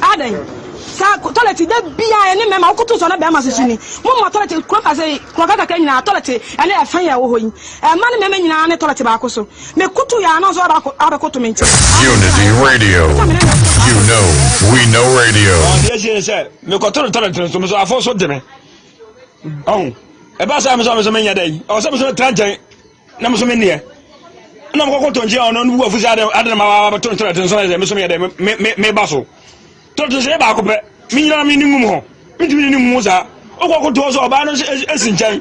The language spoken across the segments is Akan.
Aden. Sa toilet de bia ene mema wokoto so na be ma sesuni. Mo mo toilet kropa say krokaka ka nyina toilet ene e fan ya wo hoyi. E ma ne mema nyina ne toilet ba ko so. Me kutu ya na so abakoto me nti. Unity Radio. You know, we know radio. Yes, sir. Me ko toilet so me so afo so de me. Oh. E ba sa me so me nya dai. O so me so tranchen. Na me so me ne. Na mo ko tonje ono nu bu afusi ade ma ba toilet so me so me de me ba so. Toto se ba ko pe mi nyina mi ni ngum ho mi tumi ni ngum za o ko to so ba no esinchen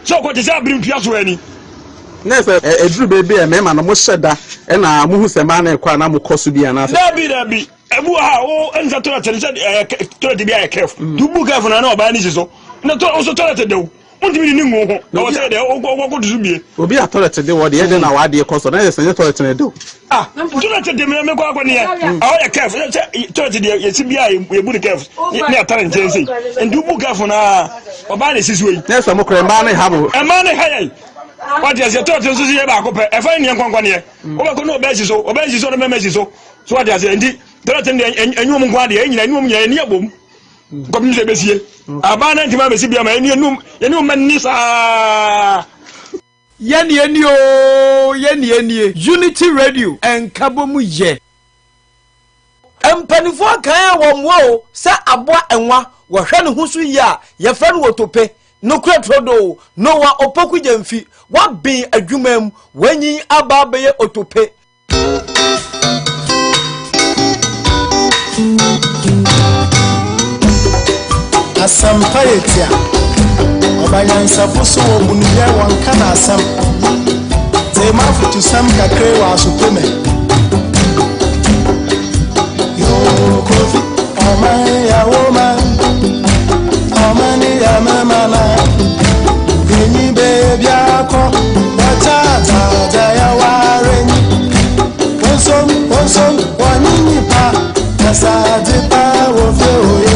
so ko te se abrim pia so ani na se eduru bebe e me ma no mo hyeda e na mo hu se ma na kwa na mo koso bia na se dabi ebu ha o enza to tele se to de bia e kef du bu kef na na o ba ni so na to o so to te de Untimi ni ngum ho na o se de o ko dusu bie obi a toilet de wo de ye de na wa de koso na ye se toilet ne do toilet de me ko akoni ye a o ye kef toilet de ye si bia ye bu de kef ni atare ntensi ndu bu kef na o ba ne sisu yi na se mo kre ma ne ha bo e ma ne ha ye what is your toilet so si ye ba ko pe e fa ni nkwankwan ye o ba ko no ba si so no me si so what is ndi toilet de enwum nkwa de enyina enwum nya ni abom Comme je bésier. Abana ntima besi bia ma eni manisa. Yeni Unity Radio enkabomu ye. Empanifo kan wo sa aboa enwa wo hwe ne husu ya ye fra no wotope no kura trodo no wa opoku jamfi wa bin adwumam wanyin aba beye otope. Asampayetia Obayansa fuso obunuye wankana asam Tema futu sam kakre wa supeme Yo kofi Omani ya woman Omani ya memana Gini baby ako Watata ya warenyi Wonsom wanini pa Nasadi pa wofe oye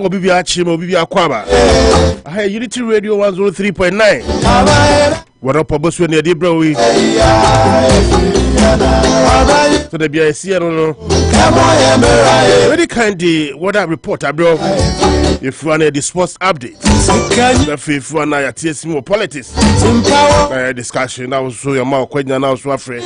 Obibi achim obibi akwaba. Unity Radio 103.9. What up Bosuo ne Debra we. So the BIC no. Very kindly what that report abro. If you want the sports update. If you want ya TSM politics. Discussion now so your mouth kwenya now so afre.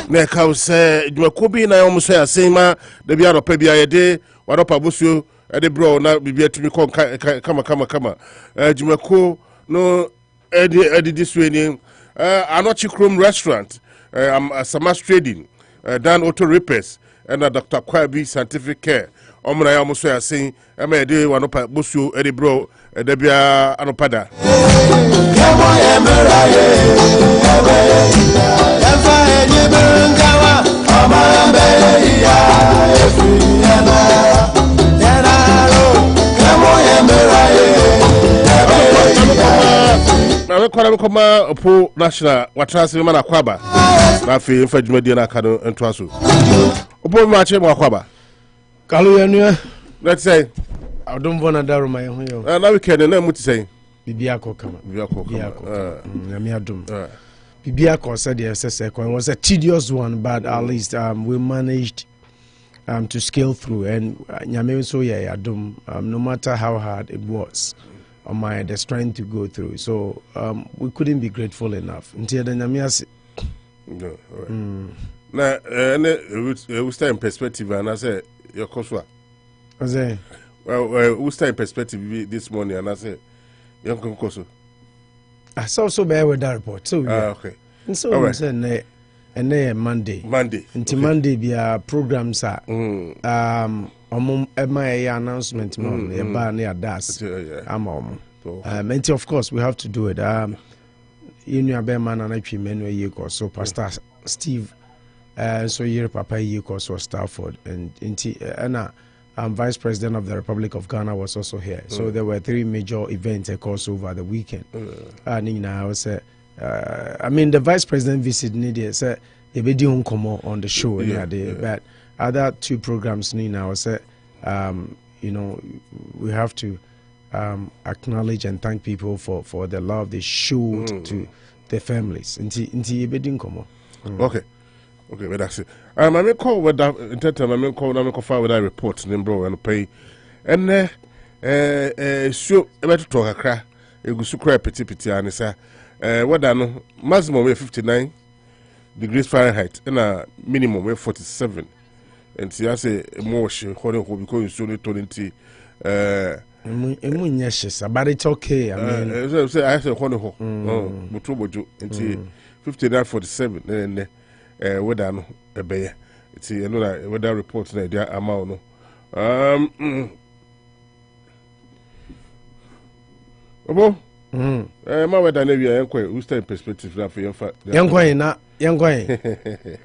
Neka say Jumakobi na yomu say asema de bia ropa bia yede waropa Bosuo de bro na bibia tumi kon kama Jumako no edi this way ni Anochi Chrome restaurant Samas Trading Dan Auto Repairs and Dr. Kwabi Scientific Care omna ya muso ya sin ema de wanopa Bosuo de bro de bia anopada nkɔla nkɔma opo national watrase ma na kwaba na afi mfa dwumadi na aka no ntoa so opo ma ache ma kwaba kalu yanua let's say adombo na daro ma ho yo na weekend na muti say bibia ko kama na mi adom bibia ko said the SSS was a tedious one but at least we managed to scale through and nyame so yeah adom no matter how hard it was on my the strength to go through so we couldn't be grateful enough until the nyame as na we stay in perspective and I say your koswa say well we stay in perspective this morning and I say young koso I saw so bad with that report so yeah okay and so we said and then Monday until Monday be programs are my announcement mom e ba na das am and of course we have to do it you know be man na twi menu ye ko so pastor Steve so your papa ye ko so Stafford and vice president of the Republic of Ghana was also here so there were 3 major events across over the weekend and I was I mean the vice president visit needed say e be di unkomo on the show but other 2 programs now say you know we have to acknowledge and thank people for the love they showed to their families inti e be di unkomo okay but that's it I may call with that intertem I may call na me call with that report bro and pay and show about to talk akra egusu kra petit and say what no maximum 59 degrees Fahrenheit and a minimum 47 and see I say more she holding ho because so no tonti but it's okay I mean say I say holding ho mutubojo and 59 47 and weather no ebeye it's you know that weather report na dia amount no obo ma weather na wi yankwa Western perspective na for yamfa yankwa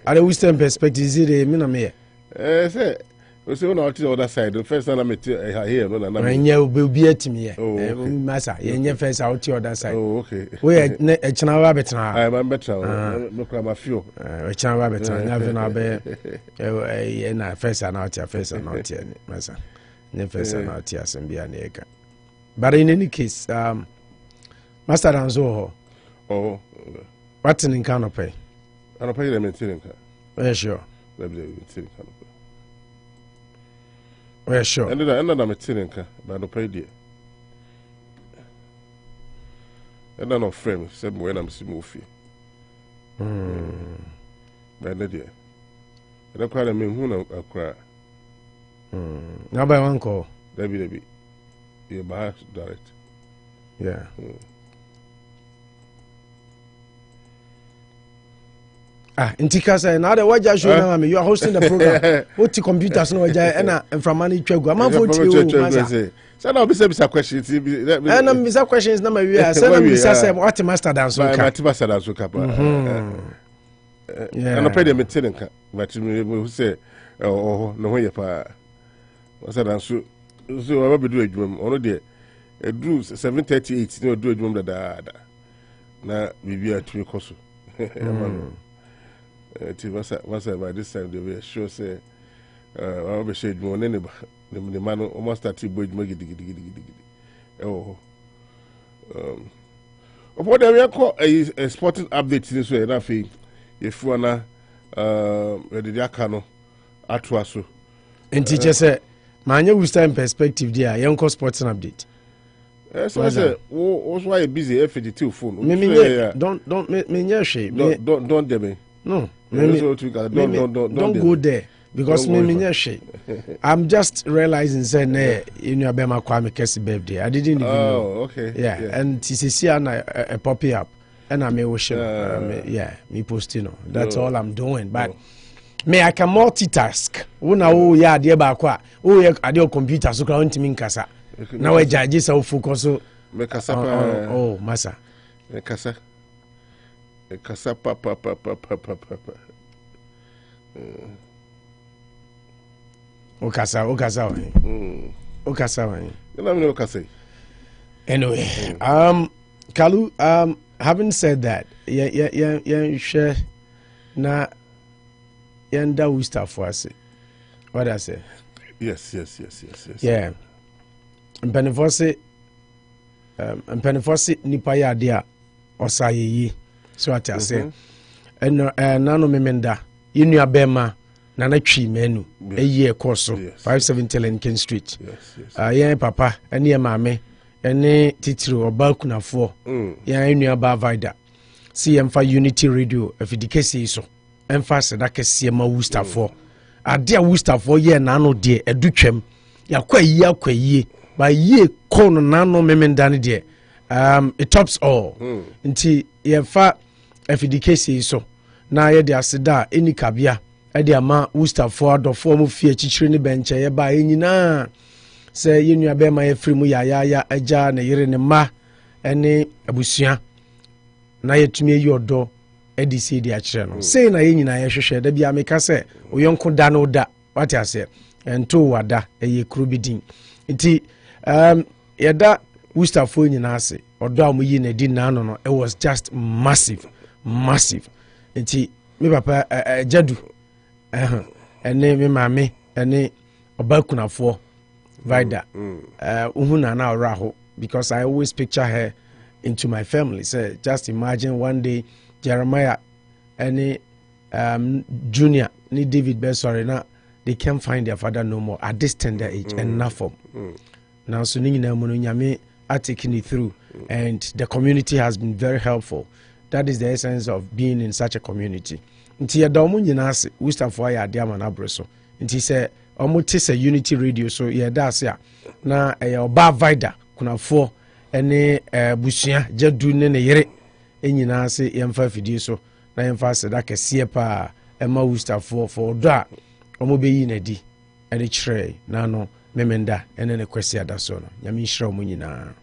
are Western perspective zire me na me say we say on the other side the first time I met here no na nya obi atimi ye masa ye first out the other side okay we e china wa betra I am better no kra ma fio e china wa betra nya ve na be e na first and out ye masa ne first and out ya sembia na eka but in any case master danzo oh what in Anopa you maintain yeah sure maintain yeah sure and then maintain but no pay there and then no frame said when I'm see movie but no there and I call them who no akra now by one call there be yeah by direct yeah Intika say now the waja show na me you are hosting the program what computers no waja na mframani twegu amanfo tie o masa say na bisa questions na bisa questions na ma wi say na bisa say what master dance so ka master dance so ka and I pay them maintain ka but me say oh no hoye pa master dance so we be do adwuma ono de edru 7:38 no do adwuma da na bibia tumi koso once by this time they were sure say I'll be shade more than the man almost started to boy giddy. Oh, what we call a sporting update in this way. Enough if you wanna the Yakano Atwaso. And teacher said, my new time perspective, dear, young sporting update. So I said, what's why busy F82 phone? Don't make me don't demi. No, don't go there because I'm just realizing say you know about my Kwame Kesi birthday. I didn't even know. Okay. Yeah, and TCC a poppy up and I may worship. Me posting. That's all I'm doing. But me I can multitask. Una yeah dear bakwa. Yeah, I do computer so can me kasa. Now I judge so focus so. Oh, masa. Kasa. Kasa papa. Okasa You know me okasa. Anyway, Kalu, having said that, yeah, share na yanda Worcester for us. What I say? Yes. Yeah. Mpenifose nipa ya dia osayeyi. So what I say? And nano memenda yinu abema na twi menu eye koso 570 Lincoln Street. Yeah papa ene maame ene titiro obakunafo. Yeah yinu aba vida. See emfa Unity Radio afidikesi so. Emfa seda kese ma Worcester for. Ade a Worcester for ye na no de edutwem. Yakwa yi ba ye kono na no memenda ne de. It tops all. Nti ye fa afidikesi so. Na ye de aseda eni kabia e de ama Worcester for adofo mu fie chichire ne benche ye ba enyina se ye nua be ma ye firi mu ya agya ne yere ne ma ene abusua na ye tumi yi odo edisi di akire no sei na ye nyina ye hwehwe da bia meka se oyonko da no da wate ase ento wada eye kuro bidin nti ye da Worcester for nyina ase odo am yi na di na no it was just massive nti me papa jadu ene me mame ene obakunafo vida uhuna na oraho because I always picture her into my family. So just imagine one day Jeremiah and Junior, ni David Bessorry, now they can't find their father no more at this tender age and enough for. Now so nyame are taking it through and the community has been very helpful. That is the essence of being in such a community. Nti ya da omu nyina se Worcester for ya dia man abreso. Nti se omu te se Unity Radio so ya da se a na oba vida kunafo ene busua jadu ne yere enyina se yemfa fidie so na yemfa se da kese pa ema Worcester for do a omo beyi na di ene kire na no memenda ene ne kwesi ada so no nyame hira omo nyina.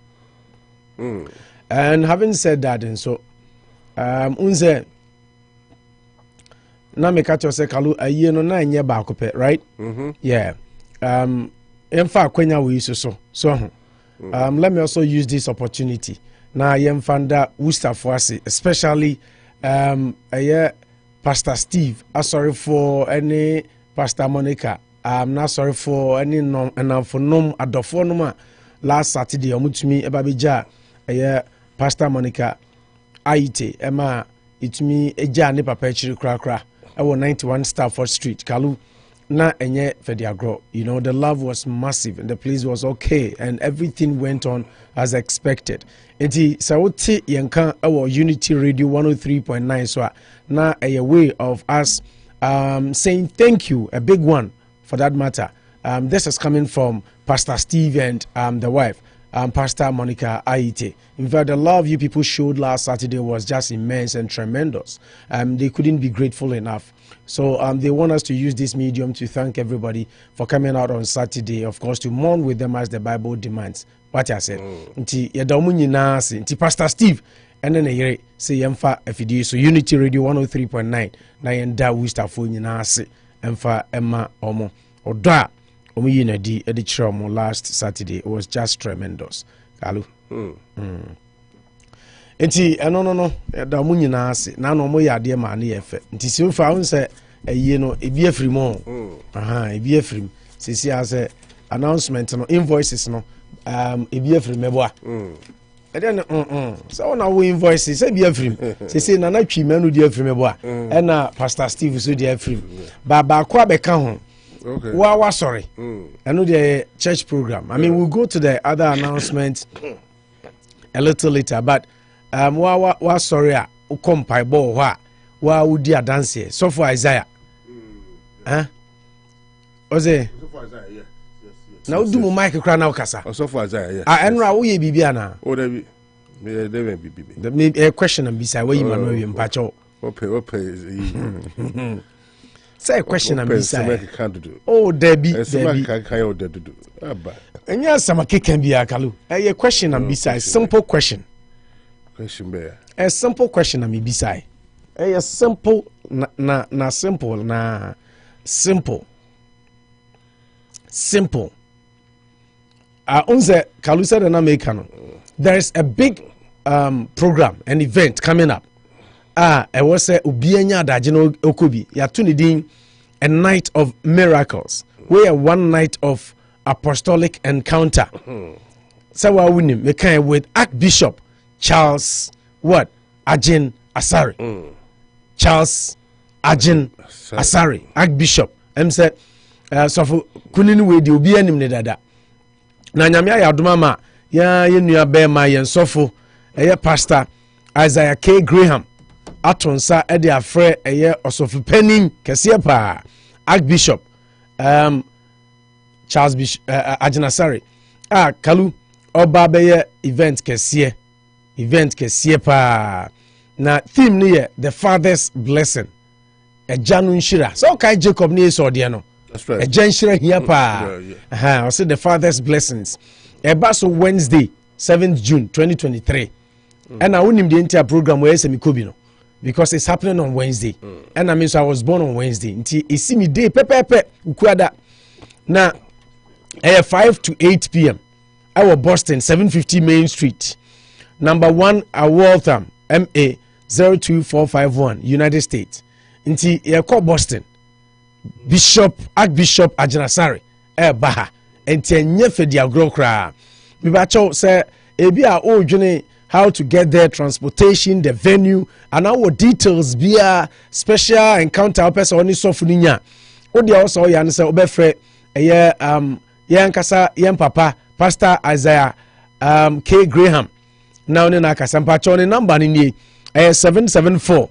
And having said that, and so unze na me catch say kalu aye no na nye ba kope, right? Yeah. Emfa kwenya we so let me also use this opportunity na yemfanda Worcester for us, especially Pastor Steve sorry for any Pastor Monica not sorry for any no and for nom adofo no last Saturday omutumi ebabija Pastor Monica Aite Emma itumi eja ne papa chiri kra I was 91 Stafford Street Kalu na enye fediagro. You know, the love was massive and the place was okay and everything went on as expected. Enti sawoti yenka our Unity Radio 103.9 so na a way of us saying thank you, a big one for that matter. This is coming from Pastor Steve and the wife, Pastor Monica Aite. In fact, the love you people showed last Saturday was just immense and tremendous. They couldn't be grateful enough. So they want us to use this medium to thank everybody for coming out on Saturday, of course, to mourn with them as the Bible demands. What I said. Nti yedamu nyina se. Nti Pastor Steve ene ne yere se yemfa afidie so Unity Radio 103.9 na yenda Worcester for nyina se emfa emma omo. Odo a omo yi na di e de kire omo last Saturday. It was just tremendous. Kalu. Enti no da mu nyina ase na no mo yade ma na yefe nti se ofa won se eyi no ebi afiri mo ebi afiri sisi ase announcement no invoices no ebi afiri mebo a e de so na wo invoices ebi afiri sisi na twi manu di afiri mebo a e na Pastor Steve so di afiri ba ko abeka ho. Okay. Wa sorry. I know the church program. I mean, we'll go to the other announcement a little later, but wa sorry a ukompai bo wa udi adanse so for Isaiah oze so for Isaiah yes now do mo mic kra na ukasa so for Isaiah yes enra wo ye bibia na o da bi me dey bibi me question am beside where you man we mpacho ope say question am beside oh debi enya sama keken bia kalu a question am beside simple question a simple question am beside a simple na simple unze kalu said na make no there is a big program, an event coming up. I was say Ubianya Dajino Okubi, Yatunidin, a night of miracles. We are one night of apostolic encounter. So we win him with Archbishop Charles Ajin Asari. Charles Ajin Asari, Archbishop. Said so for kunini we di obi anim ne dada. Na nyame ayadoma ya yenua be ma yen sofo pastor Isaiah K Graham atonsa e de afre osofo panin kese pa Archbishop Charles Ajin Asari kalu oba be event kese pa na theme ni the father's blessing janu nshira so kai Jacob ni so de no that's right nshira here pa I said the father's blessings so Wednesday 7th June 2023 and I wouldn't the entire program where semikobi no because it's happening on Wednesday and I mean so I was born on Wednesday until it see me day pepe ukwada na 5 to 8 p.m. I was Boston 750 Main Street number 1 at Waltham MA 02451 United States nti ye call Boston Archbishop Ajin Asari baha enti enye fedi agro kra me ba cho say ebi a o dwene how to get there, transportation, the venue, and our details be a special encounter person only so funinya o dia also yan say obefre yan kasa yan papa Pastor Isaiah K Graham now ne na kasa mpa cho ne number ni 774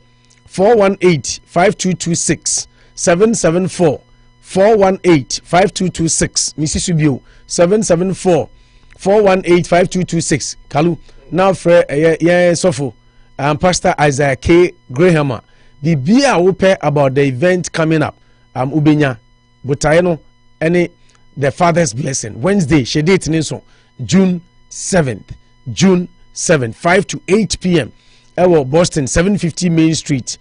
418 5226 774 418 5226 Mrs. Subio 774 418 5226 Kalu now for sofo Pastor Isaiah K Graham bibia wo pe about the event coming up ubenya botaye no any the father's blessing Wednesday she date ni so June 7th 5 to 8 p.m. Boston 750 Main Street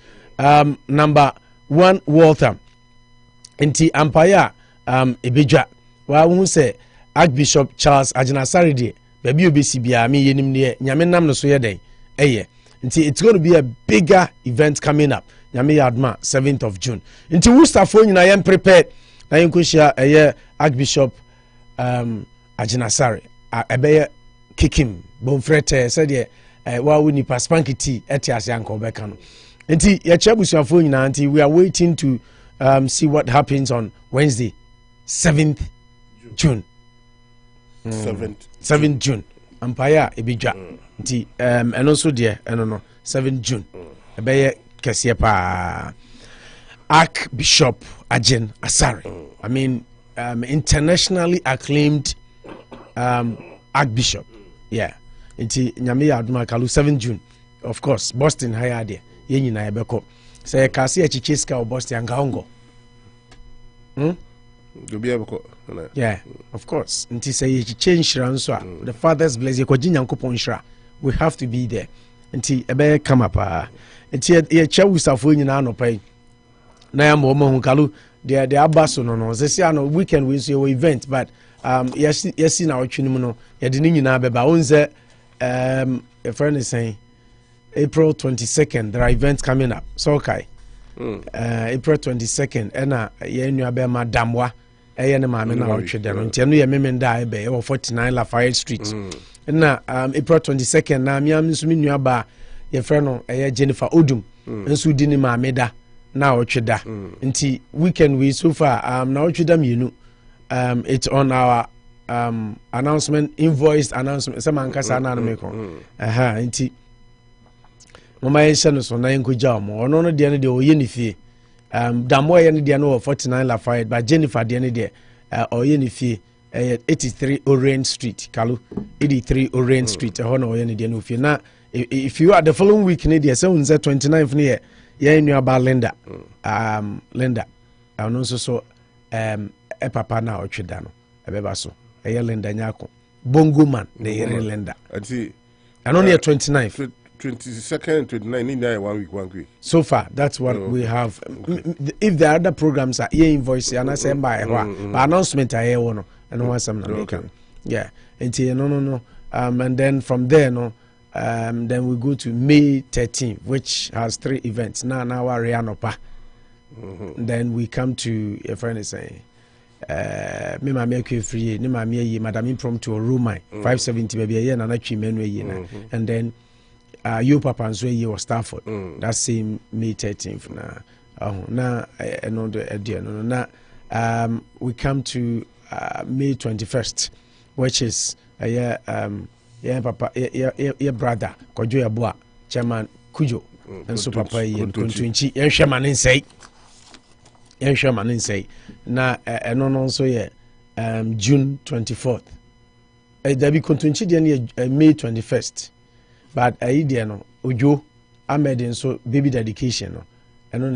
number 1 Waltham nti Empire ebedwa wa hu say Archbishop Charles Ajin Asari de baby obesi bia me yenim ne nyame nam no so ye den nti it's going to be a bigger event coming up nyame yadma 7th of June nti who staff nyina yem prepared na yin koshia Archbishop Ajin Asari ebeye kikim bonfrete said ye wa we nipa spankiti etiase anka obeka no nti ye chebusuafo nyina nti we are waiting to see what happens on Wednesday 7th June 7th June Empire ebidwa nti and also there no 7th June ebeye kese pa Archbishop Ajin Asari I mean internationally acclaimed Archbishop yeah nti nyame ya aduma kalu 7 June of course Boston higher there ye nyina ebeko say kasi e chicheska o Boston ngaongo yeah of course nti say ye chiche nshira nso the father's blessing ko jinyankopon nshira we have to be there nti ebe come up nti ye chawusafo nyina anopai na ya mo hu kalu the abaso no say ano weekend we so event but yes na otwini no ye de nyina beba onze a friend is saying April 22nd there are events coming up so okay April 22nd and ye nua be madamwa ne maame na otwede no ntia no ye memenda ebe 49 Lafayette Street na April 22nd na miam nso mi nua ba ye friend no Jennifer Odum nso di ni maame da na otweda nti weekend we so far na otweda mienu it's on our announcement invoiced announcement some ankasa na me ko nti mama yesha no so na enkoja mo ono no de ne de oye ni fie damo ye ne de no 49 Lafayette but Jennifer de ne de oye ni fie 83 Orange Street Kalu 83 Orange Street ho na oye ne de no fie na if you are the following week ne de say unze 29th ne ye nua ba Linda Linda ono so papa na otweda no ebeba so Linda nyako bongo man na yere Linda ati and only 29th 22nd and 29 in 1 week so far that's what we have if there are other programs are here invoice and I say by but announcement are here no and one some na make yeah and no and then from there no Then we go to May 13th, which has 3 events. Now Anopa. Then we come to your friend is saying, me ma me free, me ma me ye madam impromptu Romai 570 baby ye na natwi menu ye na. And then you papa nso ye was Stafford. That same May 13th na no na we come to May 21st, which is papa your brother Kojo Yabua chairman Kujo and so papa ye Kuntunchi Shaman say na no also ye June 24th. There be Kuntunchi May 21st. But idea no Ojo Ahmed so baby dedication no and on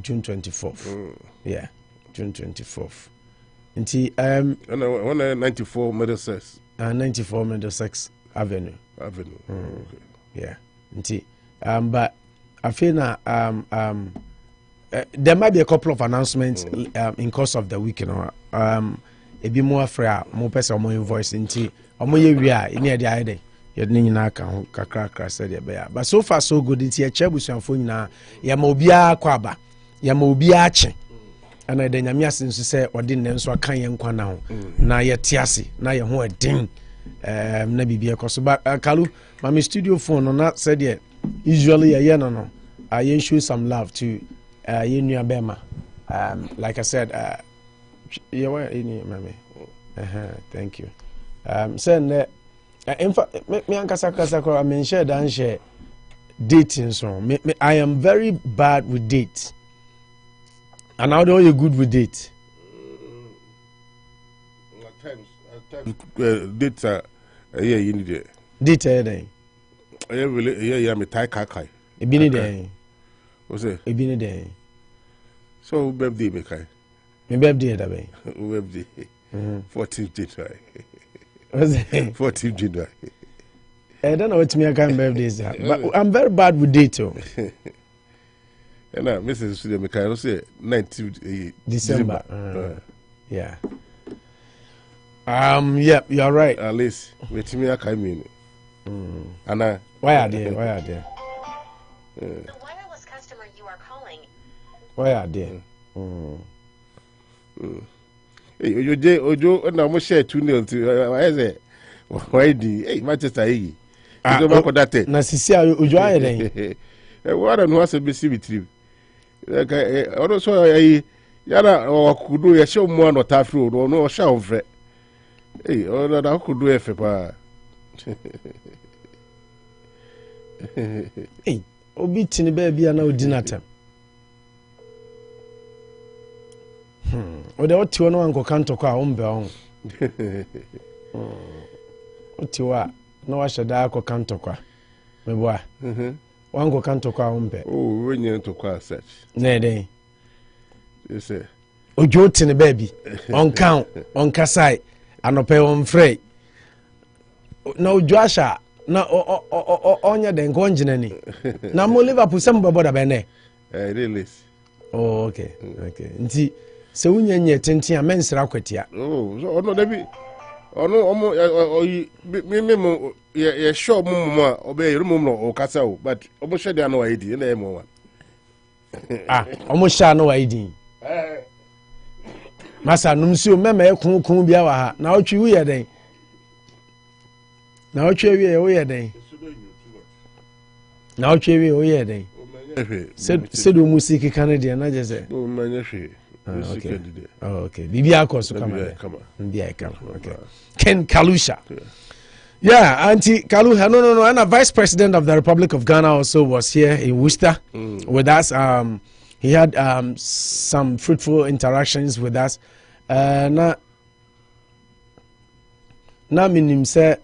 June 24th. Yeah, June 24th. Nti 94 Middlesex. 94 Middlesex Avenue. Okay. Yeah. Nti but I feel na there might be a couple of announcements in course of the week, you know. A bit more free, more person, more invoice nti omo ye wi a ene de ayede ye ne nyina ka ho kakra said be ya. But so far so good nti e chebusuanfo nyina ya ma obi a kwaba ya ma obi a che ana de nyame asenso se ode ne nso aka ye nkwa na ho na ye tiase na ye ho edin na bibia koso ba kalu my studio phone no na said ye usually ye no I show some love to you nua bema like I said yeah where any mama thank you send in fact me ankasa I mean share dan share dating so me I am very bad with dates. And how do you good with date? At times, dates are yeah, you need it. Date then. Yeah, me tie kai. E bi ni den. What's it? E bi ni den. So birthday me kai. Me birthday da ben. Birthday. 14th January. What's it? 14th January. I don't know what me kind birthdays are, but I'm very bad with date too. And Mrs. Sude me kai say 19th December. Yeah. Yeah, you're right. At least with me I can mean. Anna. Why are they? The wireless customer you are calling. Why are they? Hey, Ojo, na mo share 2-0 to I say why di hey Manchester yi. Ojo ba ko date. Na sisi Ojo aye den. What and what's a busy with you? Okay, also yara okudu ya show mo no tafro no sha ofre. Hey, ona da okudu efe pa. Hey, obi tini baby na odinatem. Ode oti wono anko kanto kwa ombe on. Oti wa na wa sheda akọ kanto kwa. Meboa. Wango kanto kwa ombe. Oh, when you to kwa search. Ne den. You say. Ojo tini baby. On count, on kasai, anope on frey. Na ojo asha na onya den ko njine ni. Na mo Liverpool sem boboda bene. Really. Oh, okay. Okay. Nti se wunya nye tenten a mensra kwatia. Oh, so ono debi. Ono omo me mo ye show mo a obe yero mo no o kasa o but omo hwe de no ID na e mo wa. Omo sha no ID. Masa numsi o mema e kun bia wa ha na otwi wu ye den. Na otwi wi wo ye den. Na otwi wi wo ye den. Se do musiki Canada na je se. O manya hwe. Okay. Oh, okay. Bibi Akos come on. Okay. Ken Kalusha. Yeah, Auntie Kalusha. No. And a vice president of the Republic of Ghana also was here in Worcester with us. He had some fruitful interactions with us. Na minim say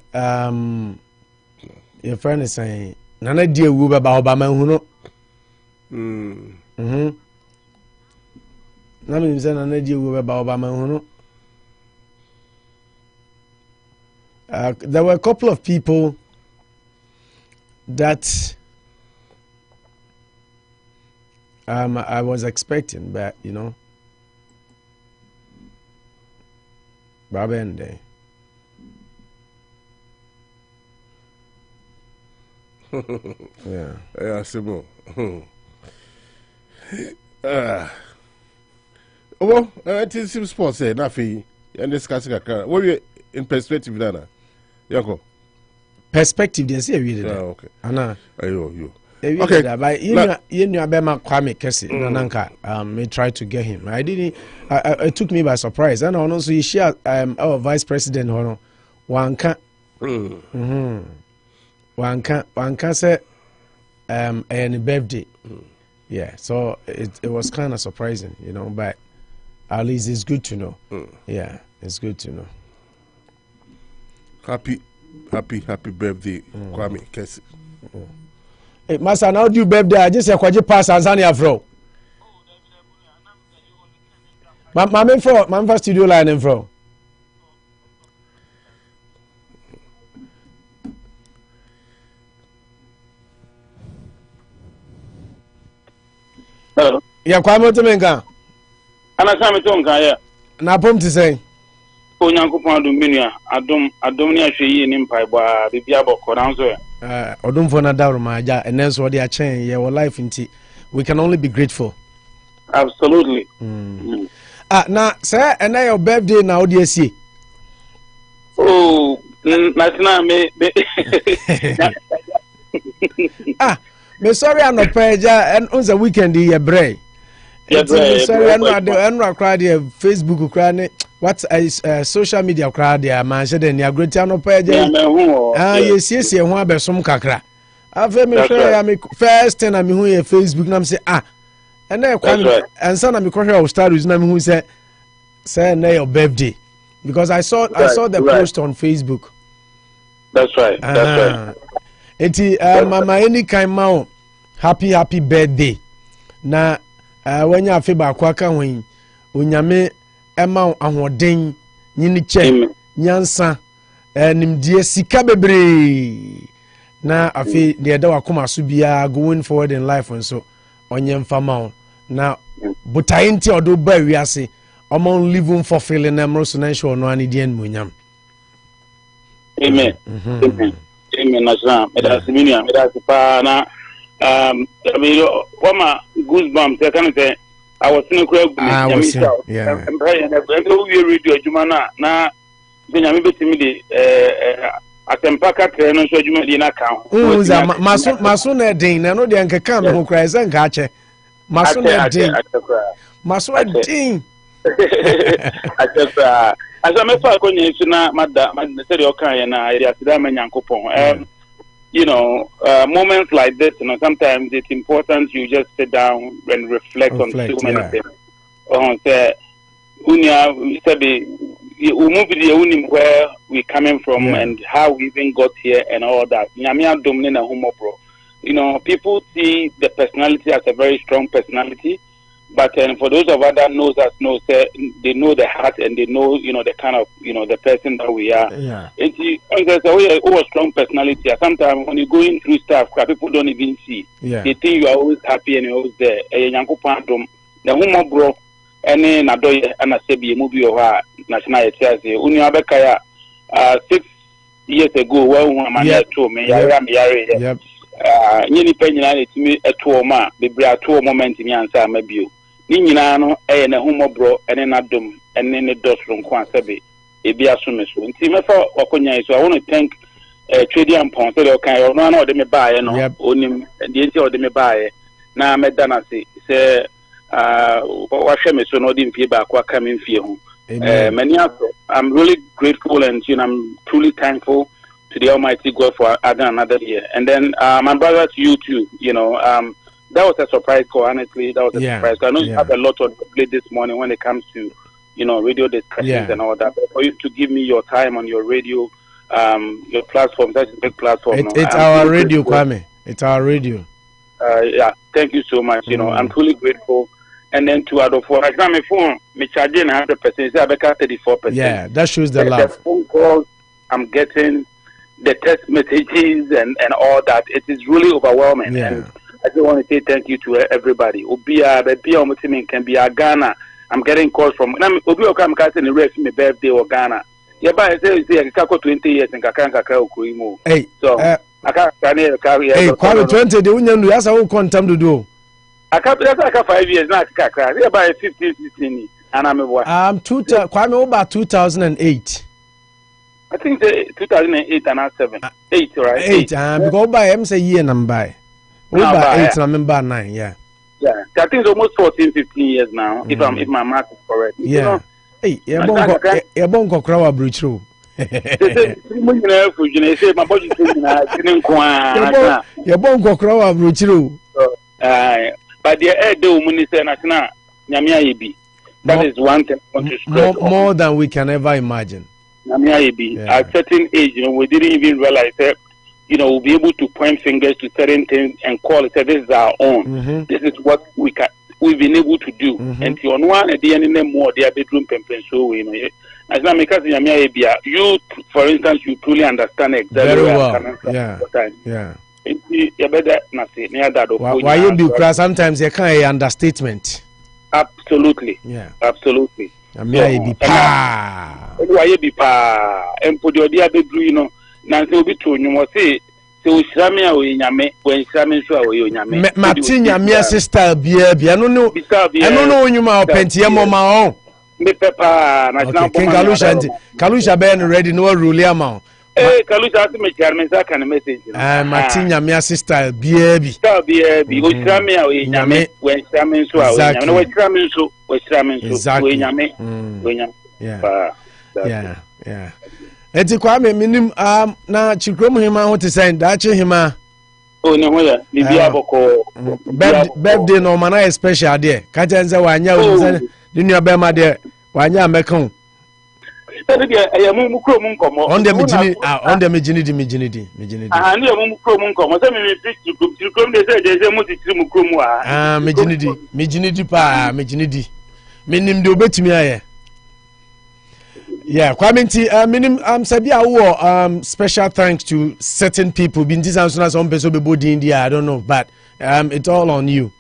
your friend is saying nana die wu ba Obama hu no. Na minim say nana die wu ba Obama hu no. There were a couple of people that I was expecting, but you know, Baba and Yeah, Simo. Well, it is some sports, nothing. And this Casca. What are you in perspective, Nana? Yako. Perspective, they say, really. Okay. Anna. You. Okay, but you know about Kwame Kesi, Nananka. May try to get him. I didn't. It took me by surprise. And also, he shared our vice president. One can't. One can't say any birthday. Yeah, so it was kind of surprising, but at least it's good to know. Yeah, it's good to know. Happy birthday, Kwame Kesi. Hey, Master, now do birthday. I just say kwaje pass Tanzania fro. Mama for studio line fro. Hello. Ya kwa mo temenka. Ana sami to nka ya. Na pom ti say. Onyankopon adom binua, adom ne ahwe yi ni mpai bwa bibia bokọ na nso ya. Odumfo na dawro ma aja enenso odi a chen ye wo life nti we can only be grateful. Absolutely. Na say na your birthday na odi asie. Oh, na me me sorry Anopa eja and on the weekend ye bre. Sorry anu crowd here Facebook crowd what social media crowd there man say den ya great Anopa eja. Yes ho abesom kakra. Afa me share ya me first time na me hu ye Facebook na me say and na kwam and sana me kohwe our stories na me hu say na your birthday because I saw the post on Facebook. That's right. Eti mama any kind ma happy birthday na wanya afi ba kwa ka hwen onyame ema ahoden nyini che nyansa nimdie sika bebre na afi de da wakoma so bia going forward in life nso onye mfama na butai nti odo ba wiase omon living for feeling na so na sure no ani dien monyam. Amen. Amen. Nasra medasiminia medasipa na wama goosebumps I can say I was in a crowd yeah and we radio adwuma na benyame betimi de atempaka treno so adwuma di na kan maso na den na no de nkeka me ho krai se nka ache maso na den maso den atesa as I'm a konye su na madda say the okan na area sida manyankopon moments like this, sometimes it's important you just sit down and reflect on so many things. Say, unia sabi umubidi unim where we coming from and how we even got here and all that. Nyamia domine na humo bro. People see the personality as a very strong personality, but for those of us that knows us, they know the heart and they know, the kind of, the person that we are. Yeah. There's a strong personality. Sometimes when you're going through stuff, people don't even see. Yeah. They think you are always happy and you're always there. The humo bro, any nadoye anasebi movie or national ethiasi. Uniabekaya 6 years ago, well, man, told me, yep. Nyini penyina etimi etuoma bebre atuo moment mi ansa mabio ni nyina no na humobro ene nadom ene ne dosro nko asabe ebi asomeso nti mefa wakonya so I want to thank Trading Ampon so the kan no na ode me baaye no onim de nti ode me baaye na meda na se wahwe me so no ode mfie ba kwa ka me mfie ho I'm really grateful and I'm truly thankful to the Almighty God for adding another year. And then my brother to you too, that was a surprise call, honestly. That was a surprise. I know you have a lot on the plate this morning when it comes to, radio discussions and all that. But for you to give me your time on your radio, your platform, that's a big platform. It's our radio, Kwame. It's our radio. Thank you so much. I'm truly grateful. And then to add for my phone, me charging 100%, I back 34%. Yeah, that shows the love. The phone calls I'm getting, the text messages and all that, it is really overwhelming. And I just want to say thank you to everybody. Obia can be a Ghana. I'm getting calls from Obia come casting the rest my birthday or Ghana. Yeah, but I say I got 20 years in Kakanka Ukuimo. Hey, so aka kane ka ya hey kwame 20 de unya ndu asa wo kontam dodo aka 5 years na aka kra ya ba 15 16 ana me boy kwame wo ba 2008 I think 2008 and 7 8 right 8 because by am say year number over 8 and number 9 yeah I think it's almost 14 15 years now if my math is correct yeah hey ya bonko krawa bruchro ya bonko krawa bruchro but the air do muni say na nyamia yebi that is one thing I want to stress more than we can ever imagine. At certain age, we didn't even realize that, we'll be able to point fingers to certain things and call it, say, this is our own. This is what we've been able to do. And you on one at the end more, their bedroom pemping, so, as now, because you, for instance, you truly understand exactly very well. Yeah. Why you be crass? Sometimes you can't understatement. Absolutely. Yeah. Absolutely. Why be pa and put your dear bedroom, Nancy be true. You must say, so Shamia or Yame, when Shamin show you Yame. Martina, my sister, be I don't know when you are pentium on my own. Me papa, Kalusha Ben ready no rule amount. Eh, Kalusha to me, Carmen, I can message. Martina, my sister, be go Shamia or Yame, when Shamin show you know what Shamin show. Exactly. Yeah. Eti kwame minim na chikrom hima ho te sen da che hima. Oh ne ho ya bibia boko. Birthday no mana special there. Ka chenze wanya o se ni nua be ma there. Wanya amekan. Tede dia ya mu krom nkomo. On dem gini di. Ah ni mu krom nkomo. Se me chikrom de se mu titiri mu krom wa. Ah me gini di pa me gini di. Minim de obetumi aye. Yeah, kwamenti minim sabia wo special thanks to certain people. Been this as soon as some person be body in there, I don't know, but it's all on you.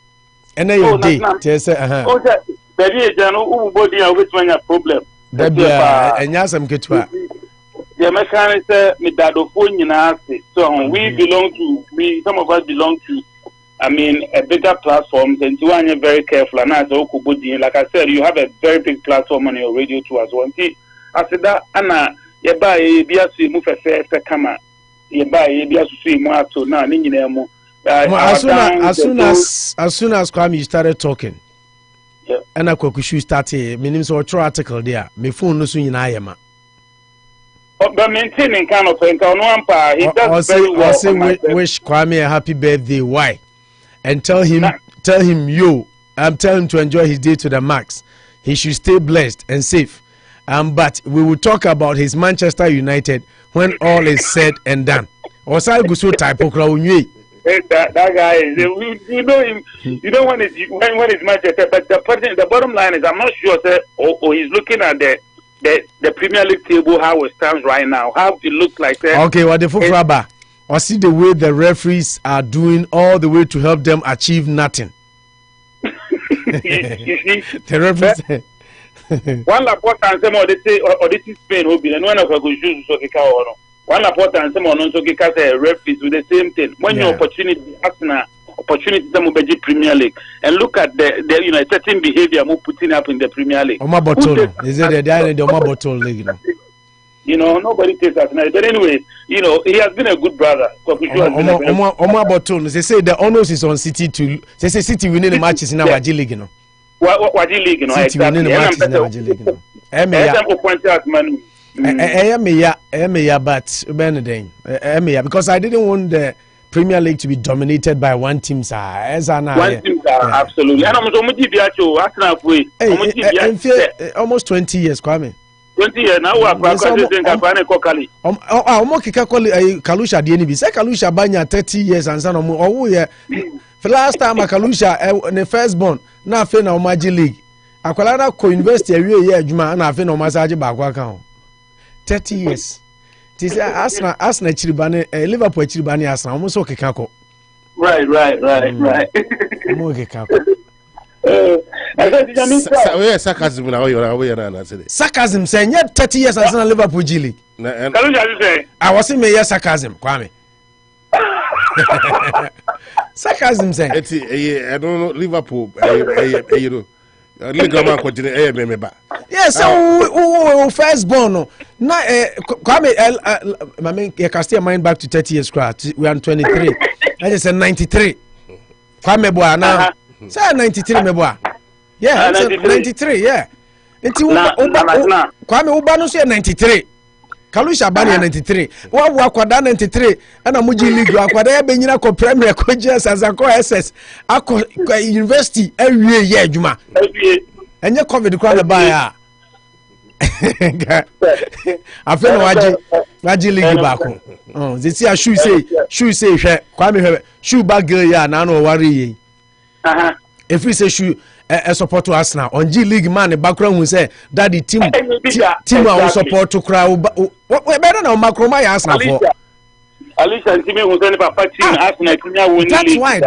And then your day, say Oh, that very jano body obetumi anya problem. That be enya sam ketwa. The mechanic say me dado fo nyina ase. So some of us belong to a bigger platform, and you are very careful. And as like I said, you have a very big platform on your radio too as well. I said that, Anna, you buy a biasi move a camera. You buy a biasi more to now. As soon as Kwame started talking, and I could start a minimum or true article there. My phone no soon in Ayama. But maintaining kind of thing, he does very well. Say wish Kwame a happy birthday. Why? And tell him tell him to enjoy his day to the max. He should stay blessed and safe. But we will talk about his Manchester United when all is said and done. Osai Bosuo type that guy is, you know him. You know when it's Manchester, but the bottom line is I'm not sure he's looking at the Premier League table how it stands right now. How it looks like that. Okay, what the Fufraba? Or see the way the referees are doing all the way to help them achieve nothing. You see, the referees. One report and some of they say or this is Spain will be and one of a good shoes so one report and some on so referees with the same thing. When your opportunity some of Premier League and look at the certain behavior more putting up in the Premier League. Oma bottle is it the Oma bottle league? Nobody takes that night. But anyway, he has been a good brother. Oma bottle. They say the honors is on City to. They say City winning the matches in our Waji League. Waji League, City winning the matches in our Waji League. But because I didn't want the Premier League to be dominated by one team, sir. Absolutely. Almost 20 years, Kwame. 20 years now. Kalusha DNB. Say Kalusha banya 30 years and son for last time Kalusha the first born na fe na Omaji League. Akwala ko university awie ye adwuma na fe na Omasaje bakwa kan. 30 years. This Arsenal chiribane Liverpool chiribane Arsenal almost so kekako. Right. Mo kekako. Sarcasm now you sarcasm say 30 years Arsenal Liverpool G League. I was in me sarcasm Kwame. Sarcasm saying. I don't know Liverpool. You know. Ligama continue member. Yes, so firstborn. Na Kwame I mean you can still mind back to 30 years crowd. We are 23. I just said 93. Kwame boy na say 93 me boy. Yeah, 93, yeah. Nti Kwame uba no say 93. Kalusha Bani 93. Wa akwada 93 ana muji league akwada ya benyina ko premier ko JS azako SS akọ university awie ye adwuma. Enye covid kwa na ba ya. Afeno waji league ba ko. Zesi a shoe say hwe Kwame hwe shoe bag ya na no ware ye. If we say shoe support to Arsenal on G League man the background who say daddy team will support to crowd better now Macroma Arsenal for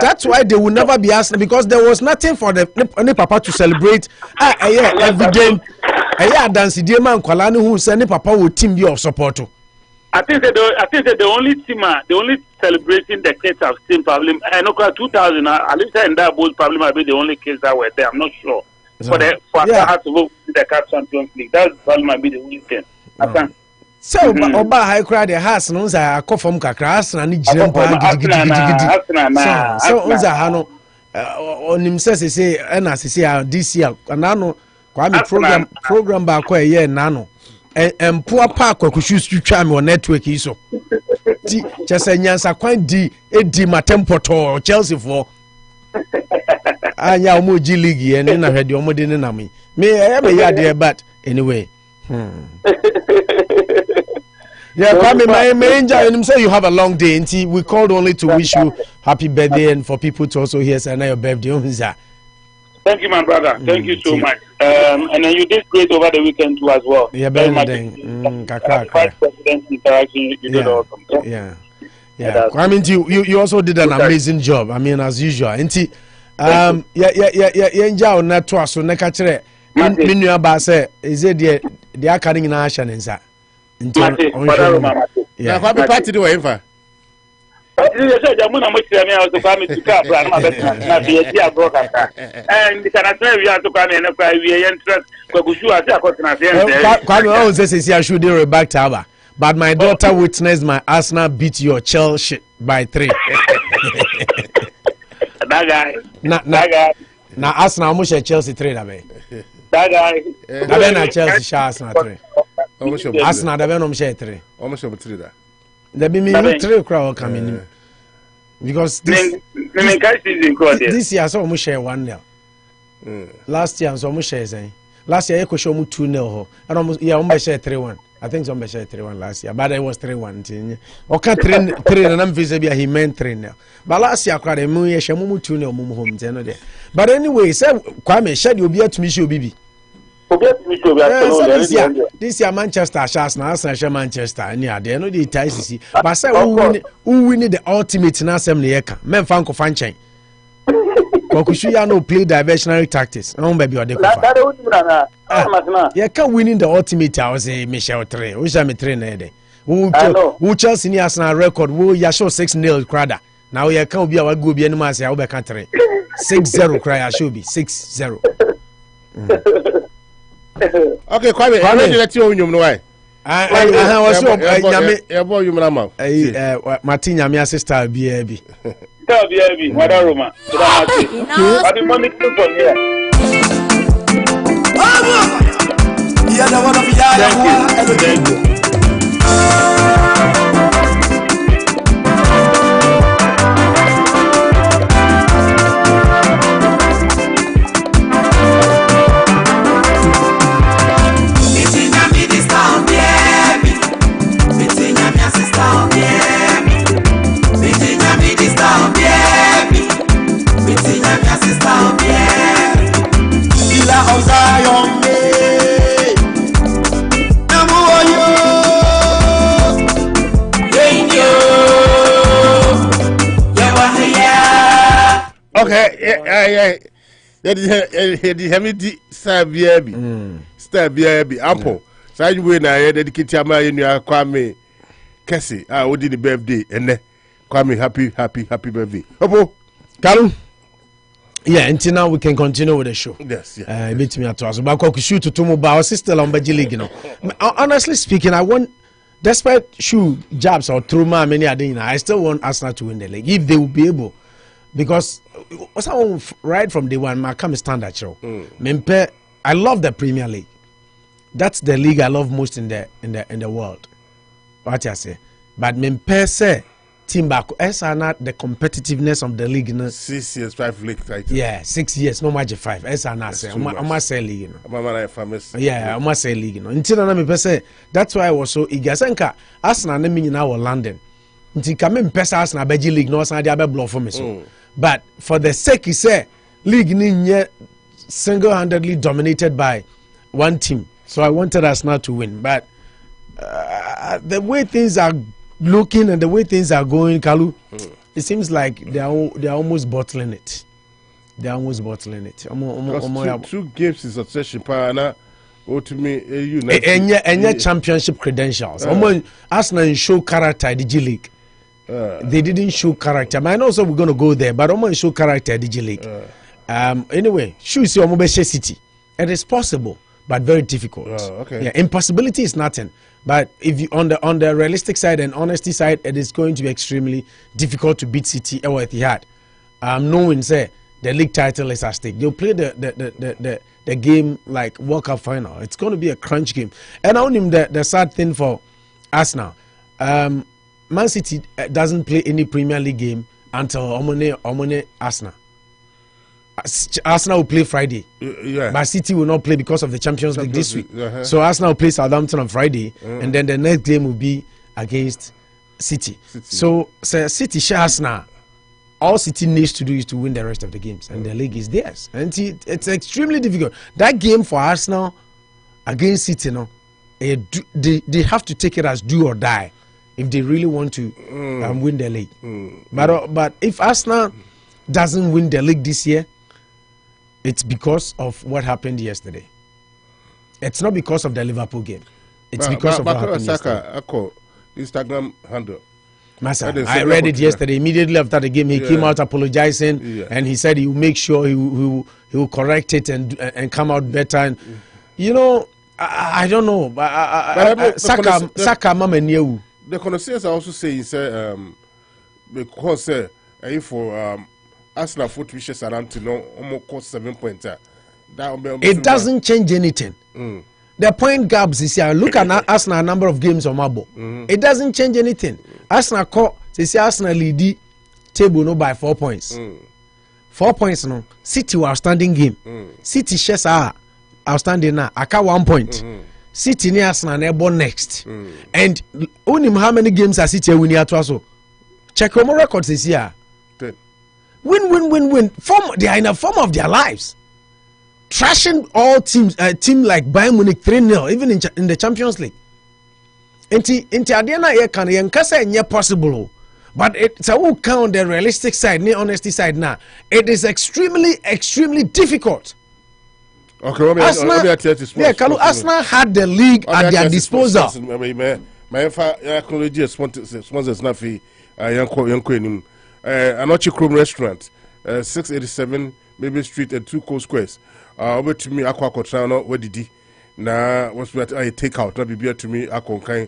that's why they will never be Arsenal because there was nothing for the papa to celebrate evident dance the man Kwalani who say papa will team be of support to. I think that the only team, the only celebrating the kids have seen problem. I know 2000. At least in that bowl probably might be the only kids that were there. I'm not sure. For the to go to the Cup Champions League, that probably might be the only thing. So Oba high crowd the house no say I from kakra Arsenal ni jiren pa gidi. So unza hano onimse say na say this year anano Kwame program ba ko ye nano. Poor park or shoes to charm or network iso. Just a nyansa quite di matempo to Chelsea for Anya Muji League and then I had your modern enemy. May I have a yard there, but anyway. Yeah, Kwame, my angel, and say you have a long day. And we called only to wish you happy birthday and for people to also hear say your birthday. Thank you, my brother. Thank you so much. And then you did great over the weekend too as well. Yeah, very much. President interaction, you did awesome. Yeah. I mean, you also did an amazing job. I mean, as usual. Inti, yeah, na to so na ka kire. Minu aba say, is it the academy na action nsa. Inti, yeah. Na kwa party do ever. And can I tell you to come and we interest I should do back to but my daughter witnessed my Arsenal beat your Chelsea by 3. That guy. Na Arsenal almost Chelsea 3 that way. That guy. That na Chelsea Arsenal 3. Arsenal that no share 3. Almost 3 that. There be me 3 crowd coming in. Because this year so almost share 1-0. Last year so almost share saying. Last year I could show me 2-0 and almost almost share 3-1. I think some share 3-1 last year, but it was 3-1. Okay, 3 and I'm visible he meant 3-0. But last year I cried a moon share 2-0 mum home there. But anyway, say Kwame shed you be to me show BB. This year Manchester Sharks now Arsenal Manchester and yeah they know the ties but say who win the ultimate na sem ne yeka men fan ko fan chen Kokushu ya no play diversionary tactics no baby or the yeah can winning the ultimate I was a Michel 3 we shall me 3 na dey who Chelsea ni Arsenal record who ya show 6-0 crada now you can be our go be anima say I will be 3 6-0 cry I should be 6-0. Okay, Kwame, I need to let you know why. I was so boy you mama. Martin Yamia sister BAB. Tell BAB, Mother Roma. But the money came from here. Yeah, the one of Thank you. Okay, yeah. Di star BAB. Star BAB ample. So you we na dedicate ama you Kwame Kesi. Odi the birthday ene. Kwame, happy birthday. Opo. Kalu. Yeah, until now we can continue with the show. Yes, yeah. Beat me at us. But I could shoot to Tomo Bao, sister Lombaji League, you know. Honestly speaking, I want, despite shoe jabs or through many other, I still want Arsenal to win the league if they will be able. Because right from day one, I come standard show. I love the Premier League. That's the league I love most in the world. What I say, but Mempe say team back are not the competitiveness of the league. 6 years, 5 league titles. Yeah, 6 years, no match 5. Are not say. I must say league. You know. Yeah, I must say league. You know. Until I me say that's why I was so eager. Senka Arsenal na me now London. Until come Mempe Arsenal beji league no Arsenal dey blow for me so. But for the sake he say league ni single-handedly dominated by one team. So I wanted Arsenal to win, but the way things are looking and the way things are going, Kalu, it seems like they're almost bottling it. They're almost bottling it. 2 games in succession, partner. To me, and championship credentials. Arsenal show character in the G League. They didn't show character. I know so we're going to go there, but almost show character in the G League. Anyway, should see Omobeshe City. It is possible, but very difficult. Okay. Yeah, impossibility is nothing. But if you on the realistic side and honesty side, it is going to be extremely difficult to beat City or Etihad. Knowing say the league title is at stake. They'll play the game like World Cup final. It's going to be a crunch game. And I know the sad thing for Arsenal. Man City doesn't play any Premier League game until Omone Arsenal. Arsenal will play Friday, but City will not play because of the Champions League this week. So Arsenal will play Southampton on Friday, and then the next game will be against City. So City share Arsenal. All City needs to do is to win the rest of the games, and the league is theirs. And it's extremely difficult. That game for Arsenal against City, they have to take it as do or die if they really want to win the league. But if Arsenal doesn't win the league this year, it's because of what happened yesterday. It's not because of the Liverpool game. It's because of what happened yesterday. Instagram handle. Masa, I read it yesterday. Immediately after the game, he came out apologizing, and he said he will make sure he will correct it and come out better. And you know, I don't know. Saka mama new. The connoisseurs are also saying, say, because for Arsenal for wishes around to know almost 7 points. It doesn't change anything. The point gaps is here. Look at Arsenal number of games on Mabo. It doesn't change anything. Arsenal call Arsenal lead table no by 4 points. 4 points no. City were outstanding game. City shares are outstanding now. Aka 1 point. City near Arsenal never next. And only how many games are City winning at also? Check your records is here. Win. They are in a form of their lives. Trashing all teams, team like Bayern Munich 3-0, even in the Champions League. Inti Adena ye can yenkasa nye possible. But it's a who count the realistic side, the honesty side now. It is extremely difficult. Okay, Arsenal had the league at their disposal. My acknowledge sponsors na fi yanko enim. Anochi Chrome Restaurant, 687 Maple Street and 2 Coast Squares. Over to me, Aqua Cotrano, where did he? Now, what's what I take out? Not be to me, Aqua kind.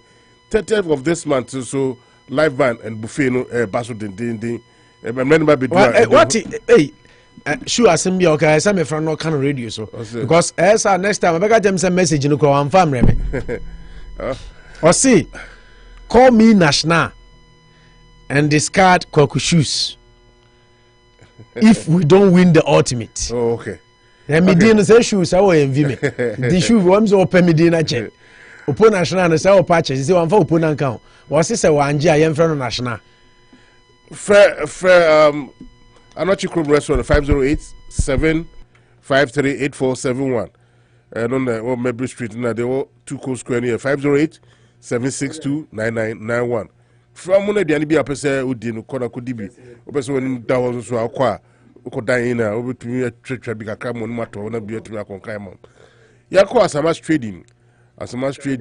30th of this month, so live band and buffet, no, Basso Ding. Remember, what? Hey, sure, I send me okay. I send me from no kind of radio, so because as our next time, I got them some message in the call. I'm family. Or see, call me National. And discard Kwaku shoes if we don't win the ultimate. Oh, okay. And me didn't say shoes. I will envy me. The shoes ones open me didn't check. Upon national and say patches. You see one for upon account. What's this? One G I am from national. Fair. Anochi Chrome Restaurant 508-753-8471. And on the Maple Street now they all 2 Coast Square near 508-762-9991. From one of the Anibia Pesa Udin, Kona Kudibi, Opeson Dawes so Aqua, Ukodaina, over to me a church big a cram on matter, on a beer to me a concaimon. Yako as a much trading,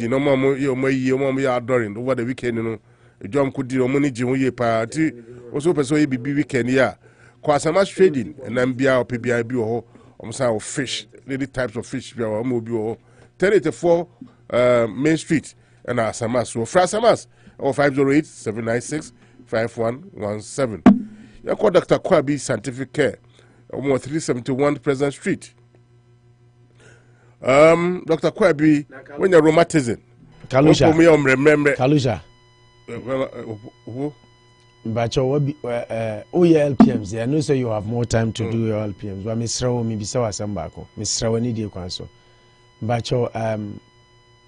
no more, your mommy adoring over the weekend, Jom could do money Jim party. Also, person be weekend, yeah. Kwasama trading and then be our PBIB or some fish, lady types of fish, be our mobile 1084 Main Street and our Samas. So, Frasamas or 508 796 5117. You call Dr. Kwabi Scientific Care, 371 President Street. Dr. Kwabi, when you're rheumatism, Kalusha. Kalusha. But your LPMs, I know so you have more time to do your LPMs. But Miss Raw, maybe so as some back. Miss Raw, need you cancel. But your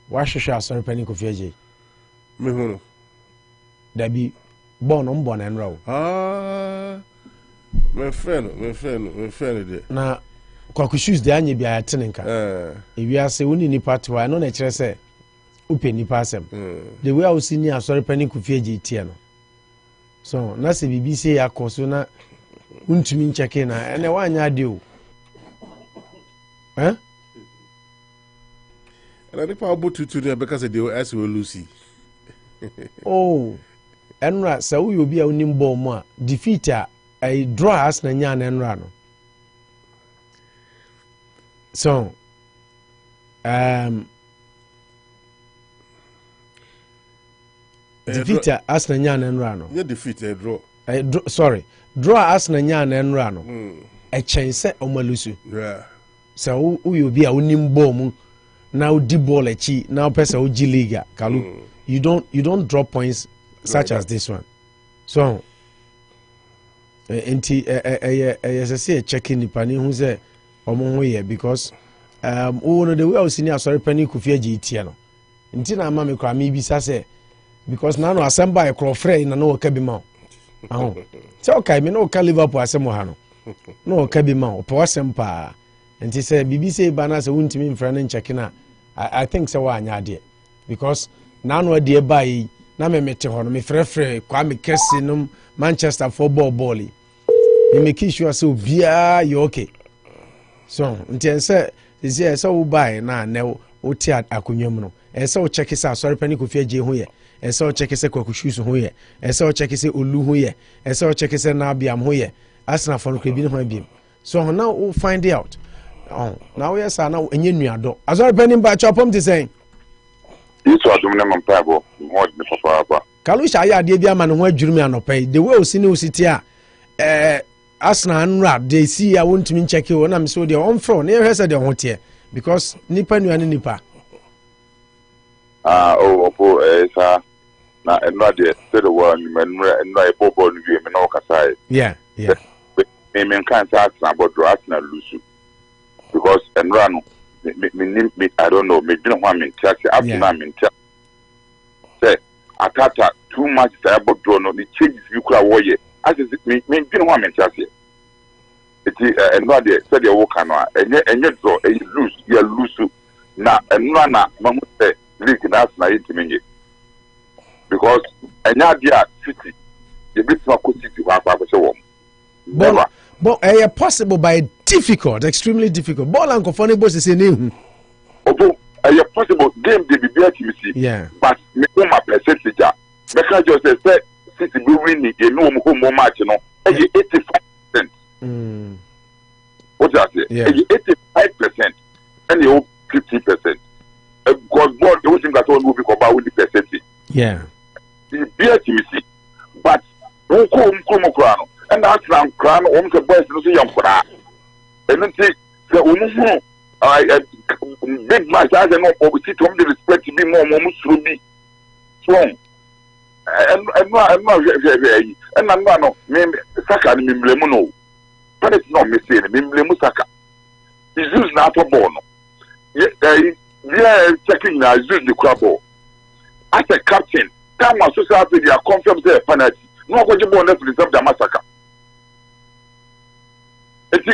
why should I sorry penny of your Me there be born and row. My friend. Now, Kwakushu's the Anya be a tenenka. If you are saying nipa to I know nature say, Upe nipa sem. The way I was seeing you, sorry penny of your GTN. So, nasi BBC ya koso na untumi ncheke na ene wanya de o. Eh? And I think to there because they will ask you Lucy. Oh. Enra sa wo obi a unim ball mo a defeat a draw as na nya na enra no. So, defeat as na nya na enra no. You defeat a draw. Sorry. Draw as na nya na enra no. E chense omalusu. Yeah. So wo obi a unim ball mu na odi ball echi na pesa oji liga kalu. You don't drop points such as this one. So enti say checking nipa ni hu say omo ho ye because no the way I was senior sorry penny kufia GT no. Enti na ma me kwa me bisa say because now no assemble e cro frey na no ka bi ma. Aho. So okay me no ka Liverpool asem ha no. No ka bi ma opo asem pa. Enti say BBC ba na say untimi mfra no checking na I think say wa anya de because now no de buy na me mete ho no me frefre kwa me kesi no Manchester football me make sure so bia you okay so nti say so buy na o ti akonwam no say o check say sorry pani ko fie je ho ye say o check say kwakushu ho ye say o check say olu ho ye say o check say na biam ho ye asna for no krebi ho biam so now we find out now yes na enye nuado azori pani ba chopom ti say Itu adumne mampabo mo de papa. Kalusha ya de bia ma no ho adwurumi anopai the way o si ne o siti a asna nra de si a wontumi ncheke o na me so de on fro na hwese de ho tie because nipa nuane nipa opo sa na enra de se de wa ni enra e bobo ni bi me na o kasai yeah me kan sa asna bodro asna lusu because enra no me I don't know me didn't want me to say after me say atata too much say about no the changes you could warrior as is me didn't want me to say it and not there said you walk on and you draw and you lose na and na mamu say league that's na it because and dia city the bit for city wa ba so never but possible by difficult, extremely difficult. Ball and Kofone boss is a name. Although possible game they be see. Yeah. But me my percentage. Because just say City be winning a no home match, you know. 85%. What I say? Yeah. 85% and you 50%. Because ball the thing that one will be about with the percentage. Yeah. The BHMC. But no come and that's now crown almost a boys no young for that. And then say the big match as an opposite to the respect to be more to be strong. And I'm not no Saka ni Mimlemuno. But it's not missing Mimlemu Saka. He's using not a ball. Yeah, checking now is using the crab ball. As a captain, that was society they are confirmed their penalty. No going to be on the result the massacre.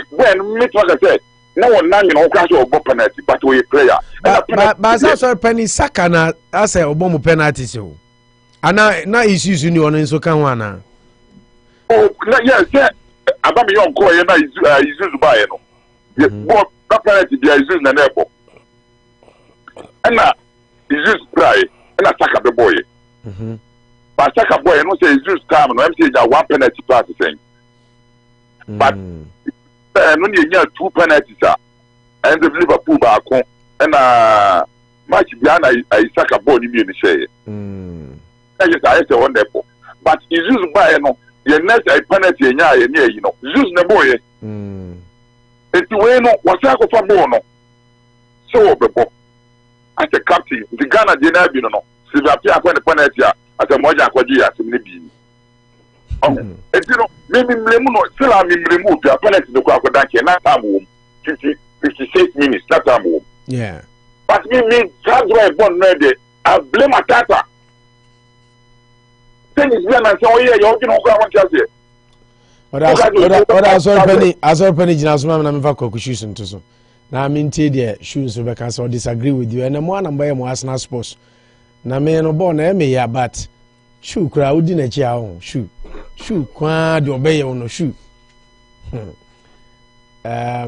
When like I said, no one nang no crash or penalty, but we player. But sorry penny Saka na as a bomb penalty so. Ana na issues you on so kan wana. Oh yes, abami yon ko ye na issues buy no. But that penalty there is na nebo. And na issues try and Saka the boy. But second boy, I know say Jesus time no MC ja one penalty pass saying. But when you get 2 penalties and the Liverpool back and match behind I suck a ball in the share. I say wonderful. But is used by no your next penalty you know. Use the boy. It's way no was I go for bono. So as a captain, the Ghana didn't be no. Si we appear upon the penalty as a moja kwaji as maybe. And you know, maybe still I'm in remove the penalty to go down here, not time home. 56 minutes, not time home. Yeah. But me, that's why I born ready. I blame a tata. Then it's when I say, oh yeah, you're going to want to say. But I saw penny Jinasuma and I'm for shoes into so. Now I mean, the shoes so because I disagree with you. And the one I'm buying more Arsenal sports. Now me no born ya but shoe crowd didn't chow shoe quad obey on no shoe. I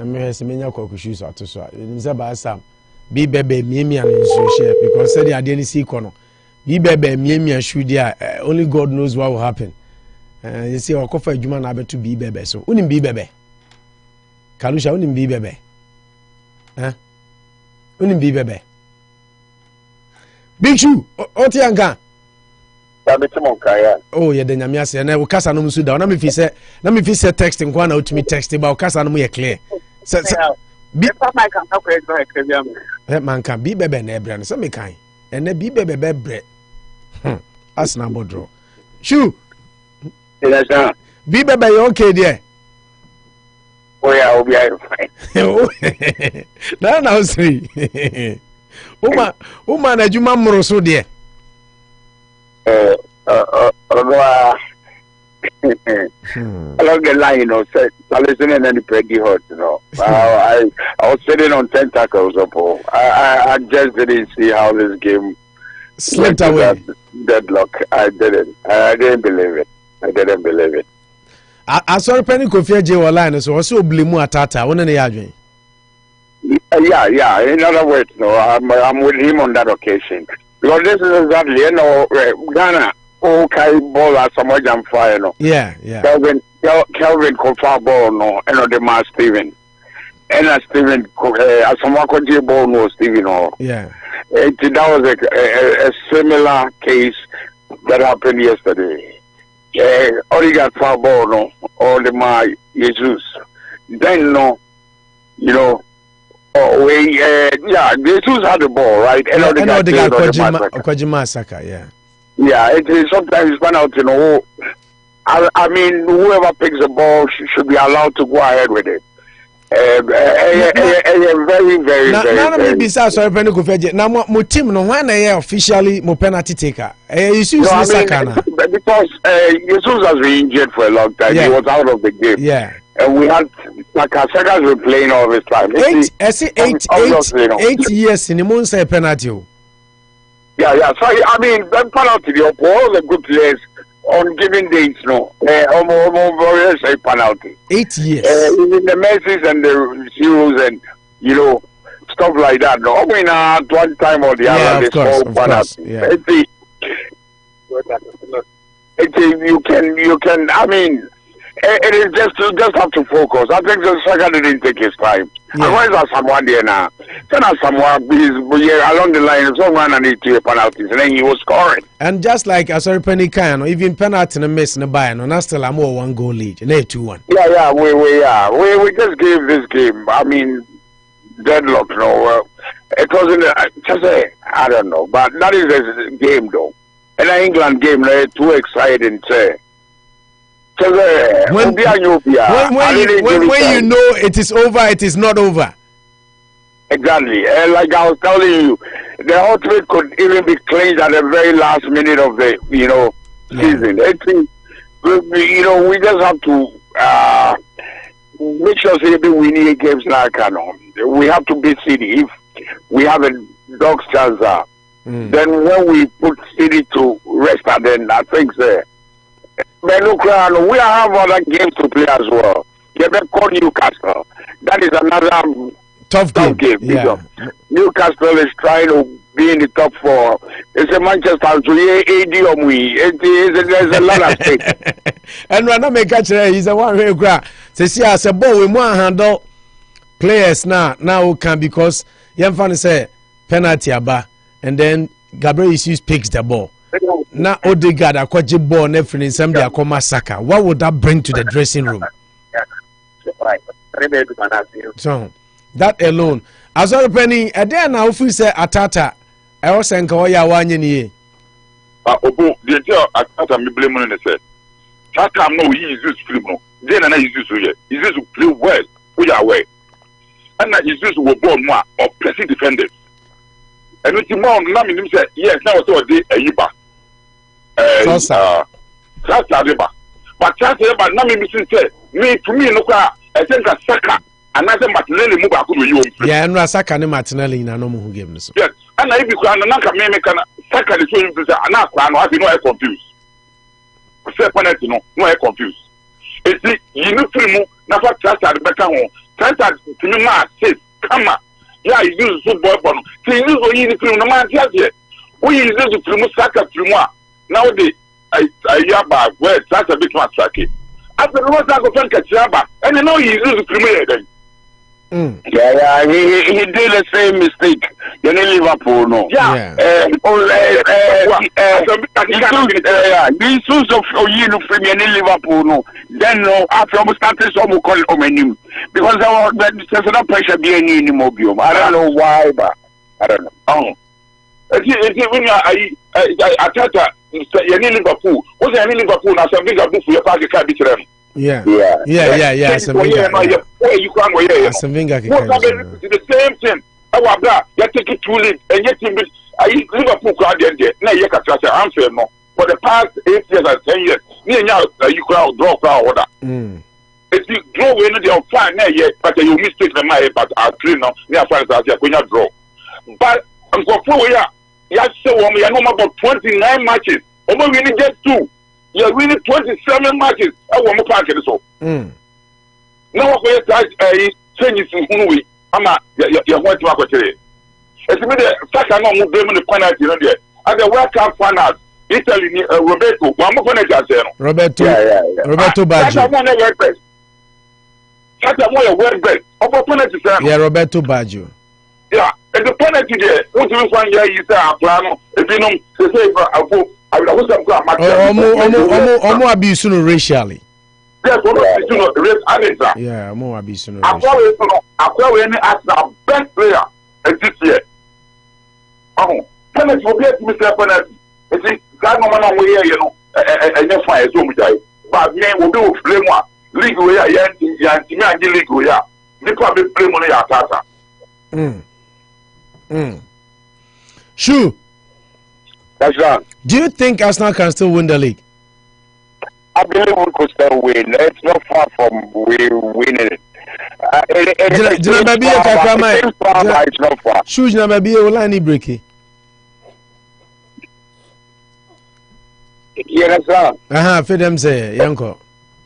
mean, some many shoes out to so. It's about some be baby me and share because said I didn't see corner. Be baby me and shoe there. Only God knows what will happen. You see, our coffee Juma abe to be baby. So, unim be baby. Kalusha unim be baby. Unim be baby. Big shoe. Oti anka. Oh, yeah, then I'm saying, I will cast an umsuda. Na me fi say texting kwa na utimi text about cast an umu clear. Man can be baby na ebra. So me kan. And be baby bre. As na bodro. Shoe. Yes, sir. Be baby, you okay there? Oh yeah, I'll be fine. Now see. Uma na juma mroso there. Along the line, you know, I listening and pretty hot, you know. I was sitting on tentacles up. I just didn't see how this game slipped away. Deadlock. I didn't believe it. I saw Penny Kofi J line, so also Blimu Atata. One in the adjoin. Yeah. In other words, no, I'm with him on that occasion because this is exactly, you know, Ghana. Okay, ball as some jam fire, no. Yeah. Kelvin Kofa ball, no, and the man Steven. And Steven, as someone could ball, no, Steven, no. Yeah. That was a similar case that happened yesterday. Origan far ball, no, or the man Jesus. Then, no, you know, Jesus had the ball, right? And the guy Kojima Saka, yeah. Yeah, it is sometimes run out, you know. I mean, whoever picks the ball should be allowed to go ahead with it. Very. Besides, sorry, Penny Kofeje. Now, my team, no one officially my penalty taker. Because Jesus has been injured for a long time. He was out of the game. Yeah. And we had Saka's been playing all this time. 8 years in the moon say penalty. Yeah. So I mean, that penalty, all the good players on given dates, no, almost a penalty. 8 years. Even the Messis and the Zeros and you know stuff like that. No, I mean, at one time or the other, of course. Yeah. You can. I mean, it is just have to focus. I think the second didn't take his time. Yeah. Otherwise, there's someone there now. Then someone along the line, someone need to penalties, and then he was scoring. And just like Penny Kano, even penalty and miss in the buy, no, that's still a more 1-goal lead, and 2-1. Yeah. We just gave this game. I mean, deadlock. No, it wasn't I don't know, but that is a game though. And an England game, they're too exciting. When you know it is over, it is not over. Exactly. Like I was telling you, the ultimate could even be clinched at the very last minute of the season. We just have to make sure that we need games like we have to beat City. If we have a dog's chance, then when we put City to rest, then I think but look, we have other games to play as well. You call Newcastle. That is another Tough game. Yeah. Newcastle is trying to be in the top 4. It's a Manchester, so there's a lot of things. And when I make catch, he's a one way grab. Say, as a ball, we want handle players now can because Yamfan say penalty aba, and then Gabriel Jesus picks the ball. Now Odegaard akwaje ball na free somebody akoma Saka. What would that bring to the dressing room? So that alone. As well penny a day now if we say Atata, I was saying Kawaya Wanyani. Obo, the tell Atata me blame on the said. Tata no he is this film no. Then I use this here. Is this to play well? We are away. And that is this will born more or pressing defenders. And with the more Nami said, yes, now so a day a yiba. That's Adiba. But that's about Nami missing said, me to me, no car, I think a Saka, another Martinelli move up with you. Yeah, and Saka and Martinelli in a normal game. Yes, and I become an Anka Memican, Saka is showing to say, Anaka, I know I confused. Say, no, I confused. It's you know, Primo, never trust at the better home. Trust at Timima says, come on. Yeah, he uses football. So he uses only the film. No man, yes, we use the film. Saka film. Now the Yaba where that's a bit more tricky. After the one Saka fan catch Yaba, and you know he uses the film then. Yeah, he did the same mistake. You know Liverpool, no. Yeah. The issues of Premier in Liverpool, no. Then no, after almost started some call it Omenim because there's no pressure being in Immobium. I don't know why, but I don't know. Oh, when I Tata, you need Liverpool. What's any Liverpool now? Something I book for your party can't be to them. Yeah. Some the same thing. You take it too late, and yet Liverpool crowd there. Now you can say answer no. For the past 8 years and 10 years, you crowd draw crowd order. If you draw when they fine now yet, but you mistake the money, but I clean now. Near far as when you draw. But I'm going for you say we are no about 29 matches. Over we need just 2. You're winning 27 matches. I want to park it so. Now, we are changes in Hunu. You're going to work with it. It's me the fact I know move them in the penalty, you know, there. At the World Cup finals, Italy, Roberto, one more penalty. Roberto Baggio. That's one of your best. That's one of your best. Opportunity, sir. Yeah, Roberto Baggio. Yeah, and the penalty there, what you find here, you say, I plan, if you know, say, I vote. Omo abuse no racially. Yes, omo race anisa. Yeah, omo abuse no. Akwa any as the best player this year. Penalty will be at Mr. Penalty. You see, that no man we here, you know, and you find so much. But me will do play more. League we are, yeah, league we are. They probably play money at Tata. Sure. That's right. Do you think Arsenal can still win the league? I believe we could still win. It's not far from winning it. It's not far. Shoes na maybe a line breaky. Yes, sir. For them say, Yanko.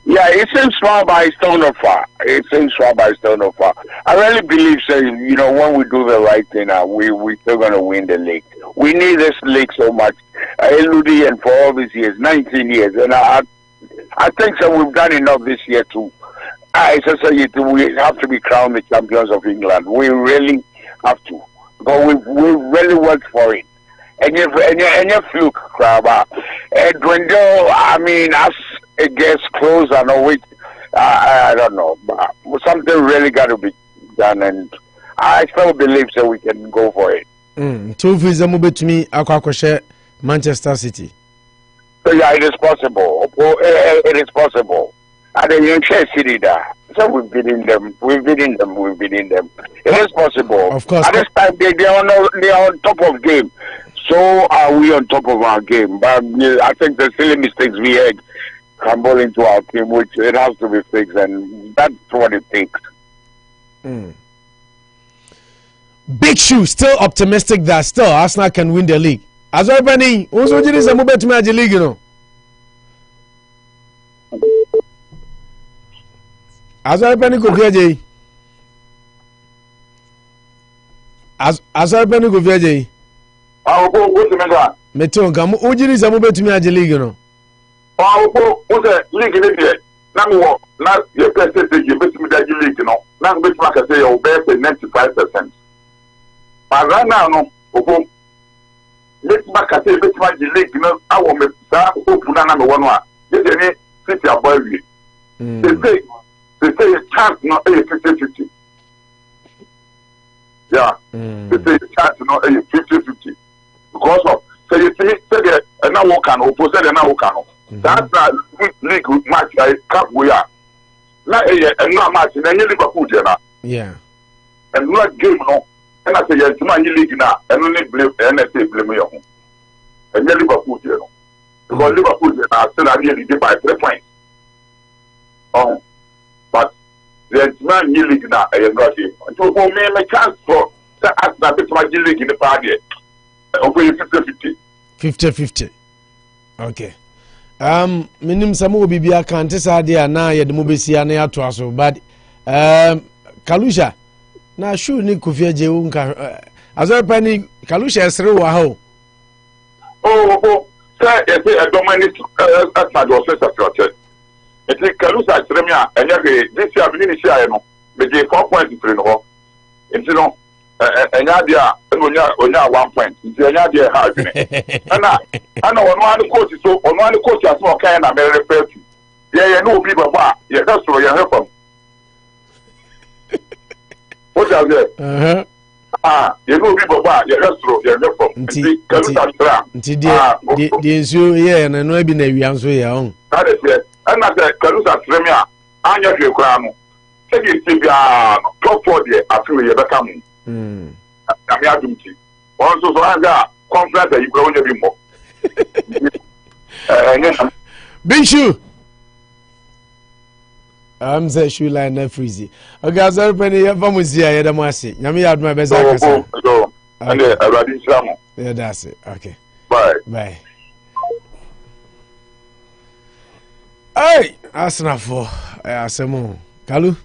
Yeah, it seems far, but it's still not far. I really believe, so, you know, when we do the right thing, we're still going to win the league. We need this league so much. Eludie and for all these years, 19 years. And I think so we've done enough this year too. It's a society, we have to be crowned the champions of England. We really have to. But we really worked for it. And you fluke, Kraba. And Dwindle, I mean, as it gets close, I know it. I don't know. But something really got to be done. And I still believe so we can go for it. Two visa move to me, Aquacoche, Manchester City. So yeah, it is possible. It is possible. And then you share City there. So we've beaten them. It is possible. Of course. At this time, they are on top of game. So are we on top of our game. But I think the silly mistakes we had crumble into our team, which it has to be fixed, and that's what it takes. Big Shoe still optimistic that still Arsenal can win the league. As well, Benny, also did some move to manage the league, you know. As well, Benny, go get Asarpani go viaje. Go to Mega. Meto nka mo ojiri se mo betumi age league no. Go say league ni there. Na mo na your percentage you betumi age league no. Na betumi ka say you be 95%. But right now no, go betumi ka say betumi age league no awo me sa hope na me wono a. This any city above you. They say a chance not a 50-50. Yeah. They say a chance not a 50-50. Because of say you see say and now work can oppose and now work can. That's not league match I cup we are. Now a no match in any Liverpool there. Yeah. And not game no. And I say yes man league now and only blame NSA blame you. And Liverpool there. Because Liverpool are still at the end by 3 points. But the man league now I am not here. So for me my chance for ask that bit my league in the party. Over 50-50. 50-50. Okay. Minim samo bibia kan te sa dia na ye de mo besia na ato aso but Kalusha na shu ni Kofi Aje wo nka Asarpani Kalusha esre wa ha o. Say a dominant at my door says it is Kalusha Tremia and this year beginning share no me 4 points to no it's no and ya onya 1 point it's ya dia ha and one coach so one coach as more kind na me refer to yeah no be baba yeah that's so you help him what are there you know be baba yeah that's so you help him Kalusha Tremia nti nsu yeah na no bi na wi anso ya on that is it and na Kalusha Tremia anya hwe kura no say you see bia top 4 there afi ye beka mu I'm here to see. Also, so I got conference that you go to be more. Big shoe. I'm the shoe line na freezy. Okay, Asarpani ya vamos here ya damasi. Nyame ya aduma beza kasa. So, and already Samu. Yeah, that's it. Okay. Bye. Hey, asna for asemo. Kalu.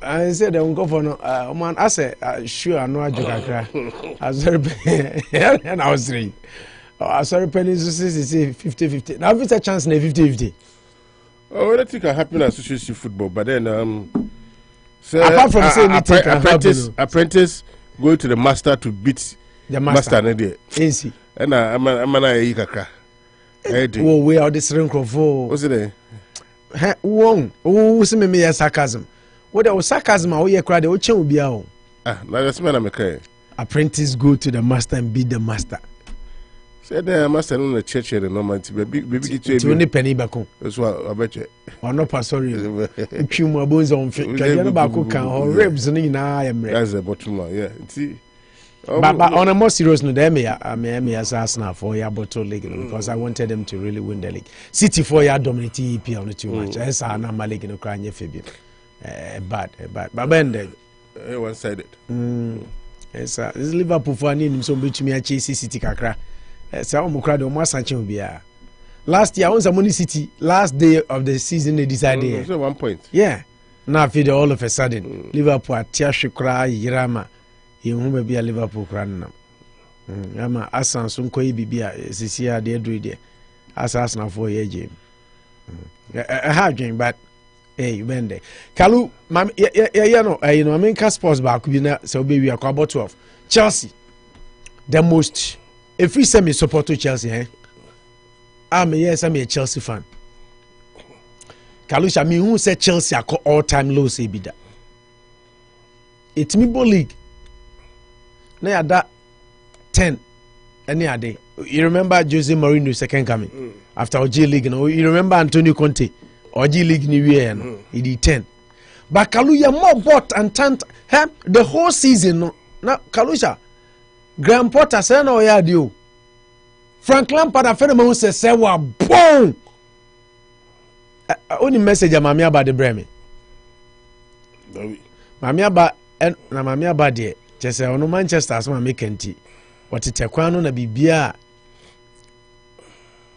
I said I won't go for no man. I said sure I know I joke and I was 3. Asarpani is 50-50. Now it's a chance in 50-50. Oh, I think I happen association football, but then so apart from saying apprentice going to the master to beat the master. Easy. And I'm an kakra. Oh, we are this ring of what's it? Wong. Oh, some me sarcasm. What was sarcasm? Oh, you cried. Oh, chen be out. Now that's man I'm okay. Apprentice go to the master and beat the master. Said the master on the church and no man to baby to only penny back home. That's what I bet you. Anopa sorry. Few more bones on fit. Can back can or ribs and I am ready. That's the bottom line. Yeah. See. But on a more serious note, I may assassin for your bottle league because I wanted them to really win the league. City for your dominating EPL on too much. I saw no league in Ukraine. Bad. But then one-sided. It's Liverpool for an in so much me a chase City Kakra. So Mokrado Masancho be last year on Samoni City, last day of the season they decided. 1 point. Yeah. Now feed all of a sudden Liverpool Tiashukra Yirama. You be a Liverpool cran. Ama Asan soon koi bibia, Sisia de Druid, Assassin for a game. A hard game, but hey, Bende. Kalu, mam, you know, I mean, Sports back, so baby, a couple 12. Chelsea, the most, if we send me support to Chelsea, eh? I'm a Chelsea fan. Kalu, I mean, who said Chelsea are all time low, say bida. It's Mibo League. Na that 10 any day. You remember Jose Mourinho second coming after OG League, you remember Antonio Conte OG League New Year, he did 10. But Kaluya more bought and tant the whole season. Now Kalusha Graham Potter say no ya dio. Frank Lampard after the say wa boom. Only message mami about the Bremen. Mami about and na mami about there. Just on Manchester as my make enti. What it no na bibia.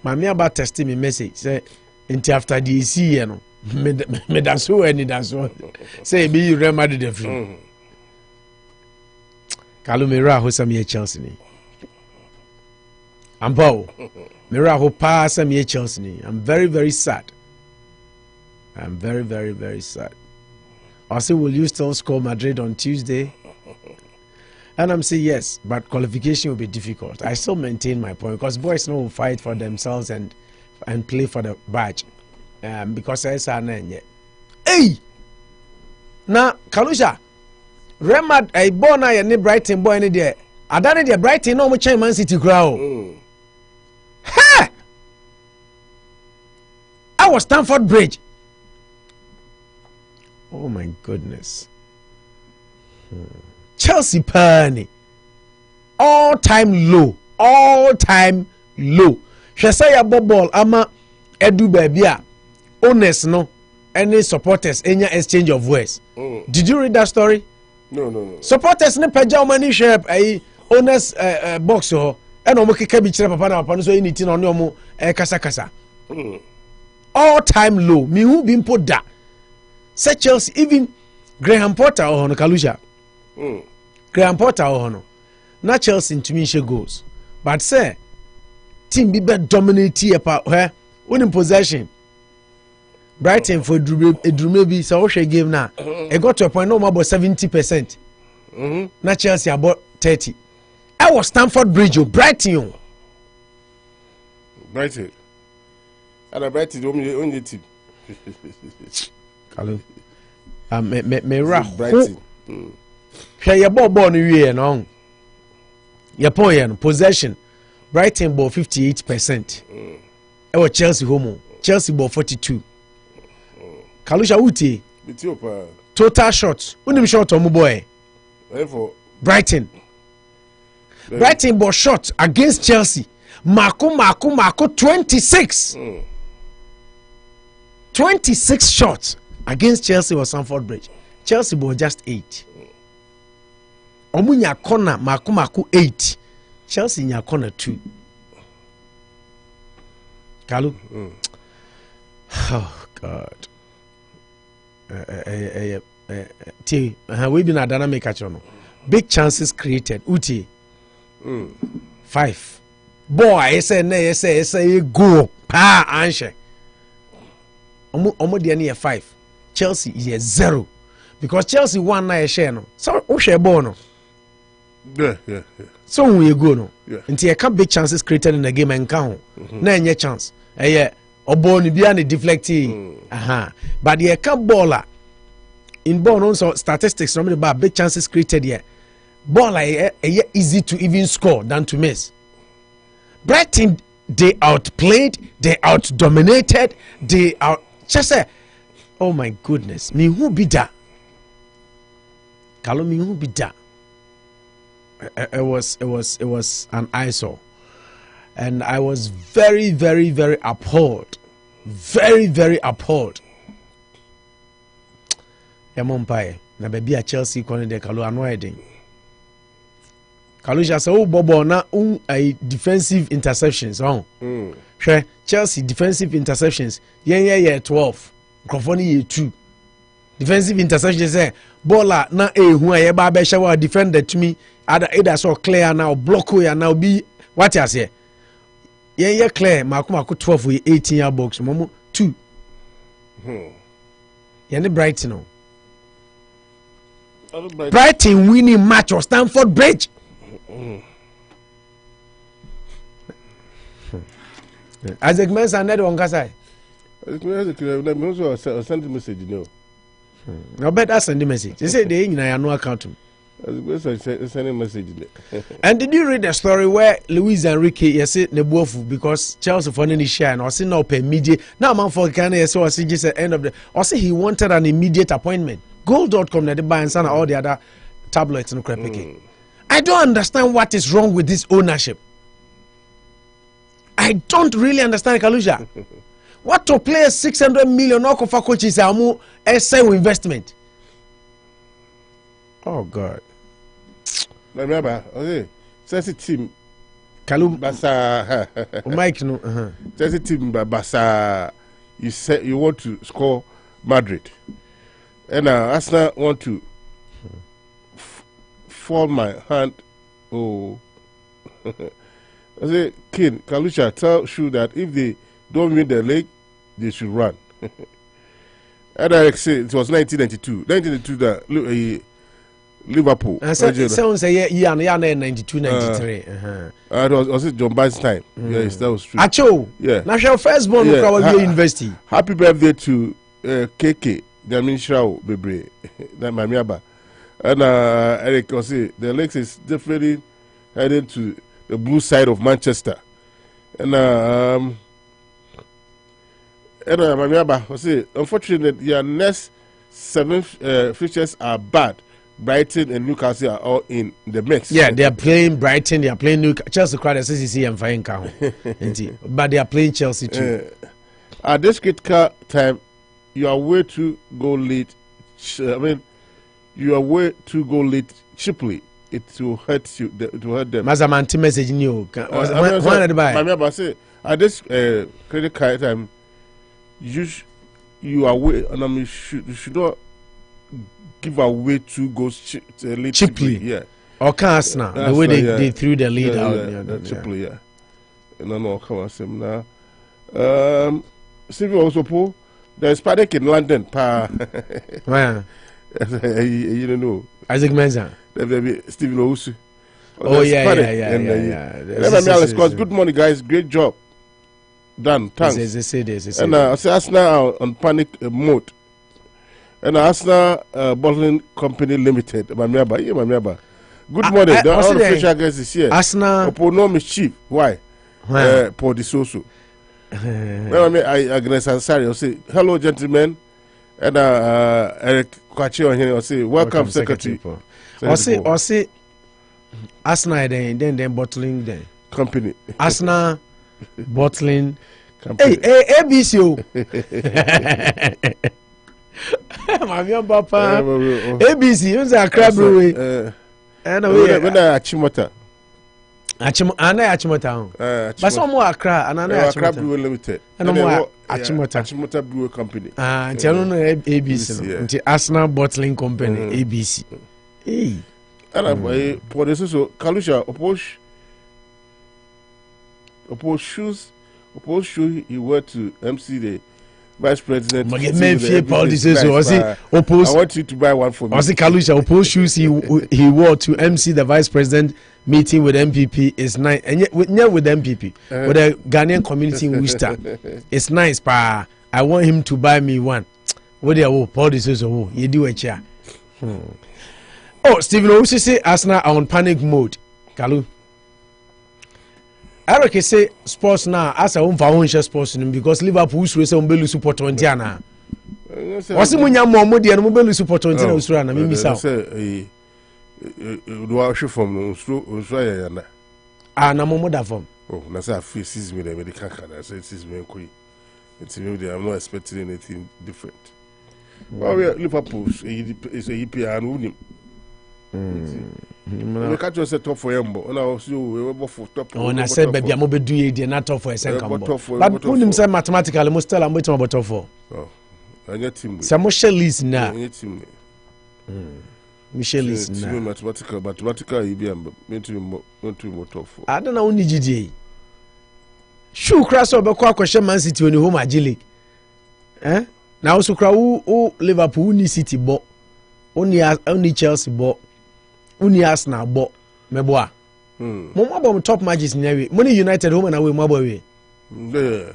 Mami about testing me message say enti after the AC no me dance so any dance so say be you remember the free. Kalumira who some Chelsea. Ambo. Mira who pass some Chelsea. I'm very, very sad. I'm very, very, very sad. Also, will you still score Madrid on Tuesday? And I'm saying yes, but qualification will be difficult. I still maintain my point because boys know will fight for themselves and play for the badge. Because I say hey, now Kalusha, Remad a born I any Brighton boy any there. I done it Brighton no much Man City grow. Ha! I was Stamford Bridge. Oh my goodness. Chelsea Pani. All time low. All time low. Shesaya ball ama edu babia. Honest no. Any supporters, any exchange of words. Did you read that story? No. Supporters ne peja money share a honest box ho. And omo keke bi kire papa na papa no so anything on omo kasa. All time low. Me who been put that. Say Chelsea, even Graham Potter or Hono Kalusha. Graham Potter or Hono. Not Chelsea into me she goes. But say team be dominate here where in possession. Brighton for Drew be so she game now. It got to a point no more about 70%. Not Chelsea about 30. I was Stamford Bridge, Brighton. Brighton. And a Brighton only team. Kalu. Me ra Brighton. Hwɛ yɛ ball no wie no. Yɛ pon yɛ no possession. Brighton ball 58%. Ɛwɔ Chelsea home. Chelsea ball 42. Kalusha uti. Total shots. Unim shot omo boy. Brighton. Brighton ball shot against Chelsea. Marco 26. 26 shots against Chelsea or Stamford Bridge. Chelsea ball just 8. Omunya corner Marco 8. Chelsea nya corner 2. Kalu. Oh God. We been a dynamic actually. Big chances created. Uti. 5. Boy, say go. Pa answer. Omo de na 5. Chelsea is 0 because Chelsea won na share no. So who share ball no. Yeah. So we go no. Yeah. Until can big chances created in the game and count. Na any chance. Obo ni bia ni deflecting. But the can baller in ball also statistics normally about big chances created here. Baller easy to even score than to miss. Brighton they outplayed, they outdominated, they out just say, oh my goodness, me who be that? Call me who be that? It was an eyesore, and I was very, very, very appalled, very, very appalled. Yamompaye na baby a Chelsea kone de Kalu annoyed. Kalu just say bobo na a defensive interceptions Sure, Chelsea defensive interceptions. Yeah, 12. Crofoni 2. Defensive interceptions say baller na who a ba be shower defender to me either so clear now block ya now be what you say. Yeah, clear. Marco 12 with 18-year box. Momo 2. Yeah, Brighton. Brighton winning match or Stamford Bridge. Isaac Mensah net on Kasai. Send the message, you know. I better send the message. They say they no account. Send a message. And did you read the story where Luis Enrique said Nebuofu because Chelsea for any share and I see no pay immediate. Now man for Ghana so I see just at the end of the I see he wanted an immediate appointment. Gold.com that they buy and all the other tabloids no crap. I don't understand what is wrong with this ownership. I don't really understand, Kalusha. What to play 600 million or for coaches are more SL investment. Oh God. Remember, okay, Chelsea team. Kalu Basa. Mike no. Chelsea team Basa. You said you want to score Madrid, and Arsenal want to fall my hand. Oh. I say, King, Kalusha, tell Shu that if they don't win the league, they should run. And I say it was 1992. 1992 that Liverpool. Sounds a year 92, 93. It was it John Bynes' time. Yes, that was true. Acho. Yeah. National firstborn of University. Happy birthday to KK. Jamin Shrao Bebre. That my miaba. And Eric was say the Lakes is definitely heading to the blue side of Manchester. And my miaba was say unfortunately your next 7 fixtures are bad. Brighton and Newcastle are all in the mix. Yeah, they are playing Brighton, they are playing Newcastle. Chelsea crowd CCC and fine count. But they are playing Chelsea too. At this critical time, you are way to go late. You are way to go late cheaply. It will hurt you. It will hurt them. Mazamanti message you. I say at this critical time, you are way, and you should not give away 2 goals cheaply. Yeah. Or Arsenal, the way they threw the lead out. Cheaply, yeah. No, come on, Sim now. Stevie also pull. There's panic in London, Where? You don't know. Isaac Menza. Stephen Owusu. Oh, yeah. Good morning, guys. Great job. Done. Thanks. And I say Arsenal on panic mode. And Arsenal Bottling Company Limited. Mamiaba. Good morning. The all official guest is here. Arsenal. No mischief. Why? For the social. I Agnes Ansari will say, hello, gentlemen. And Eric Kwachi on here will say, welcome Secretary. Or say, Arsenal then bottling then. Company. Arsenal bottling company. Hey, ABC. Mami Papa. ABC, you say Accra Brewery. And when I Achimota. Achimota. But some more Accra and Accra Brewery Limited. And more Achimota. Achimota Brewery Company. Until no ABC. Until Arsenal Bottling Company ABC. Hey. And for this so Kalusha oppose shoes he went to MC the Vice President. I want you to buy one for me. I see Kalusha opposed shoes he wore to MC the Vice President meeting with MPP is nice. And yet with MPP, with the Ghanaian community in Worcester. It's nice, pa. I want him to buy me one. What do you Paul D'Souza? You do a chair. Oh, Stephen Owusu say Arsenal are on panic mode. Kalu. Eric say sports now as a own sports because Liverpool say umbelu support ontiana. Wasi munya mo de no umbelu support ontiana usura na mimi sa. Say do I show from usura ya na. Ah na mo da form. Oh, na say feel sees me the medical card. I say sees me koi. It's maybe I'm not expecting anything different. Well, Liverpool is a EPR and win. We catch us a top for Yambo. And I was you for top. Oh, and I said, baby, I'm going to do it. Not top for a second. But who him say mathematically, must tell I'm waiting about top for. Oh, and your team. Some Michelle is now. Michelle is now. Mathematical, you be to top for. I don't know only GDA. Shoe crash over question Man City when you home agile. Now also crowd Liverpool ni City bo. Only Chelsea bo. Only Arsenal bo. Meboa. Mama bom top matches in every Money United home and away my boy. Yeah.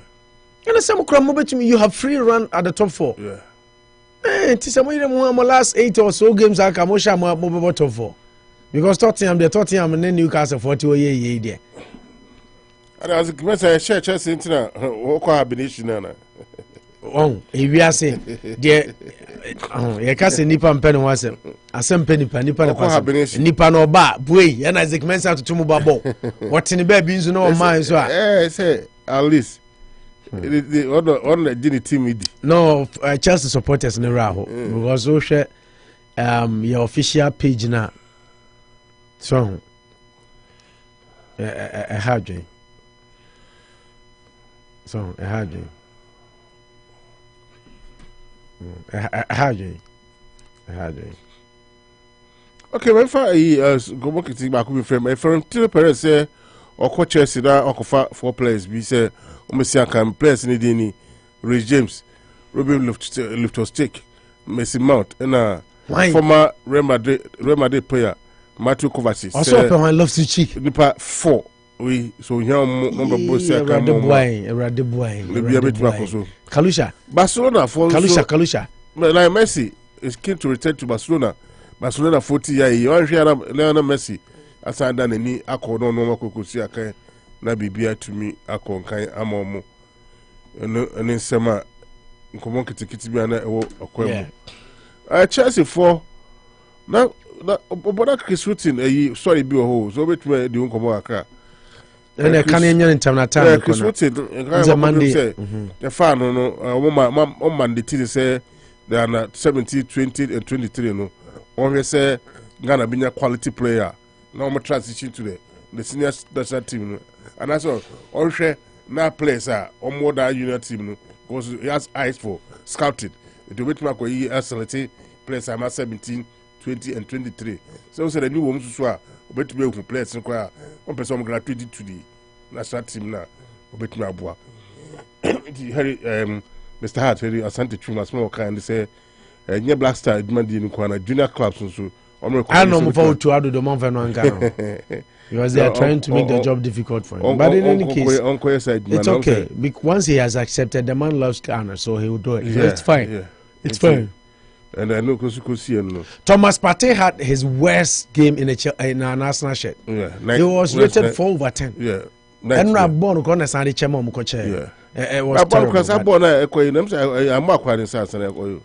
And some crowd mobile to me you have free run at the top 4. Yeah. My last 8 or so games I come mobile top 4. Because Tottenham and then Newcastle 40 year there. And as a share Chelsea into cohabitation. Oh, if we are saying, dear, you can't say Nipa and Penny was a penny Nipa no bar, boy, and as a men's out to Tumubabo. What in the baby is no mind, so I say, at least on the Dini team. No, Chelsea supporters in the Raho because so share your official page now. So, a hard dream. So, a hard dream. Okay, my father go work it back with my friend Tilo Perez say or Chelsea na okofa 4 players be say Omesia can players ni dini Rich James, Ruben Loftus-Cheek, Mason Mount and former Real Madrid player Matthew Kovacic. Also I love to cheek. Nipa 4 we so here number both say come Kalusha. Barcelona for Kalusha. Like Messi is keen to return to Barcelona. Barcelona 40 years. You want Lionel Messi aside than any akọ no normal kokosi akan na bibia to me akọ kan amomo. And then sema nkomo kitikiti bi na ewo akwemu. Chelsea for na oboda Chris Woodson sorry bi o so betwe di nkomo aka. And can you in time time? Chris Woodson Monday. The fan no man the team say they are 70, 20 and 23 no. Always say Ghana being a quality player. Now I'm transition to the senior national team. And that's all. Also, now players are on more than junior team no, because he has eyes for scouting. The way to make a selected players are 17, 20 and 23. So the new ones who are about to be players and one person graduated to the national team now. About to Abua. Mr. Hart, very Asante Chuma, small kind, say. Nye Black Star demanding junior clubs so I know move to Ado the Monfano because they are trying to make the job difficult for him. But in any case, it's okay. Once he has accepted, the man loves Ghana, so he will do it. So it's fine. Yeah. It's fine. And I know because Thomas Partey had his worst game in a national shirt. Yeah, he was rated 4/10. Yeah, and Rabon Kona Sadi Chemo Mukoche. Yeah. It was terrible.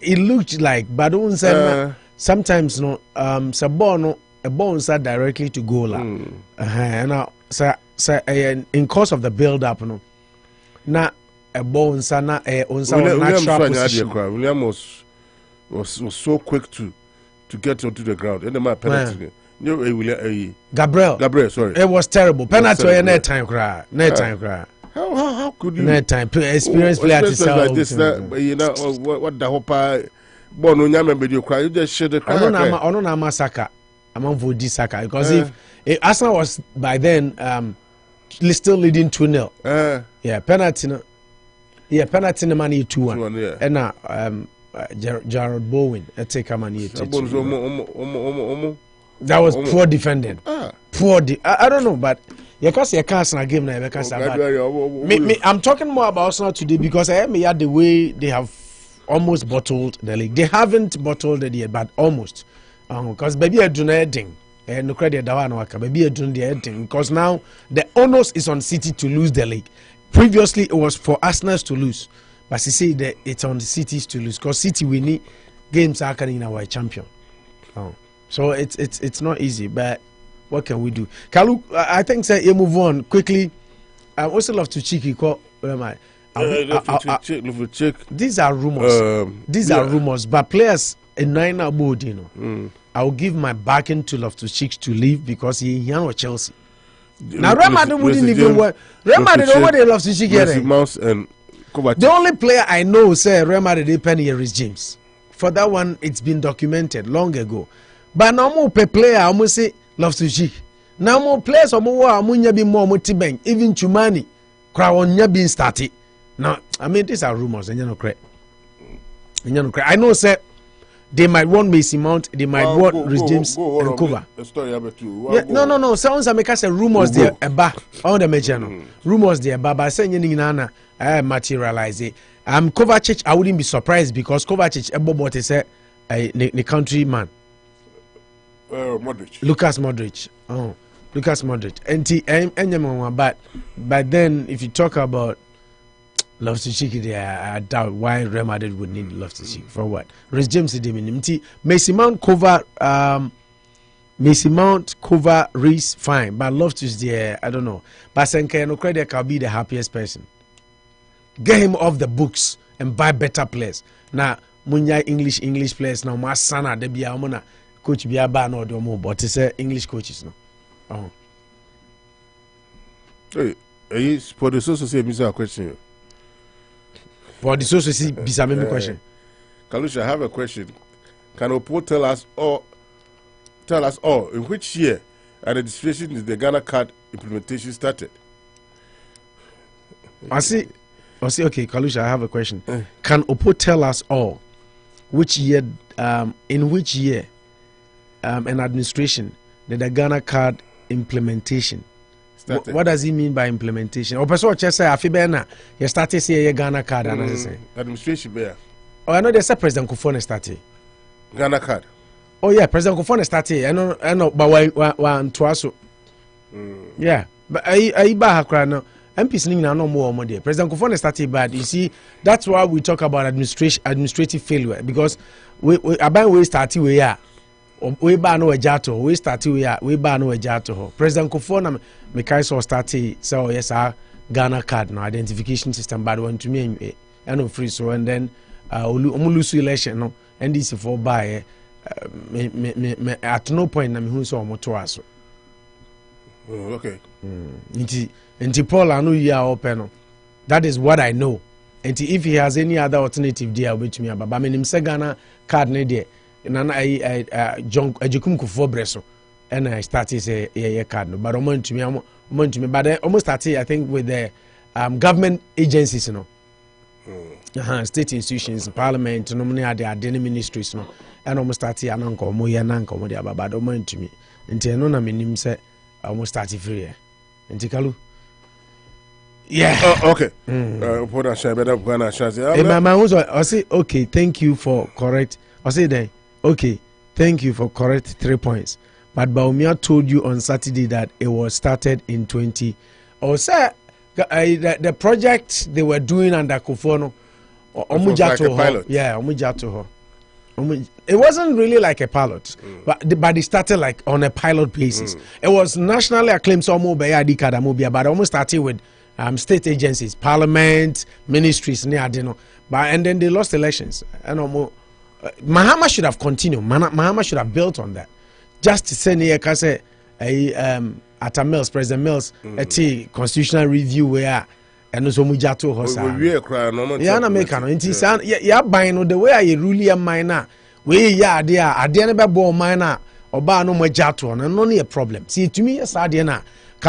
It looked like, but don't say sometimes no Sabono a ball inside directly to goal. And in course of the build up, no, na a ball inside na natural position. William was so quick to get onto the ground. And the man penalty. Gabriel, sorry. It was terrible. Penalty or net time cry. How could you? Net time experience player like this? You know what the Hopper born on Yaman video cry. You just share the cry. I don't know Saka. I'm on Vodi Saka because if Arsenal was by then still leading 2-0. Yeah, penalty. Yeah, penalty no money 2-1. And now Jared Bowen take a money 2-2. That was poor defending. Poor. I don't know, but you can't game now. I'm talking more about Arsenal today because I am the way they have almost bottled the league. They haven't bottled it yet, but almost. Because baby, I do nothing. No credit, baby, I do nothing. Because now the onus is on City to lose the league. Previously, it was for Arsenal to lose, but you see that it's on the cities to lose. Because City we need games are in our champion. So it's not easy, but what can we do? Kalu, I think say you move on quickly. I also love to check. These are rumors. Are rumors, but players in nine abode, I will give my backing to Loftus-Cheek to leave because he here with Chelsea. Now Real Madrid wouldn't even work. Real Madrid nobody Loftus-Cheek here. The only player I know say Real Madrid they pen here is James. For that one, it's been documented long ago. But now more player, I must say Loftus-Cheek. Now more players, amunya be more multi-bank. Even Chumani, Krawonya being started. Now, I mean these are rumors, and you know correct. I know, sir. They might want Mason Mount, they might want Rhys James and Cover. No. Sounds like I say rumors there about all the major rumors there, but saying Nana materialize it. Kovacic, I wouldn't be surprised because Kovacic Ebobo is the countryman. Modric. Lucas Modric. But then if you talk about Loftus-Cheek, I doubt why Real Madrid would need Loftus-Cheek for what? Rhys James is the Mason Mount cover Rhys fine, but Loftus there I don't know. But Senke no credit can be the happiest person. Get him off the books and buy better players. Now munya English players now my sana de bia mona coach bia ba no do mo but say English coaches no. Hey, for the social say me a question. For the social see bisa me question. Kalusha, I have a question. Can Opo tell us tell us all in which year administration is the Ghana card implementation started? I see. Okay, Kalusha, I have a question. Can Opo tell us all which year, in which year, an administration did the Ghana card implementation? What does he mean by implementation? Or person just say afibena you started say Ghana card and I say administration there. Oh, I know they say President Kufuor started Ghana card. Oh yeah, President Kufuor started. I know, but one twaso. Yeah, but I ba hakra no. MPs ni na no more there. President Kufuor started bad. You see, that's why we talk about administrative failure because we started we are. We ba no ejato we start we ba no ejato ho President Kufuor na me kai so start so yes Ghana card no identification system bad one to me and free so and then omulusu election no NDC for buy me at no point na me hu so omoto aso. Okay. Nti Paul anu ya open no, that is what I know. And if he has any other alternative there with me about me nim say Ghana card ne there nana John Ejukum Kufuor breso and I started say yeah card no but to me but almost started I think with the government agencies you know state institutions parliament no many are the ministries no and almost started ananko mo ya nanko mo dia baba do to me nti no na menim say almost started free nti Kalu yeah okay for that share better Ghana share I say okay thank you for correct I say then okay, thank you for correct 3 points. But Baumia told you on Saturday that it was started in 20. Or sir, the project they were doing under Kufuor, like a pilot. Yeah, Omujato. It wasn't really like a pilot, but it started like on a pilot basis. It was nationally acclaimed, so but almost started with state agencies, parliament, ministries, and then they lost elections. And Mahama should have continued. Mahama should have built on that. Just to say, at Mills, President Mills, a constitutional review where and also Mujato Hosa. Yeah, na make no. Inti ya buying the way I really am minor. We ya there. At the end of the minor. Oba no Mujato and only a problem. See to me, yes, Adiana.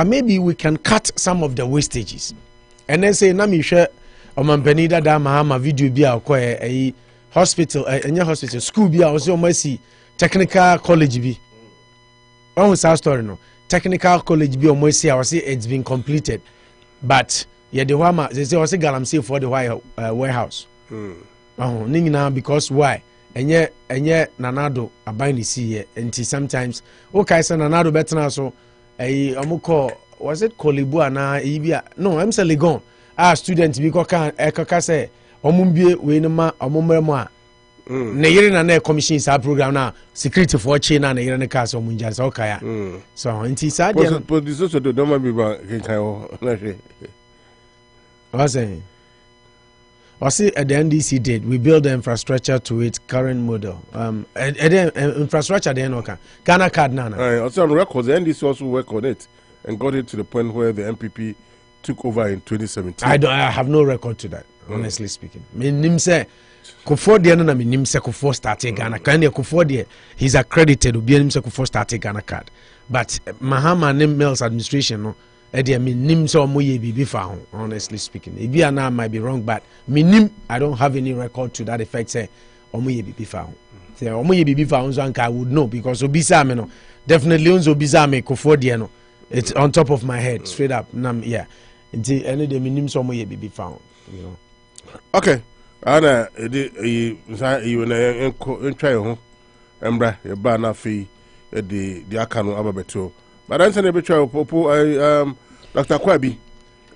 Maybe we can cut some of the wastages, and then say, "Nami share Omanpenida da Mahama video bia okoye a hospital, hospital school bia also mercy technical college bi." One South story no technical college bi almost I say it's been completed, but yeah the one they say also galamsey for the warehouse. Now because why? Enye nanado aban ni see enti sometimes okay say nanado better so omuko was it Kolibu na ibia no I'm say Legon student bi ko kan ekaka say omumbie we no ma omumremo a na yere na commission sa program na security for chain na yere ne ka so munja so okay so enti sa dia but this also do ma bi ba kan ho na hwe I see at the NDC did we build the infrastructure to its current model. Infrastructure then okay. Ghana card nana. Also on record, the NDC also worked on it and got it to the point where the MPP took over in 2017. I have no record to that, honestly speaking. Me nimse Kufuor de na me nimse Kufuor started Ghana. Can Kufuor de he's accredited to be nimse Kufuor started Ghana card. But Mahama Mills administration no nim so moye bibi fa ho, honestly speaking. Ebi na might be wrong, but minim I don't have any record to that effect say omoye bibi fa ho. Say omoye bibi fa ho so I would know because obisa me no definitely onzo obisa me Kufuor de no it's on top of my head straight up nam yeah. Nti ene de minim so omoye bibi fa ho, you know. Okay. Ana you na try ho embra ye ba na fi the aka no ababeto. But I'm saying Popo, Dr. Kwabi,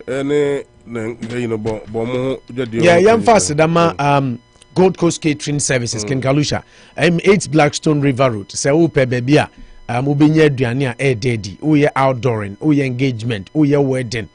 and you know, yeah, young fast, Dama, Gold Coast Catering Services, Ken Kalusha. I'm 8 Blackstone River Road, say, Upe Bebia, Mubinya Duania, Daddy, Uya outdooring, Uya engagement, Uya wedding.